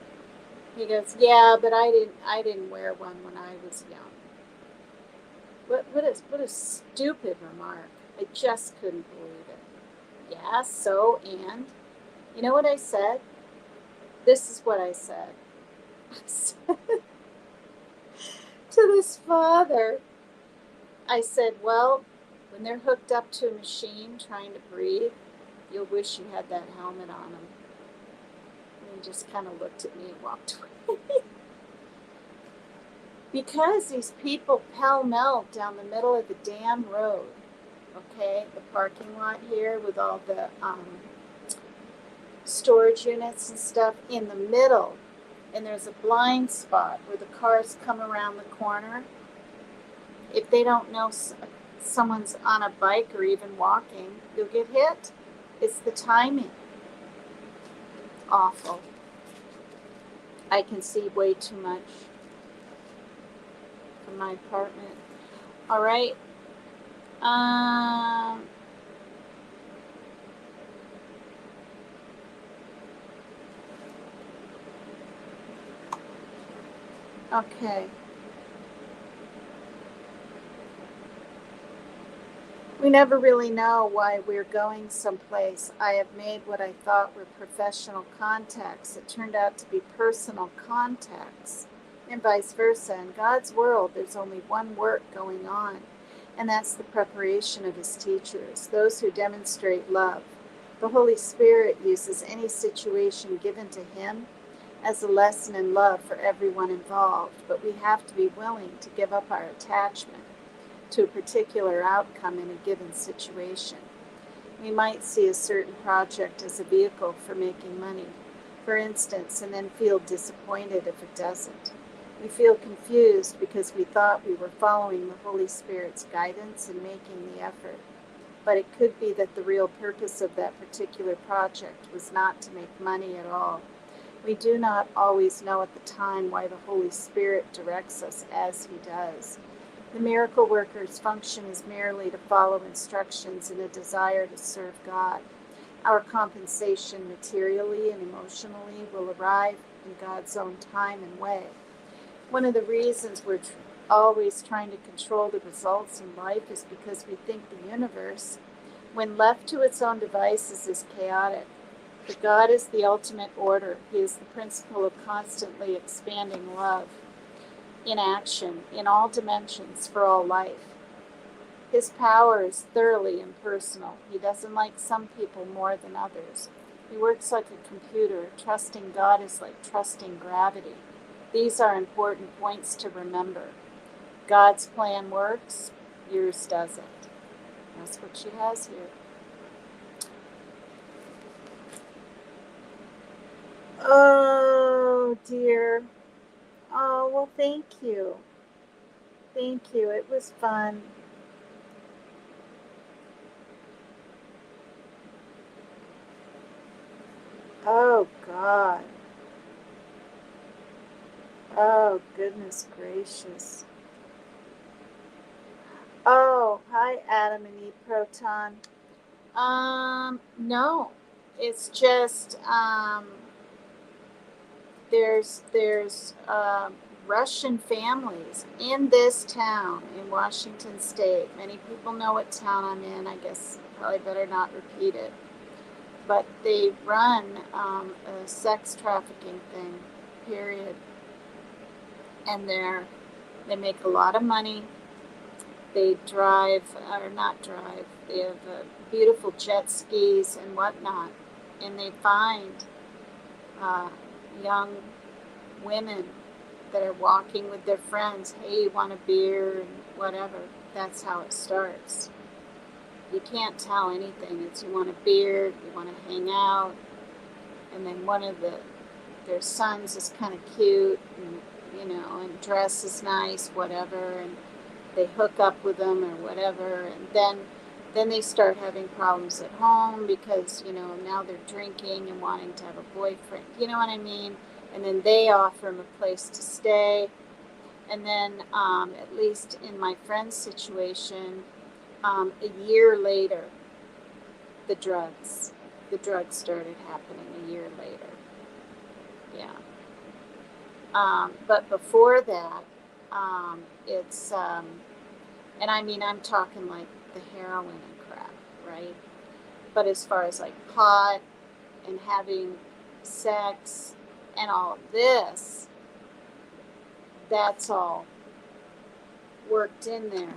He goes, yeah, but I didn't wear one when I was young. What a stupid remark. I just couldn't believe it. Yeah, so, and you know what I said? This is what I said. I said to this father, I said, well, when they're hooked up to a machine trying to breathe, you'll wish you had that helmet on them. And he just kind of looked at me and walked away. Because these people pell-mell down the middle of the damn road, okay, the parking lot here with all the storage units and stuff in the middle, and there's a blind spot where the cars come around the corner. If they don't know someone's on a bike or even walking, you'll get hit. It's the timing. Awful. I can see way too much from my apartment. All right. Okay. We never really know why we're going someplace. I have made what I thought were professional contacts. It turned out to be personal contacts, and vice versa. In God's world, there's only one work going on, and that's the preparation of his teachers, those who demonstrate love. The Holy Spirit uses any situation given to him as a lesson in love for everyone involved, but we have to be willing to give up our attachment to a particular outcome in a given situation. We might see a certain project as a vehicle for making money, for instance, and then feel disappointed if it doesn't. We feel confused because we thought we were following the Holy Spirit's guidance and making the effort. But it could be that the real purpose of that particular project was not to make money at all. We do not always know at the time why the Holy Spirit directs us as he does. The miracle worker's function is merely to follow instructions in a desire to serve God. Our compensation materially and emotionally will arrive in God's own time and way. One of the reasons we're always trying to control the results in life is because we think the universe, when left to its own devices, is chaotic. But God is the ultimate order. He is the principle of constantly expanding love in action in all dimensions for all life. His power is thoroughly impersonal. He doesn't like some people more than others. He works like a computer. Trusting God is like trusting gravity. These are important points to remember. God's plan works, yours doesn't. That's what she has here. Oh, dear. Oh, well, thank you. Thank you. It was fun. Oh, God. Oh, goodness gracious. Oh, hi, Adam and Eve Proton. No. It's just, there's Russian families in this town in Washington State. Many people know what town I'm in. I guess probably better not repeat it. But they run a sex trafficking thing, period. And they make a lot of money. They drive, or not drive, they have beautiful jet skis and whatnot. And they find uh, young women that are walking with their friends. Hey, you want a beer and whatever. That's how it starts. You can't tell anything. It's you want a beer, you want to hang out, and then one of their sons is kind of cute, and and dresses nice, whatever, and they hook up with them or whatever, and then they start having problems at home because now they're drinking and wanting to have a boyfriend. You know what I mean? And then they offer him a place to stay, and then at least in my friend's situation, a year later, the drugs started happening a year later. Yeah. But before that, it's and I mean I'm talking like the heroin and crap, right? But as far as like pot and having sex and all of this, that's all worked in there.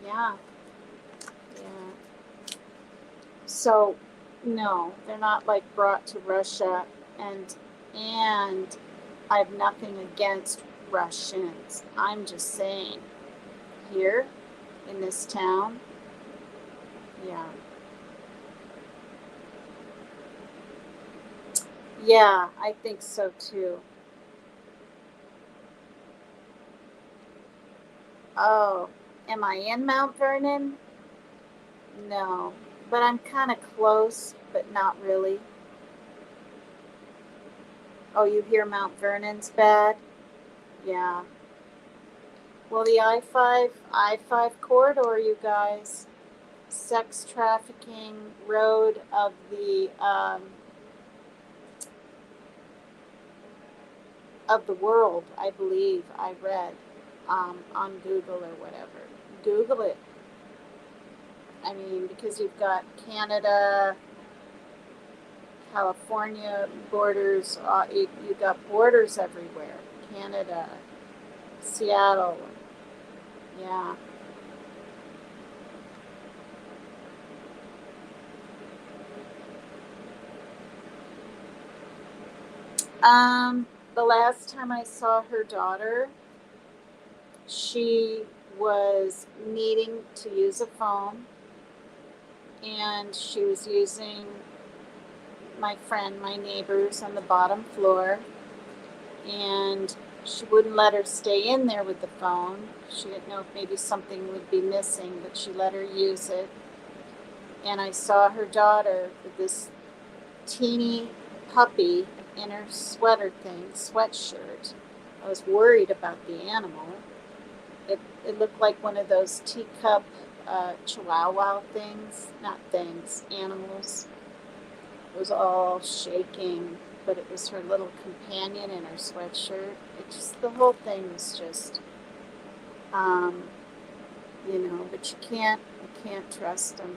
Yeah. Yeah. So no, they're not like brought to Russia, and I have nothing against Russians. I'm just saying here in this town, yeah. Yeah, I think so too. Oh, am I in Mount Vernon? No, but I'm kind of close, but not really. Oh, you hear Mount Vernon's bad? Yeah. Well, the I-5 corridor, you guys, sex trafficking road of the world, I believe I read on Google or whatever. Google it. I mean, because you've got Canada, California borders. You've got borders everywhere. Canada, Seattle. Yeah. The last time I saw her daughter, she was needing to use a phone, and she was using my neighbors on the bottom floor, and she wouldn't let her stay in there with the phone. She didn't know if maybe something would be missing, but she let her use it. And I saw her daughter with this teeny puppy in her sweatshirt. I was worried about the animal. It looked like one of those teacup chihuahua animals. It was all shaking, but it was her little companion in her sweatshirt. The whole thing was just Um, but you can't trust them.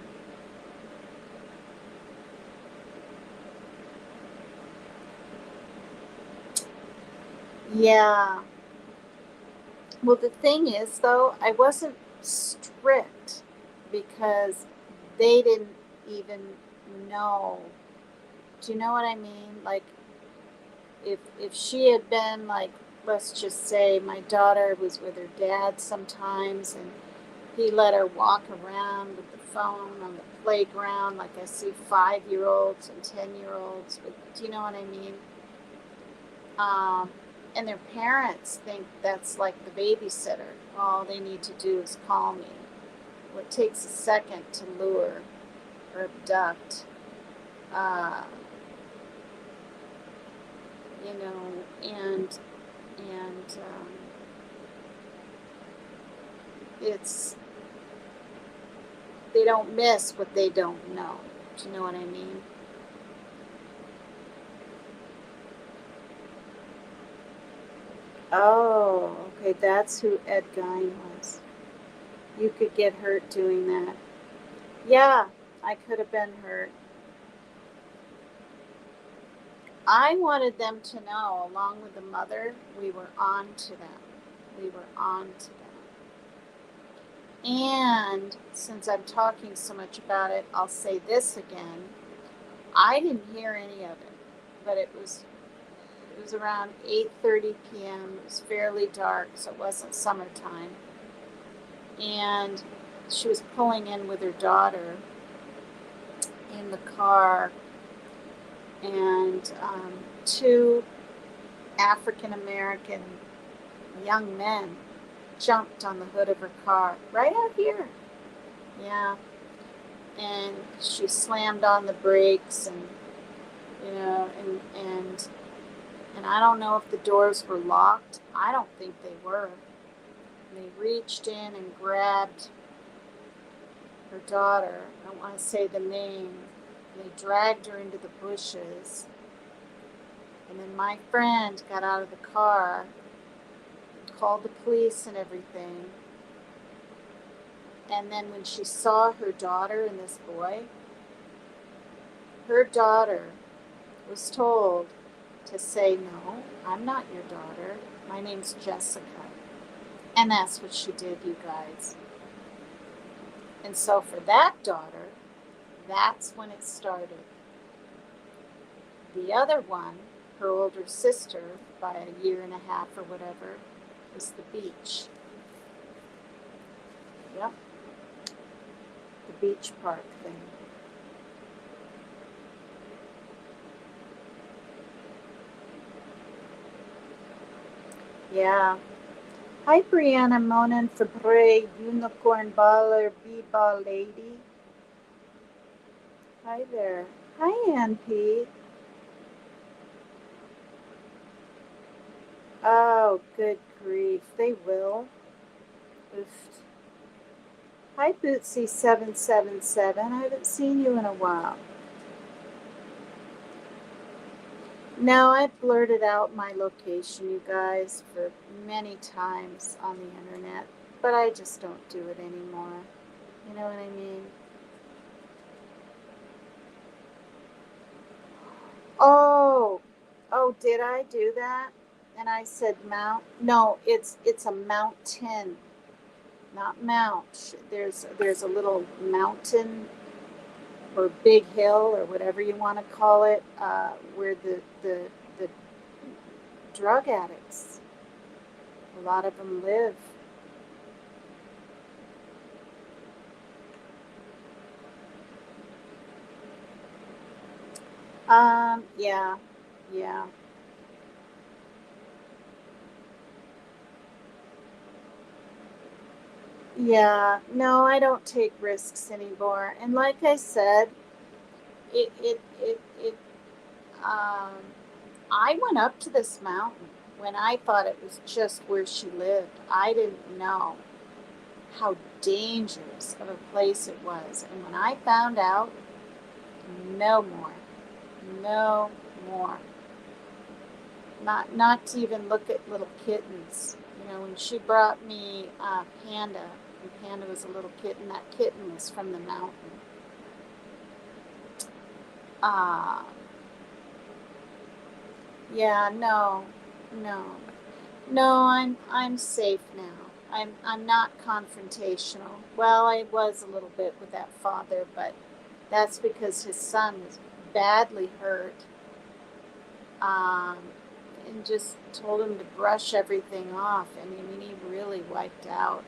Yeah. Well, the thing is, though, I wasn't strict because they didn't even know. Do you know what I mean? Like, if she had been like, let's just say my daughter was with her dad sometimes, and he let her walk around with the phone on the playground, like I see 5-year-olds and 10-year-olds. Do you know what I mean? Um, and their parents think that's like the babysitter. All they need to do is call me. Well, it takes a second to lure or abduct. Uh, and it's they don't miss what they don't know. Do you know what I mean? Oh, okay, that's who Ed Gein was. You could get hurt doing that. Yeah, I could have been hurt. I wanted them to know, along with the mother, we were on to them. We were on to them. And since I'm talking so much about it, I'll say this again. I didn't hear any of it, but it was around 8:30 p.m. It was fairly dark, so it wasn't summertime. And she was pulling in with her daughter in the car, and two African American young men jumped on the hood of her car right out here. Yeah, and she slammed on the brakes, and you know, and I don't know if the doors were locked. I don't think they were. And they reached in and grabbed her daughter. I don't want to say the name. They dragged her into the bushes. And then my friend got out of the car, called the police and everything. And then when she saw her daughter and this boy, her daughter was told to say, "No, I'm not your daughter. My name's Jessica." And that's what she did, you guys. And so for that daughter, that's when it started. The other one, her older sister, by a year and a half or whatever, was the beach. Yep, the beach park thing. Yeah. Hi, Brianna Monin Fabre, Unicorn Baller, B-Ball Lady. Hi there. Hi, Ann P. Oh, good grief. They will. Oof. Hi, Bootsy777. I haven't seen you in a while. No, I blurted out my location, you guys, for many times on the internet, but I just don't do it anymore. You know what I mean? Oh, oh, did I do that? And I said mount. No, it's a mountain, not mount. There's a little mountain or big hill or whatever you want to call it, where the drug addicts, a lot of them live. Yeah, yeah, yeah. No, I don't take risks anymore. And like I said, it um, I went up to this mountain when I thought it was just where she lived. I didn't know how dangerous of a place it was. And when I found out, no more, no more. Not to even look at little kittens, when she brought me Panda, and Panda was a little kitten, that kitten was from the mountain. Uh, yeah, no, no, no. I'm safe now. I'm not confrontational. Well, I was a little bit with that father, but that's because his son was badly hurt, um, and just told him to brush everything off. And I mean, he really wiped out.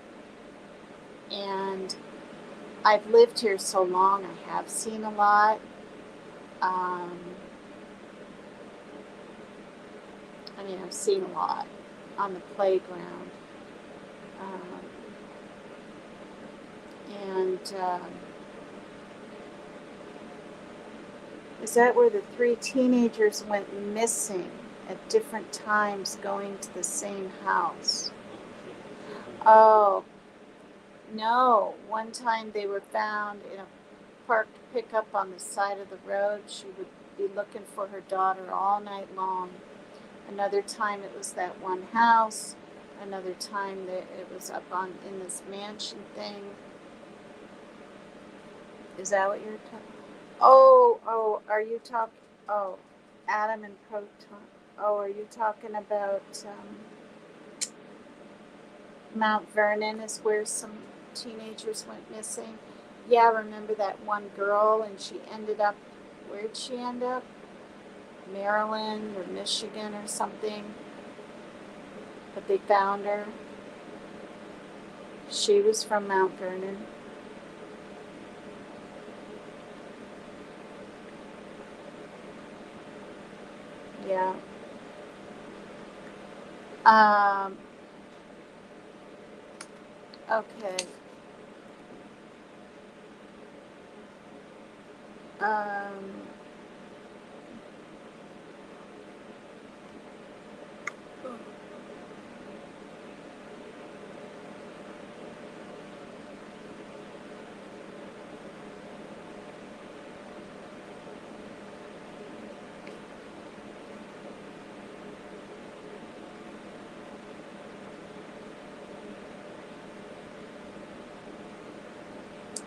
And I've lived here so long, I have seen a lot. Um, I mean, I've seen a lot on the playground. Um, and is that where the three teenagers went missing at different times going to the same house? Oh, no. One time they were found in a parked pickup on the side of the road. She would be looking for her daughter all night long. Another time it was that one house. Another time that it was up on in this mansion thing. Is that what you're talking? Oh, are you talking? Oh, Atom and Proton. Oh, are you talking about Mount Vernon? Is where some teenagers went missing. Yeah, remember that one girl, and she ended up. Where'd she end up? Maryland or Michigan or something. But they found her. She was from Mount Vernon. Yeah. Um, okay. Um,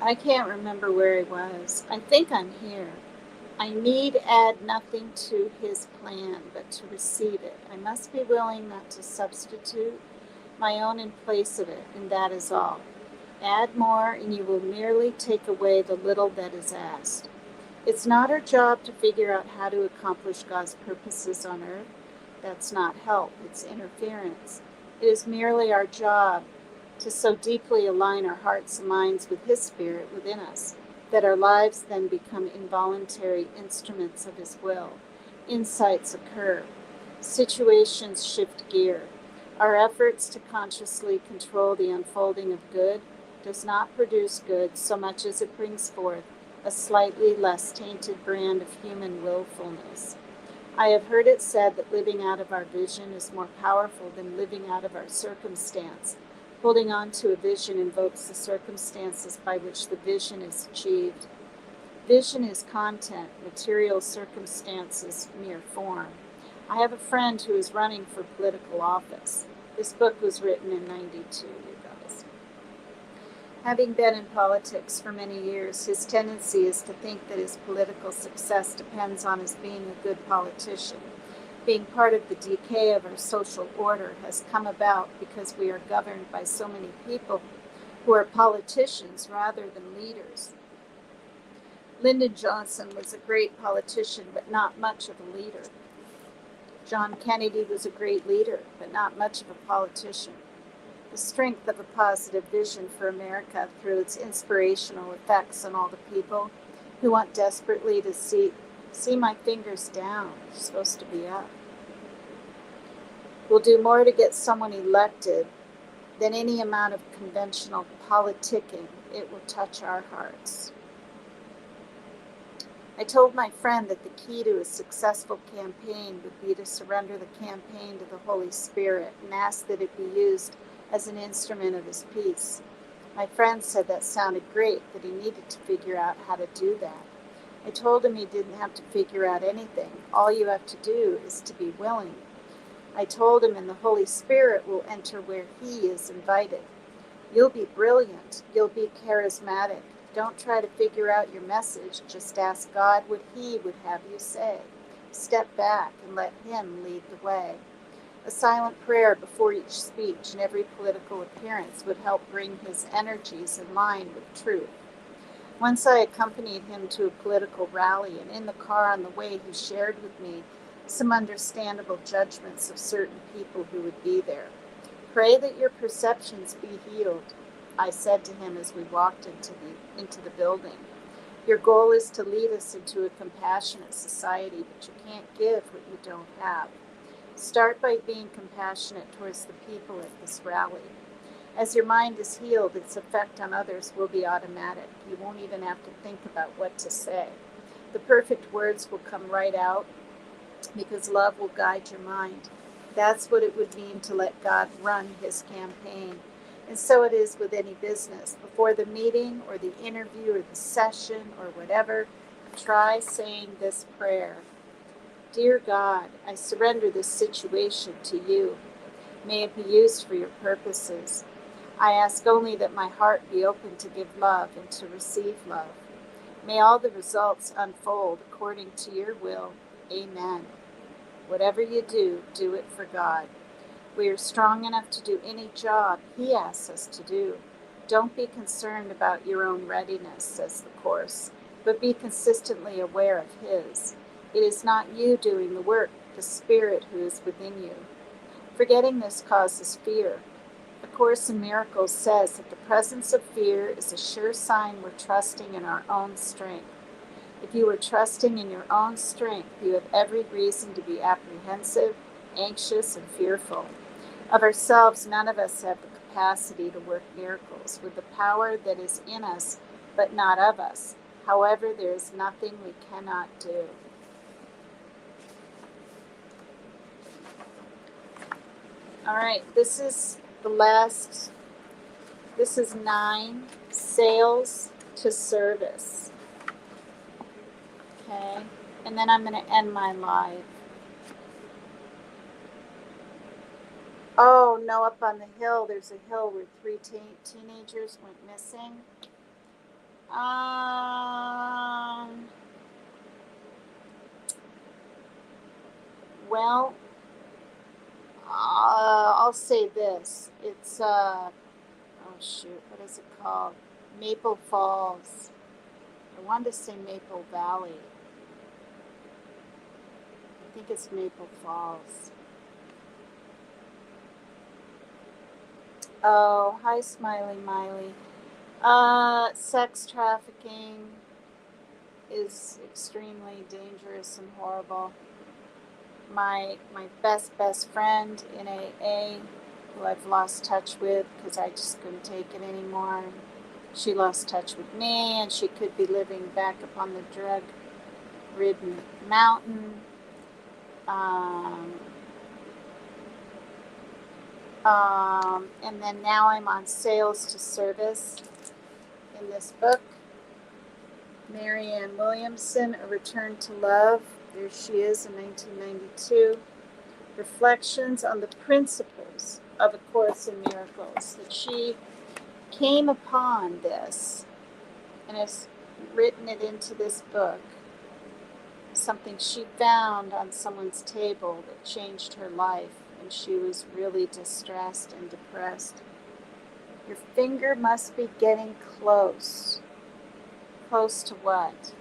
I can't remember where I was. I think I'm here. I need add nothing to his plan, but to receive it. I must be willing not to substitute my own in place of it, and that is all. Add more, and you will merely take away the little that is asked. It's not our job to figure out how to accomplish God's purposes on earth. That's not help, it's interference. It is merely our job to so deeply align our hearts and minds with His Spirit within us that our lives then become involuntary instruments of His will. Insights occur. Situations shift gear. Our efforts to consciously control the unfolding of good does not produce good so much as it brings forth a slightly less tainted brand of human willfulness. I have heard it said that living out of our vision is more powerful than living out of our circumstance. Holding on to a vision invokes the circumstances by which the vision is achieved. Vision is content, material circumstances mere form. I have a friend who is running for political office. This book was written in '92, you guys. Having been in politics for many years, his tendency is to think that his political success depends on his being a good politician. Being part of the decay of our social order has come about because we are governed by so many people who are politicians rather than leaders. Lyndon Johnson was a great politician, but not much of a leader. John Kennedy was a great leader, but not much of a politician. The strength of a positive vision for America through its inspirational effects on all the people who want desperately to see my fingers down. You're supposed to be up. Will do more to get someone elected than any amount of conventional politicking. It will touch our hearts. I told my friend that the key to a successful campaign would be to surrender the campaign to the Holy Spirit and ask that it be used as an instrument of His peace. My friend said that sounded great, that he needed to figure out how to do that. I told him he didn't have to figure out anything. All you have to do is to be willing. I told him, and the Holy Spirit will enter where he is invited. You'll be brilliant. You'll be charismatic. Don't try to figure out your message. Just ask God what he would have you say. Step back and let him lead the way. A silent prayer before each speech and every political appearance would help bring his energies in line with truth. Once I accompanied him to a political rally, and in the car on the way he shared with me some understandable judgments of certain people who would be there. Pray that your perceptions be healed, I said to him as we walked into the building. Your goal is to lead us into a compassionate society, but you can't give what you don't have. Start by being compassionate towards the people at this rally. As your mind is healed, its effect on others will be automatic. You won't even have to think about what to say. The perfect words will come right out because love will guide your mind. That's what it would mean to let God run his campaign. And so it is with any business. Before the meeting or the interview or the session or whatever, try saying this prayer. Dear God, I surrender this situation to you. May it be used for your purposes. I ask only that my heart be open to give love and to receive love. May all the results unfold according to your will. Amen. Whatever you do, do it for God. We are strong enough to do any job he asks us to do. Don't be concerned about your own readiness, says the Course, but be consistently aware of his. It is not you doing the work, the Spirit who is within you. Forgetting this causes fear. A Course in Miracles says that the presence of fear is a sure sign we're trusting in our own strength. If you are trusting in your own strength, you have every reason to be apprehensive, anxious, and fearful. Of ourselves, none of us have the capacity to work miracles with the power that is in us, but not of us. However, there is nothing we cannot do. All right, this is 9, sales to service. Okay, and then I'm going to end my live. Oh, no, up on the hill, there's a hill where 3 teenagers went missing. Well, I'll say this. It's, oh shoot, what is it called? Maple Falls. I wanted to say Maple Valley. I think it's Maple Falls. Oh, hi, Smiley Miley. Sex trafficking is extremely dangerous and horrible. My best friend in AA, who I've lost touch with because I just couldn't take it anymore. She lost touch with me, and she could be living back up on the drug-ridden mountain. And then now I'm on sales to service in this book. Marianne Williamson, A Return to Love. There she is in 1992. Reflections on the principles of A Course in Miracles. That she came upon this and has written it into this book. Something she found on someone's table that changed her life, and she was really distressed and depressed. Your finger must be getting close. Close to what?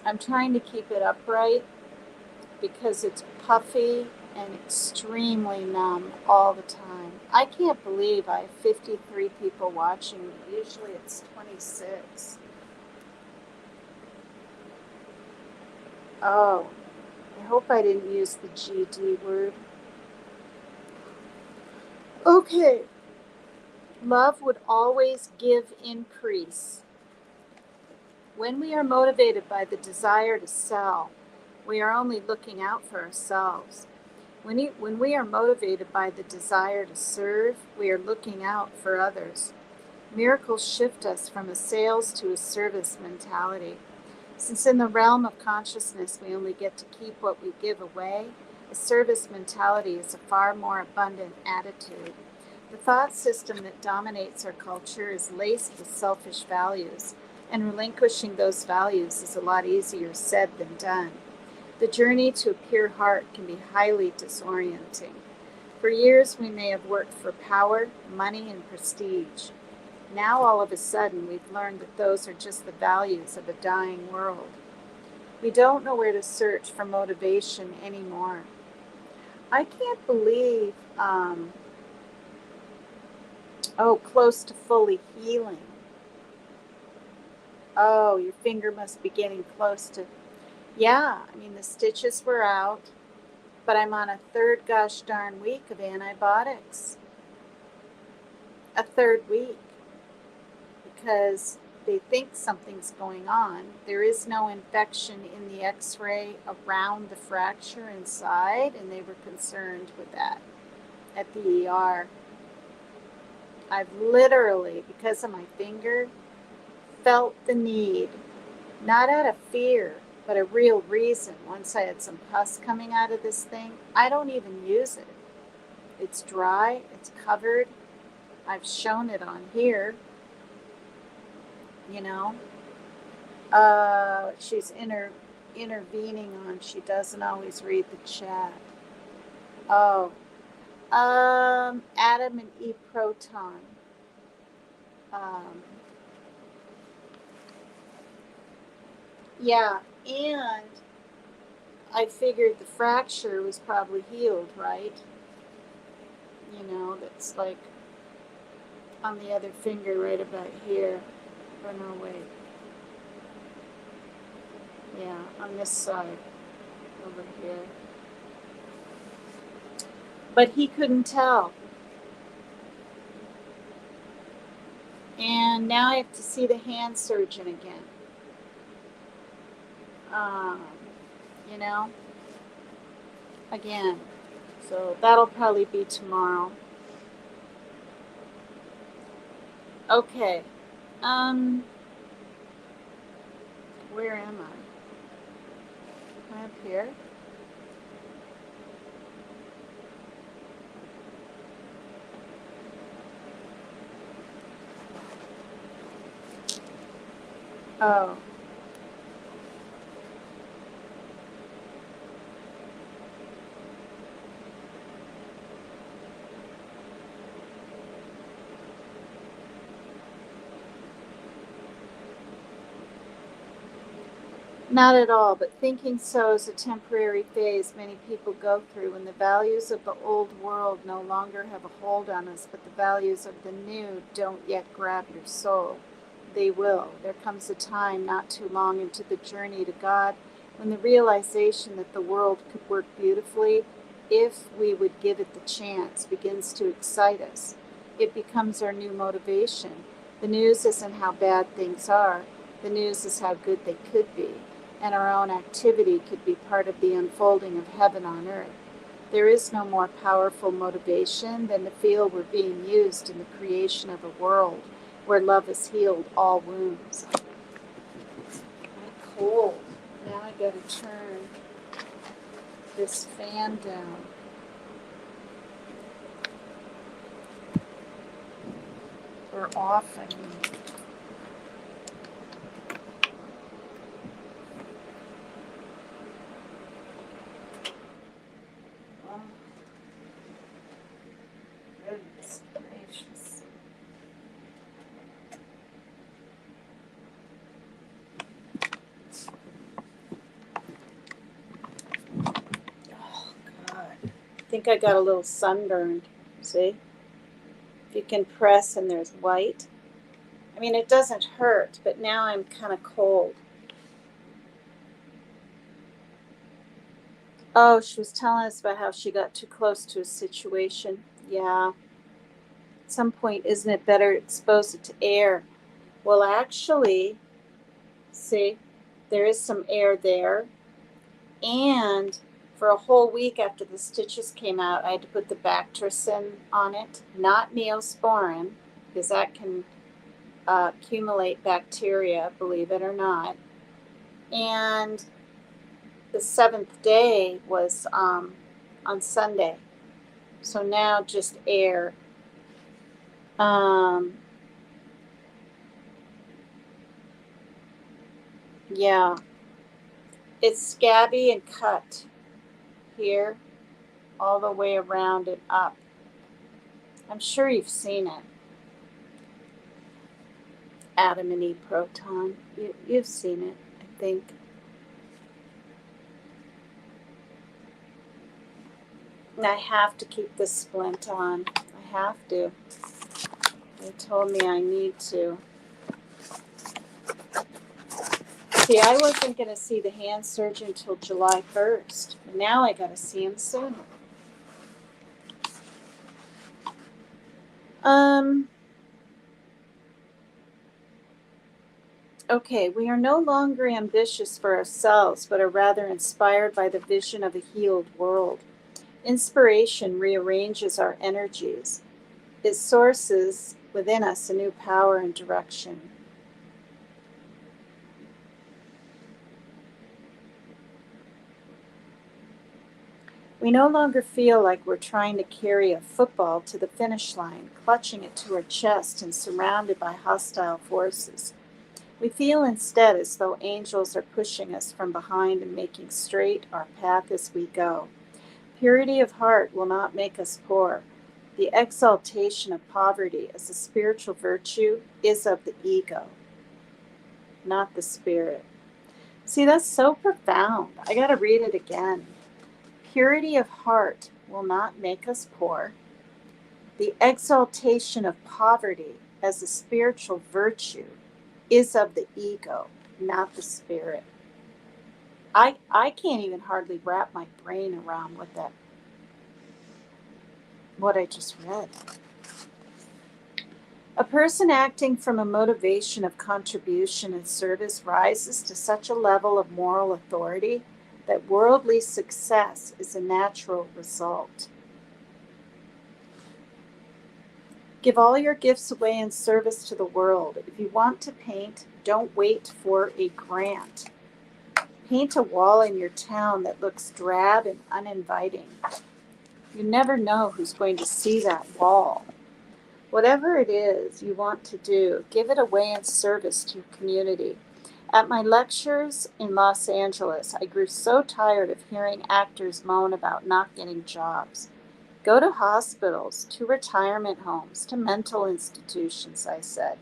I'm trying to keep it upright because it's puffy and extremely numb all the time. I can't believe I have 53 people watching me. Usually it's 26. Oh, I hope I didn't use the GD word. Okay. Love would always give increase. When we are motivated by the desire to sell, we are only looking out for ourselves. When we are motivated by the desire to serve, we are looking out for others. Miracles shift us from a sales to a service mentality. Since in the realm of consciousness we only get to keep what we give away, a service mentality is a far more abundant attitude. The thought system that dominates our culture is laced with selfish values, and relinquishing those values is a lot easier said than done. The journey to a pure heart can be highly disorienting. For years, we may have worked for power, money, and prestige. Now, all of a sudden, we've learned that those are just the values of a dying world. We don't know where to search for motivation anymore. I can't believe, close to fully healing. Oh, your finger must be getting close to. Yeah, I mean, the stitches were out, but I'm on a third gosh darn week of antibiotics. A third week. Because they think something's going on. There is no infection in the x-ray around the fracture inside, and they were concerned with that at the ER. I've literally, because of my finger, felt the need, not out of fear, but a real reason. Once I had some pus coming out of this thing, I don't even use it. It's dry, it's covered. I've shown it on here. You know, she's intervening on. She doesn't always read the chat. Oh, Atom and E proton. Yeah, and I figured the fracture was probably healed, right? You know, that's like on the other finger right about here. Oh, no, wait. Yeah, on this side, over here. But he couldn't tell. And now I have to see the hand surgeon again. You know, again. So that'll probably be tomorrow. Okay. Where am I? Am I up here? Oh. Not at all, but thinking so is a temporary phase many people go through when the values of the old world no longer have a hold on us, but the values of the new don't yet grab your soul. They will. There comes a time not too long into the journey to God when the realization that the world could work beautifully if we would give it the chance begins to excite us. It becomes our new motivation. The news isn't how bad things are. The news is how good they could be, and our own activity could be part of the unfolding of heaven on earth. There is no more powerful motivation than to feel we're being used in the creation of a world where love has healed all wounds. I'm cold. Now I gotta turn this fan down. Or off, I mean. Goodness gracious. Oh, God. I think I got a little sunburned. See? If you can press and there's white. I mean, it doesn't hurt, but now I'm kind of cold. Oh, she was telling us about how she got too close to a situation. Yeah. At some point, isn't it better to expose it to air? Well, actually, see, there is some air there. And for a whole week after the stitches came out, I had to put the Bactricin on it, not Neosporin, because that can accumulate bacteria, believe it or not. And the seventh day was on Sunday. So now just air. Um, yeah, it's scabby and cut here all the way around and up. I'm sure you've seen it. Adam and Eve proton. You've seen it, I think. And I have to keep this splint on. I have to. They told me I need to. See, I wasn't going to see the hand surgeon until July 1st. But now I got to see him sooner. Okay, we are no longer ambitious for ourselves, but are rather inspired by the vision of a healed world. Inspiration rearranges our energies. It sources within us a new power and direction. We no longer feel like we're trying to carry a football to the finish line, clutching it to our chest and surrounded by hostile forces. We feel instead as though angels are pushing us from behind and making straight our path as we go. Purity of heart will not make us poor. The exaltation of poverty as a spiritual virtue is of the ego, not the spirit. See, that's so profound. I got to read it again. Purity of heart will not make us poor. The exaltation of poverty as a spiritual virtue is of the ego, not the spirit. I can't even hardly wrap my brain around what I just read. A person acting from a motivation of contribution and service rises to such a level of moral authority that worldly success is a natural result. Give all your gifts away in service to the world. If you want to paint, don't wait for a grant. Paint a wall in your town that looks drab and uninviting. You never know who's going to see that wall. Whatever it is you want to do, give it away in service to your community. At my lectures in Los Angeles, I grew so tired of hearing actors moan about not getting jobs. Go to hospitals, to retirement homes, to mental institutions, I said.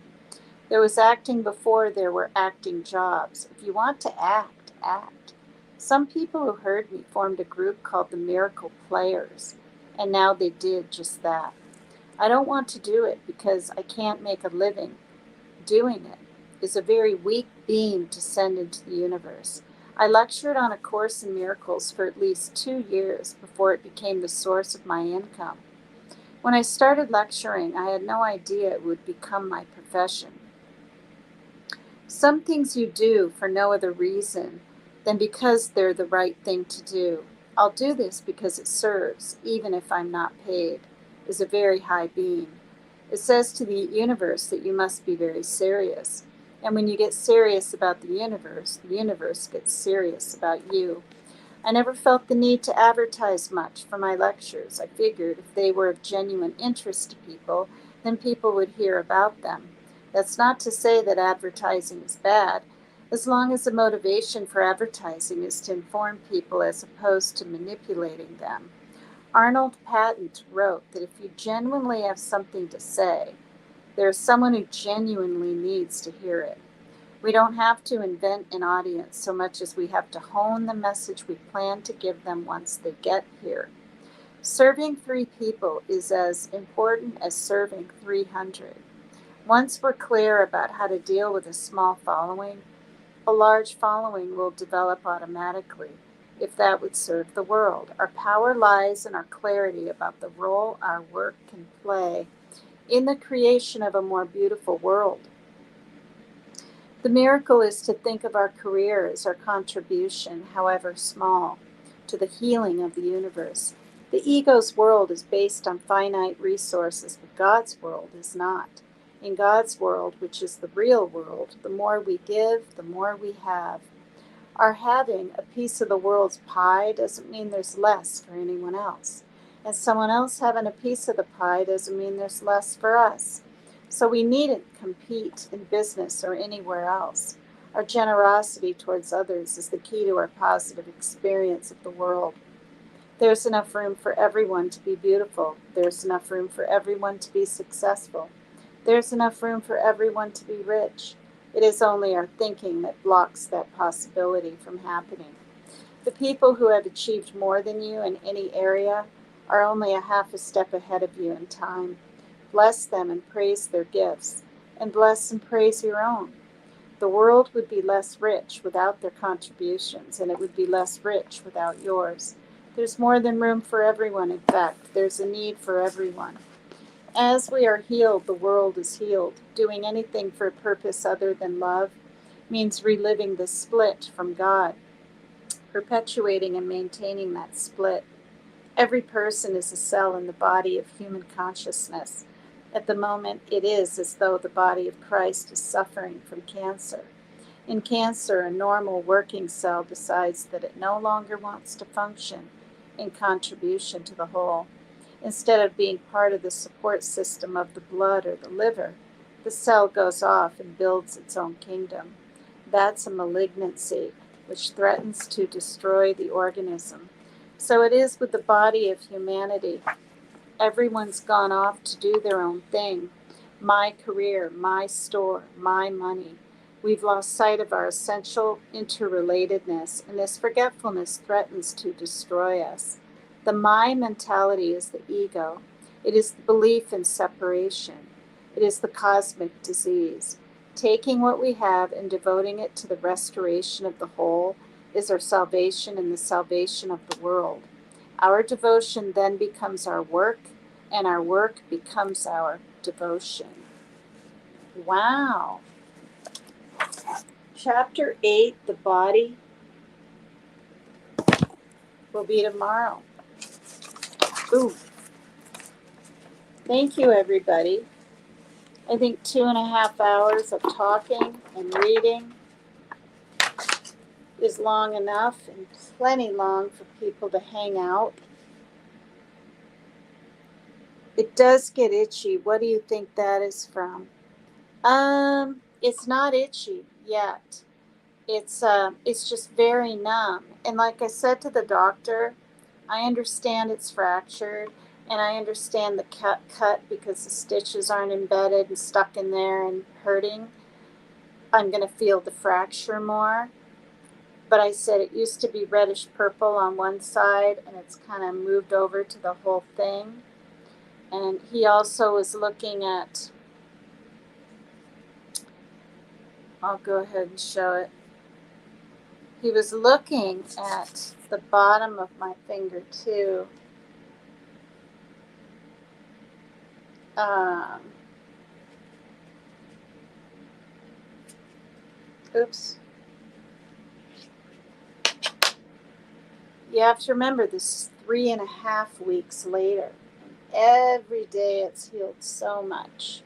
There was acting before there were acting jobs. If you want to act, act. Some people who heard me formed a group called the Miracle Players, and now they did just that. I don't want to do it because I can't make a living. Doing it is a very weak beam to send into the universe. I lectured on a course in miracles for at least 2 years before it became the source of my income. When I started lecturing, I had no idea it would become my profession. Some things you do for no other reason than because they're the right thing to do. I'll do this because it serves, even if I'm not paid, is a very high beam. It says to the universe that you must be very serious. And when you get serious about the universe gets serious about you. I never felt the need to advertise much for my lectures. I figured if they were of genuine interest to people, then people would hear about them. That's not to say that advertising is bad, as long as the motivation for advertising is to inform people as opposed to manipulating them. Arnold Patent wrote that if you genuinely have something to say, there is someone who genuinely needs to hear it. We don't have to invent an audience so much as we have to hone the message we plan to give them once they get here. Serving 3 people is as important as serving 300. Once we're clear about how to deal with a small following, a large following will develop automatically, if that would serve the world. Our power lies in our clarity about the role our work can play in the creation of a more beautiful world. The miracle is to think of our career as our contribution, however small, to the healing of the universe. The ego's world is based on finite resources, but God's world is not. In God's world, which is the real world, the more we give, the more we have. Our having a piece of the world's pie doesn't mean there's less for anyone else. And someone else having a piece of the pie doesn't mean there's less for us. So we needn't compete in business or anywhere else. Our generosity towards others is the key to our positive experience of the world. There's enough room for everyone to be beautiful. There's enough room for everyone to be successful. There's enough room for everyone to be rich. It is only our thinking that blocks that possibility from happening. The people who have achieved more than you in any area are only a half a step ahead of you in time. Bless them and praise their gifts, and bless and praise your own. The world would be less rich without their contributions, and it would be less rich without yours. There's more than room for everyone. In fact, there's a need for everyone. As we are healed, the world is healed. Doing anything for a purpose other than love means reliving the split from God, perpetuating and maintaining that split. Every person is a cell in the body of human consciousness. At the moment, it is as though the body of Christ is suffering from cancer. In cancer, a normal working cell decides that it no longer wants to function in contribution to the whole. Instead of being part of the support system of the blood or the liver, the cell goes off and builds its own kingdom. That's a malignancy which threatens to destroy the organism. So it is with the body of humanity. Everyone's gone off to do their own thing. My career, my store, my money. We've lost sight of our essential interrelatedness, and this forgetfulness threatens to destroy us. The my mentality is the ego. It is the belief in separation. It is the cosmic disease. Taking what we have and devoting it to the restoration of the whole is our salvation and the salvation of the world. Our devotion then becomes our work, and our work becomes our devotion. Wow. Chapter 8, the body, will be tomorrow. Ooh. Thank you, everybody. I think 2.5 hours of talking and reading is long enough, and plenty long for people to hang out. It does get itchy. What do you think that is from? It's not itchy yet. It's just very numb. And like I said to the doctor, I understand it's fractured, and I understand the cut because the stitches aren't embedded and stuck in there and hurting. I'm going to feel the fracture more. But I said it used to be reddish purple on one side, and it's kind of moved over to the whole thing. And he also was looking at, I'll go ahead and show it. He was looking at the bottom of my finger too. Oops. You have to remember this is 3.5 weeks later. And every day it's healed so much.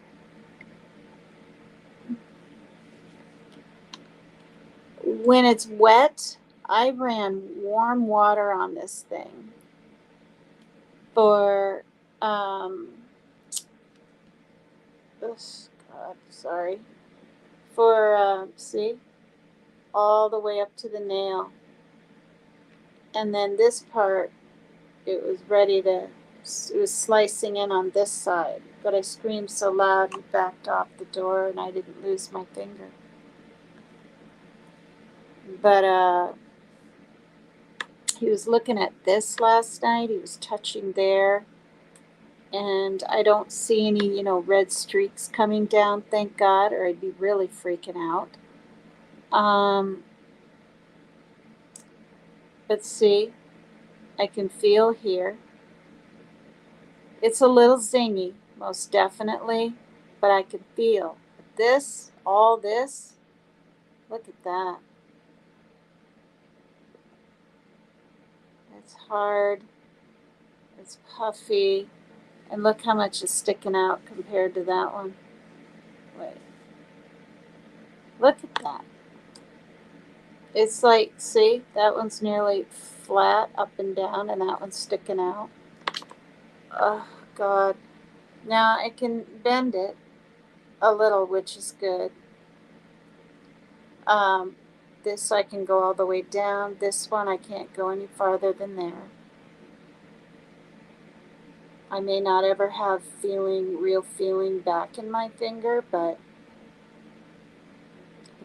When it's wet, I ran warm water on this thing for, see, all the way up to the nail. And then this part, it was slicing in on this side. But I screamed so loud, he backed off the door, and I didn't lose my finger. But he was looking at this last night. He was touching there. And I don't see any, red streaks coming down, thank God, or I'd be really freaking out. Let's see. I can feel here. It's a little zingy, most definitely, but I can feel all this. Look at that. It's hard. It's puffy. And look how much is sticking out compared to that one. Wait. Look at that. It's like, see, that one's nearly flat up and down, and that one's sticking out. Oh, God. Now I can bend it a little, which is good. Um, this I can go all the way down. This one I can't go any farther than there. I may not ever have real feeling back in my finger, but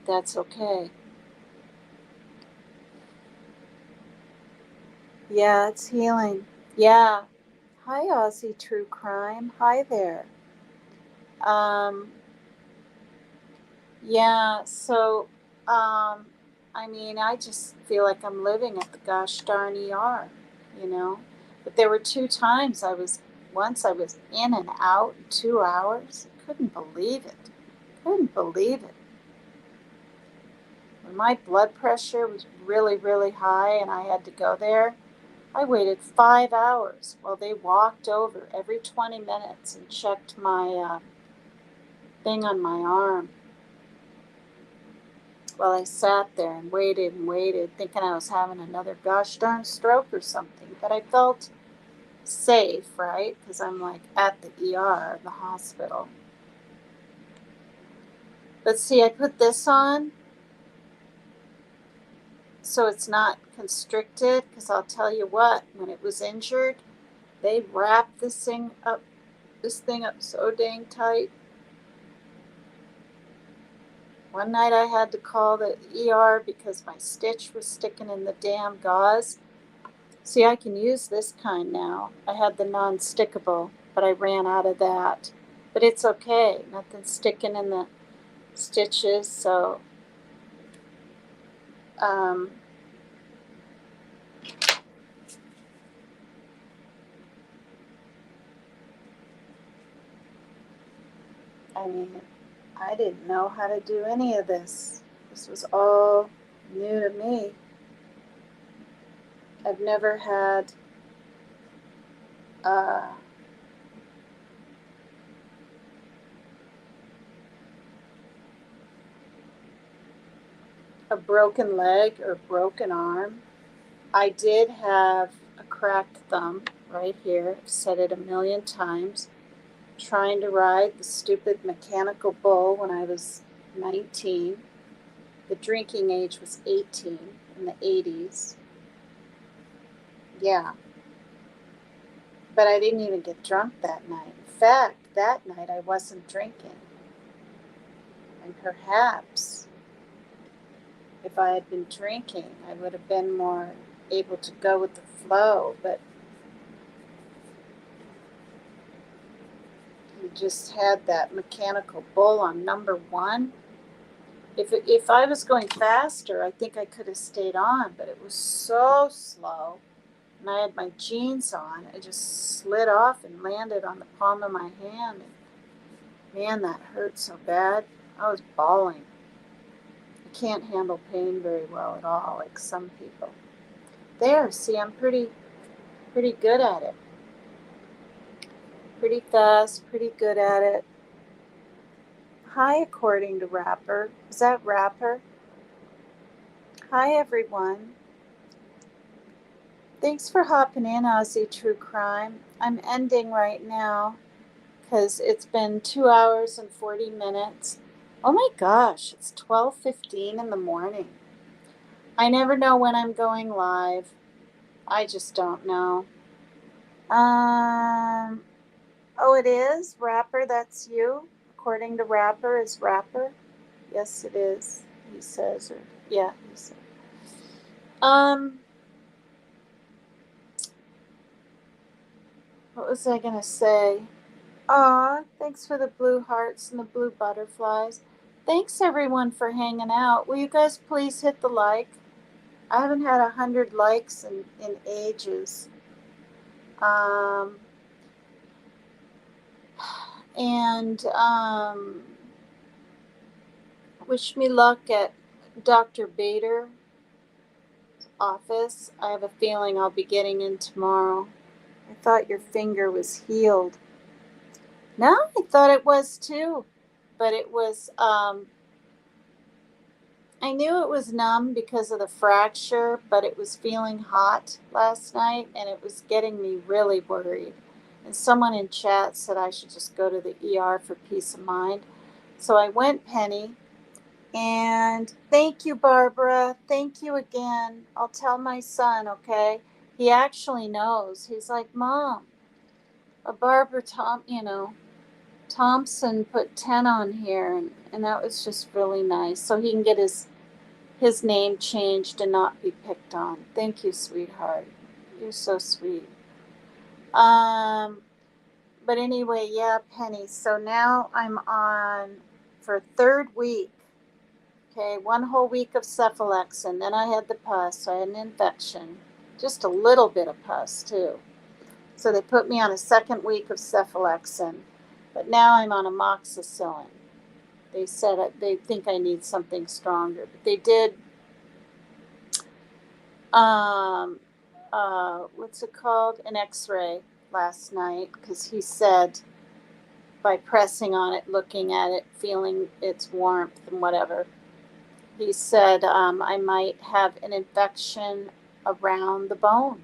that's okay. Yeah, it's healing. Yeah. Hi, Aussie True Crime. Hi there. Um, yeah, so, um, I mean, I just feel like I'm living at the gosh darn ER, you know? But there were once I was in and out in 2 hours. Couldn't believe it. Couldn't believe it. When my blood pressure was really, really high and I had to go there, I waited 5 hours while they walked over every 20 minutes and checked my thing on my arm. While I sat there and waited, thinking I was having another gosh darn stroke or something. But I felt safe, right? Because I'm like at the ER, the hospital. But see, I put this on so it's not constricted. Because I'll tell you what, when it was injured, they wrapped this thing up so dang tight. One night I had to call the ER because my stitch was sticking in the damn gauze. See, I can use this kind now. I had the non-stickable, but I ran out of that. But it's okay. Nothing's sticking in the stitches, so um, I mean, I didn't know how to do any of this. This was all new to me. I've never had uh, a broken leg or broken arm. I did have a cracked thumb right here. I've said it a million times. Trying to ride the stupid mechanical bull when I was 19. The drinking age was 18 in the 80s. Yeah. But I didn't even get drunk that night. In fact, that night I wasn't drinking. And perhaps if I had been drinking, I would have been more able to go with the flow. But you just had that mechanical bull on number one. If I was going faster, I think I could have stayed on, but it was so slow. And I had my jeans on. I just slid off and landed on the palm of my hand. And man, that hurt so bad. I was bawling. I can't handle pain very well at all, like some people. There, see, I'm pretty good at it. Pretty fast, pretty good at it. Hi, according to Rapper. Is that Rapper? Hi, everyone. Thanks for hopping in, Aussie True Crime. I'm ending right now because it's been 2 hours and 40 minutes. Oh my gosh, it's 12:15 in the morning. I never know when I'm going live. I just don't know. Um, oh, it is? Rapper, that's you? According to Rapper, is Rapper? Yes, it is, he says. Or yeah, he said. Um, what was I gonna say? Aw, thanks for the blue hearts and the blue butterflies. Thanks everyone for hanging out. Will you guys please hit the like? I haven't had 100 likes in ages. Um, and wish me luck at Dr. Bader's office. I have a feeling I'll be getting in tomorrow. I thought your finger was healed. No, I thought it was too. But it was, I knew it was numb because of the fracture, but it was feeling hot last night and it was getting me really worried. And someone in chat said I should just go to the ER for peace of mind. So I went, Penny, and thank you, Barbara. Thank you again. I'll tell my son, okay? He actually knows. He's like, Mom, a Barbara Thompson put 10 on here, and that was just really nice. So he can get his name changed and not be picked on. Thank you, sweetheart. You're so sweet. But anyway, yeah, Penny. So now I'm on for third week. Okay, 1 whole week of cephalexin. Then I had the pus. So I had an infection. Just a little bit of pus, too. So they put me on a second week of cephalexin. But now I'm on amoxicillin. They said they think I need something stronger. But they did, what's it called? An x-ray last night. Because he said by pressing on it, looking at it, feeling its warmth and whatever, he said I might have an infection around the bone.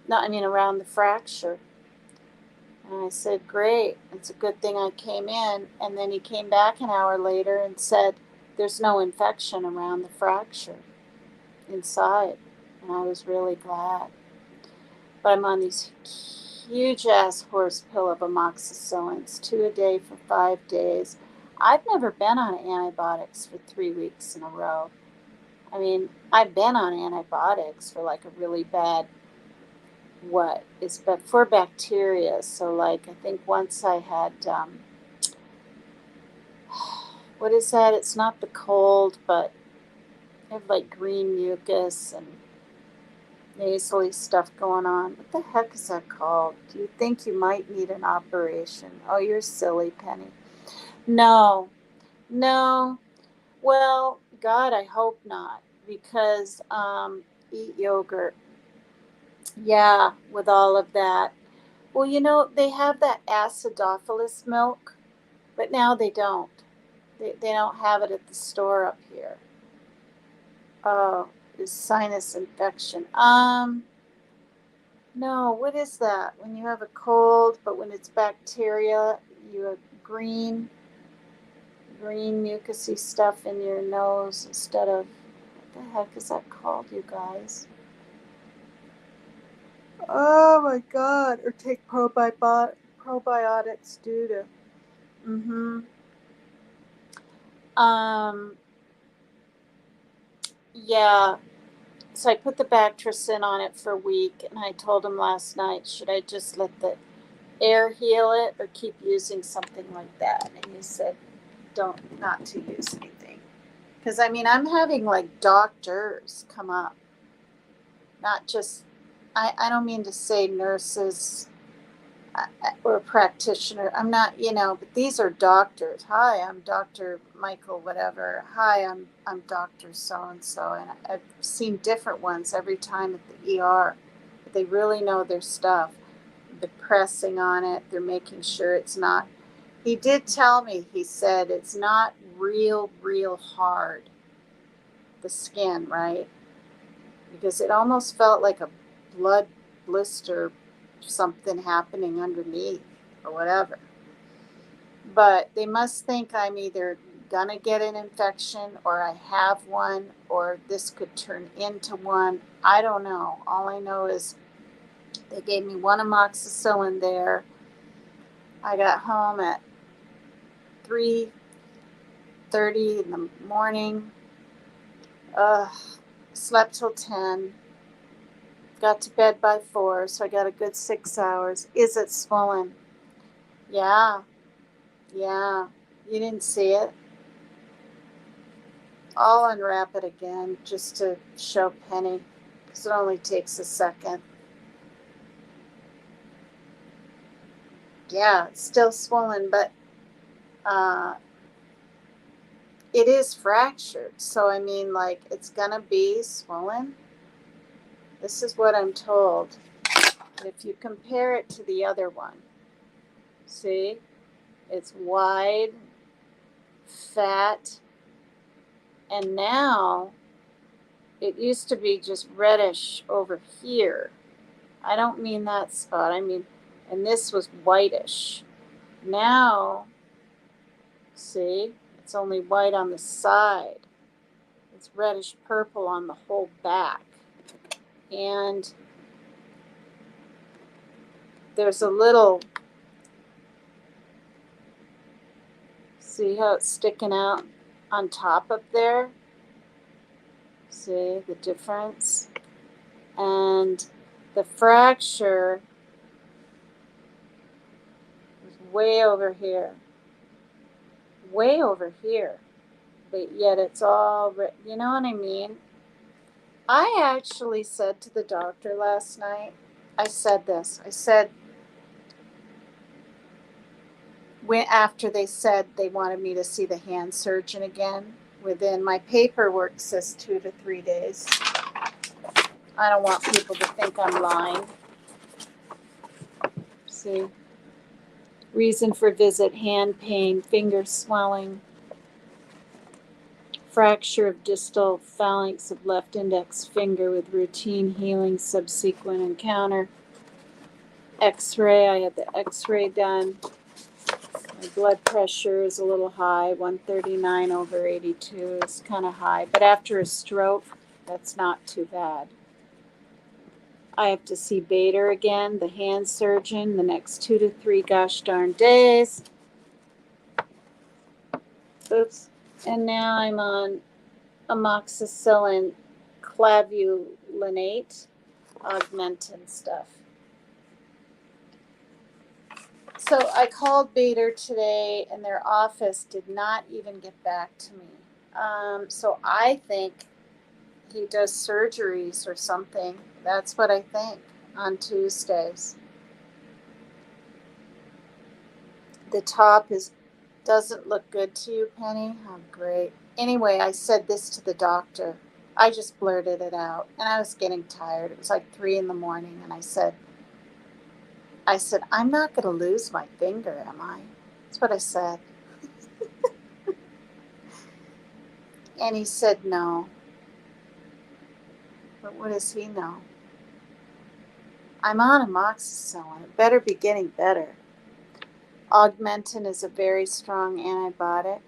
No, I mean around the fracture. And I said, great, it's a good thing I came in. And then he came back an hour later and said, there's no infection around the fracture inside. And I was really glad. But I'm on these huge ass horse pill of amoxicillins, 2 a day for 5 days. I've never been on antibiotics for 3 weeks in a row. I mean, I've been on antibiotics for like a really bad, but for bacteria. So like, I think once I had, what is that? It's not the cold, but I have like green mucus and nasally stuff going on. What the heck is that called? Do you think you might need an operation? Oh, you're silly, Penny. No. Well, God, I hope not, because eat yogurt. Yeah, with all of that. Well, they have that acidophilus milk, but now they don't. They don't have it at the store up here. Oh, it's sinus infection. No, what is that? When you have a cold, but when it's bacteria, you have green mucusy stuff in your nose instead of, what the heck is that called, you guys? Oh my God! Or take probiotics due to. Yeah. So I put the Bactricin on it for a week, and I told him last night, should I just let the air heal it or keep using something like that? And he said, not to use anything. Because, I mean, I'm having like doctors come up, not just, I don't mean to say nurses or practitioner. I'm not, but these are doctors. Hi, I'm Dr. Michael, whatever. Hi, I'm Dr. So-and-so. And I've seen different ones every time at the ER. But they really know their stuff. They're pressing on it. They're making sure it's not. He did tell me, he said, it's not real hard, the skin, right? Because it almost felt like a blood blister, something happening underneath or whatever. But they must think I'm either gonna get an infection or I have one or this could turn into one. I don't know. All I know is they gave me 1 amoxicillin there. I got home at 3:30 in the morning. Slept till 10. Got to bed by 4, so I got a good 6 hours. Is it swollen? Yeah. You didn't see it? I'll unwrap it again just to show Penny, because it only takes a second. Yeah, it's still swollen, but it is fractured. So, I mean, like, it's gonna be swollen. This is what I'm told. If you compare it to the other one, see? It's wide, fat, And now it used to be just reddish over here. I don't mean that spot. I mean, and this was whitish. Now, see, it's only white on the side. It's reddish purple on the whole back. And there's a little, see how it's sticking out on top up there? See the difference? And the fracture is way over here. Way over here. But yet it's all, you know what I mean? I actually said to the doctor last night, I said this. I said, after they said they wanted me to see the hand surgeon again, within my paperwork says 2 to 3 days. I don't want people to think I'm lying. See? Reason for visit, hand pain, finger swelling, fracture of distal phalanx of left index finger with routine healing, subsequent encounter. X-ray, I had the X-ray done. My blood pressure is a little high, 139 over 82 is kind of high. But after a stroke, that's not too bad. I have to see Bader again, the hand surgeon, the next 2 to 3 gosh darn days. Oops. And now I'm on amoxicillin clavulanate, augmentin stuff. So I called Bader today, and their office did not even get back to me. So I think he does surgeries or something. That's what I think, on Tuesdays. The top doesn't look good to you, Penny? Oh, great. Anyway, I said this to the doctor. I just blurted it out, and I was getting tired. It was like 3 in the morning, and I said, I'm not going to lose my finger, am I? That's what I said. And he said, no. But what does he know? I'm on amoxicillin. It better be getting better. Augmentin is a very strong antibiotic.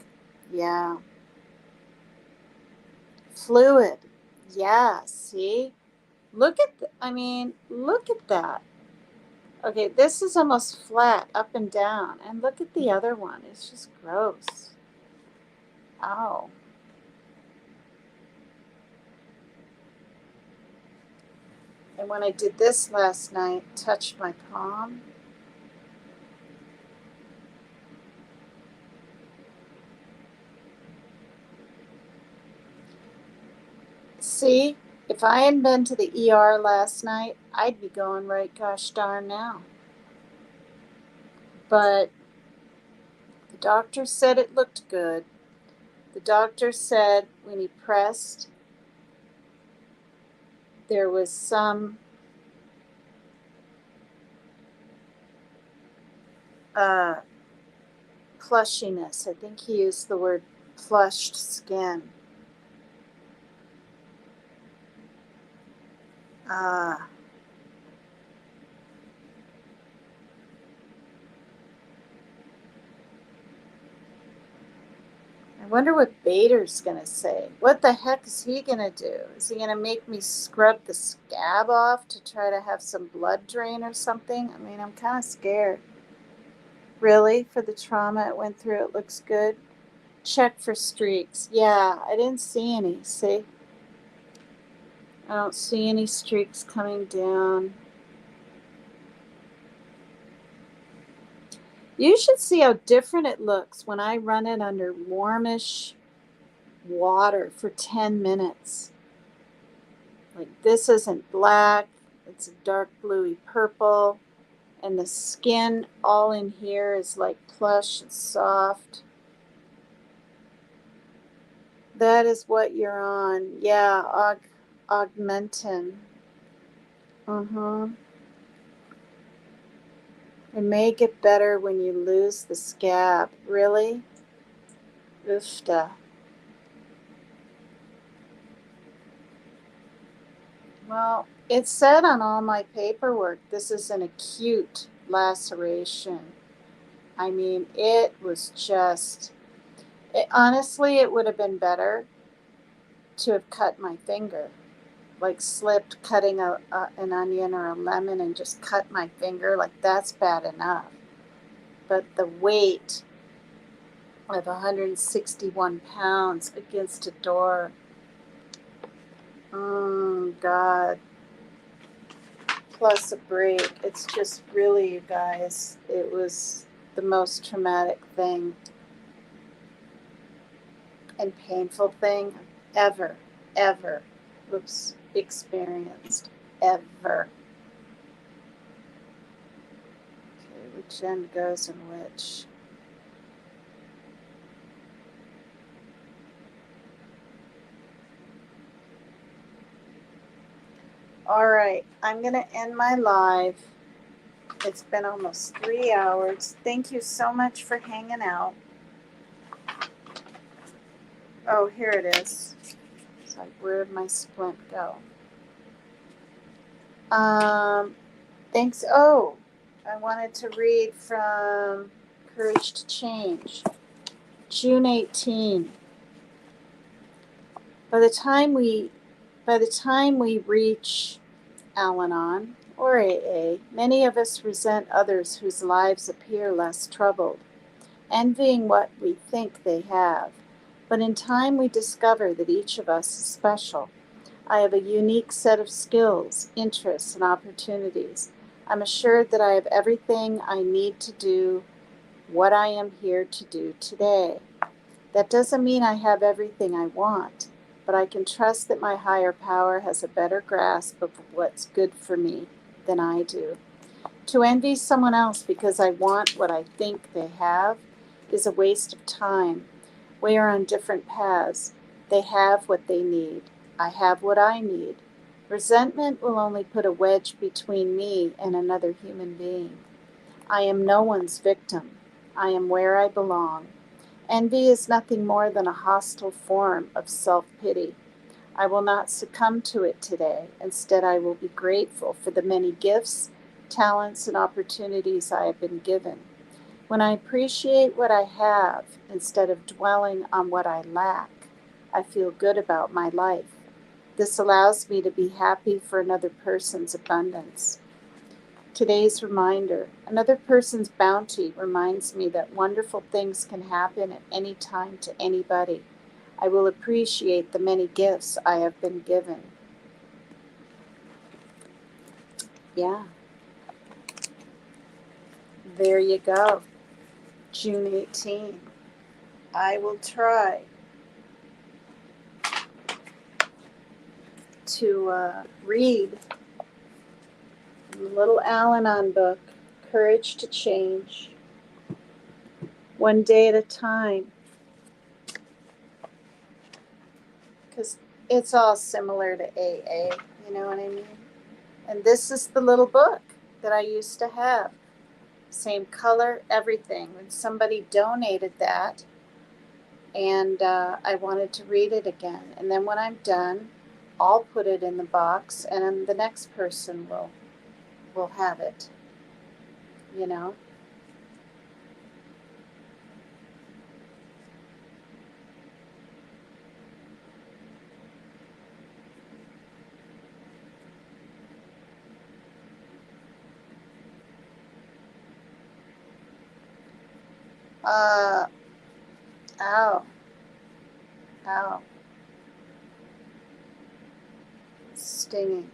Yeah. Fluid. Yeah, see? Look at that. Okay, this is almost flat up and down. And look at the other one. It's just gross. Ow. And when I did this last night, touched my palm. See, if I hadn't been to the ER last night, I'd be going right gosh darn now. But the doctor said it looked good. The doctor said when he pressed, there was some plushiness. I think he used the word plushed skin. I wonder what Bader's going to say. What the heck is he going to do? Is he going to make me scrub the scab off to try to have some blood drain or something? I mean, I'm kind of scared. Really? For the trauma it went through, it looks good? Check for streaks. Yeah, I didn't see any. See? I don't see any streaks coming down. You should see how different it looks when I run it under warmish water for 10 minutes. Like, this isn't black, it's a dark bluey purple, and the skin all in here is like plush and soft. That is what you're on. Yeah, augmentin. It may get better when you lose the scab. Really? Oofta. Well, it said on all my paperwork this is an acute laceration. I mean, it was just, honestly, it would have been better to have cut my finger, like slipped cutting an onion or a lemon and just cut my finger. Like, that's bad enough. But the weight of 161 pounds against a door, oh, God, plus a break. It's just really, you guys, it was the most traumatic thing and painful thing ever, ever, experienced. Ever. Okay, which end goes in which? All right, I'm going to end my live. It's been almost 3 hours. Thank you so much for hanging out. Oh, here it is. It's like, where did my splint go? Thanks. Oh, I wanted to read from Courage to Change, June 18. By the time we reach Al-Anon or AA, many of us resent others whose lives appear less troubled, envying what we think they have. But in time we discover that each of us is special. I have a unique set of skills, interests, and opportunities. I'm assured that I have everything I need to do what I am here to do today. That doesn't mean I have everything I want, but I can trust that my higher power has a better grasp of what's good for me than I do. To envy someone else because I want what I think they have is a waste of time. We are on different paths. They have what they need. I have what I need. Resentment will only put a wedge between me and another human being. I am no one's victim. I am where I belong. Envy is nothing more than a hostile form of self-pity. I will not succumb to it today. Instead, I will be grateful for the many gifts, talents, and opportunities I have been given. When I appreciate what I have instead of dwelling on what I lack, I feel good about my life. This allows me to be happy for another person's abundance. Today's reminder: another person's bounty reminds me that wonderful things can happen at any time to anybody. I will appreciate the many gifts I have been given. Yeah. There you go. June 18. I will try to read the little Al-Anon book, Courage to Change, one day at a time, because it's all similar to AA, you know what I mean? And this is the little book that I used to have. Same color, everything. When somebody donated that, and I wanted to read it again. And then when I'm done, I'll put it in the box, and then the next person will have it, you know? Uh, ow, ow, stinging.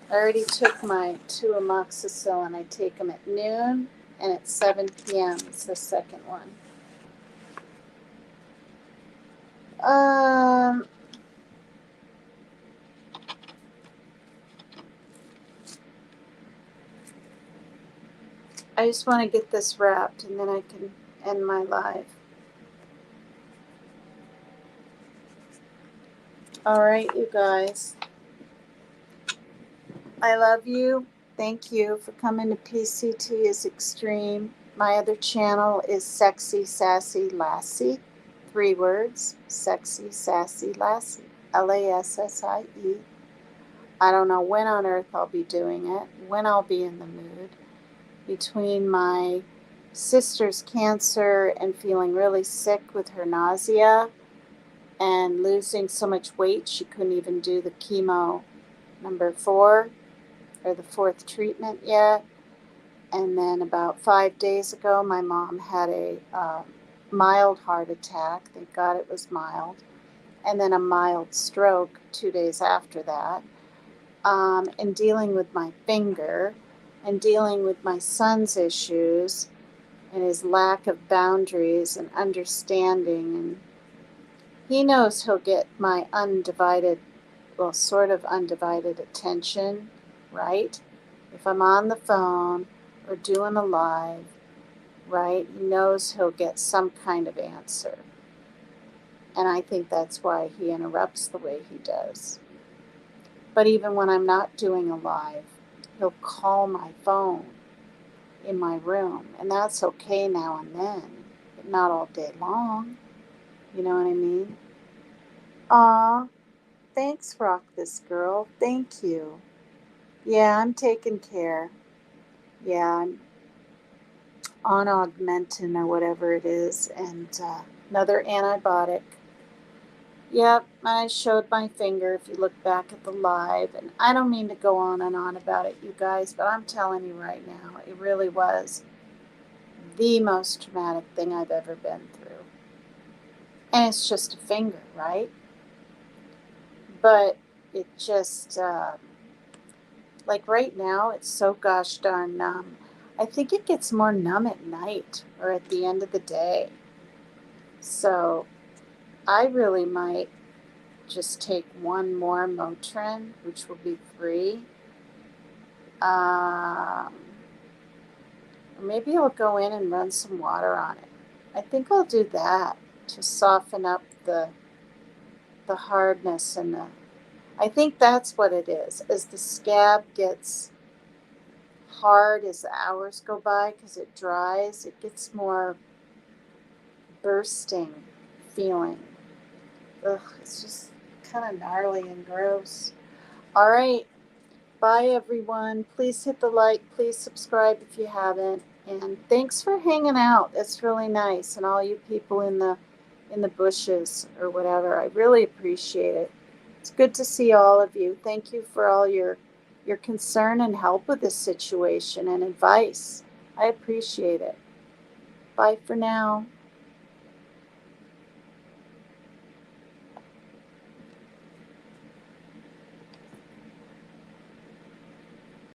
I already took my 2 amoxicillin. I take them at noon and at 7 p.m. It's the second one. I just want to get this wrapped and then I can end my live. All right, you guys. I love you. Thank you for coming to PCT is Extreme. My other channel is Sexy Sassy Lassie. 3 words. Sexy Sassy Lassie. LASSIE. I don't know when on earth I'll be doing it, when I'll be in the mood. Between my sister's cancer and feeling really sick with her nausea and losing so much weight she couldn't even do the chemo number 4 or the 4th treatment yet. And then about 5 days ago, my mom had a mild heart attack. Thank God it was mild. And then a mild stroke 2 days after that. And dealing with my finger and dealing with my son's issues and his lack of boundaries and understanding. And he knows he'll get my undivided, well, sort of undivided attention, right? If I'm on the phone or doing a live, right? He knows he'll get some kind of answer. And I think that's why he interrupts the way he does. But even when I'm not doing a live, he'll call my phone in my room. And that's okay now and then, but not all day long. You know what I mean? Aw, thanks, Rock This Girl. Thank you. Yeah, I'm taking care. Yeah, I'm on Augmentin or whatever it is, and another antibiotic. Yep, I showed my finger if you look back at the live. And I don't mean to go on and on about it, you guys, but I'm telling you right now, it really was the most traumatic thing I've ever been through. And it's just a finger, right? But it just, like right now, it's so gosh darn numb. I think it gets more numb at night or at the end of the day. So I really might just take one more Motrin, which will be free. Or maybe I'll go in and run some water on it. I think I'll do that to soften up the hardness and the. I think that's what it is. As the scab gets hard as the hours go by, because it dries, it gets more bursting feeling. Ugh, it's just kind of gnarly and gross. All right. Bye, everyone. Please hit the like. Please subscribe if you haven't. And thanks for hanging out. It's really nice. And all you people in the bushes or whatever, I really appreciate it. It's good to see all of you. Thank you for all your concern and help with this situation and advice. I appreciate it. Bye for now.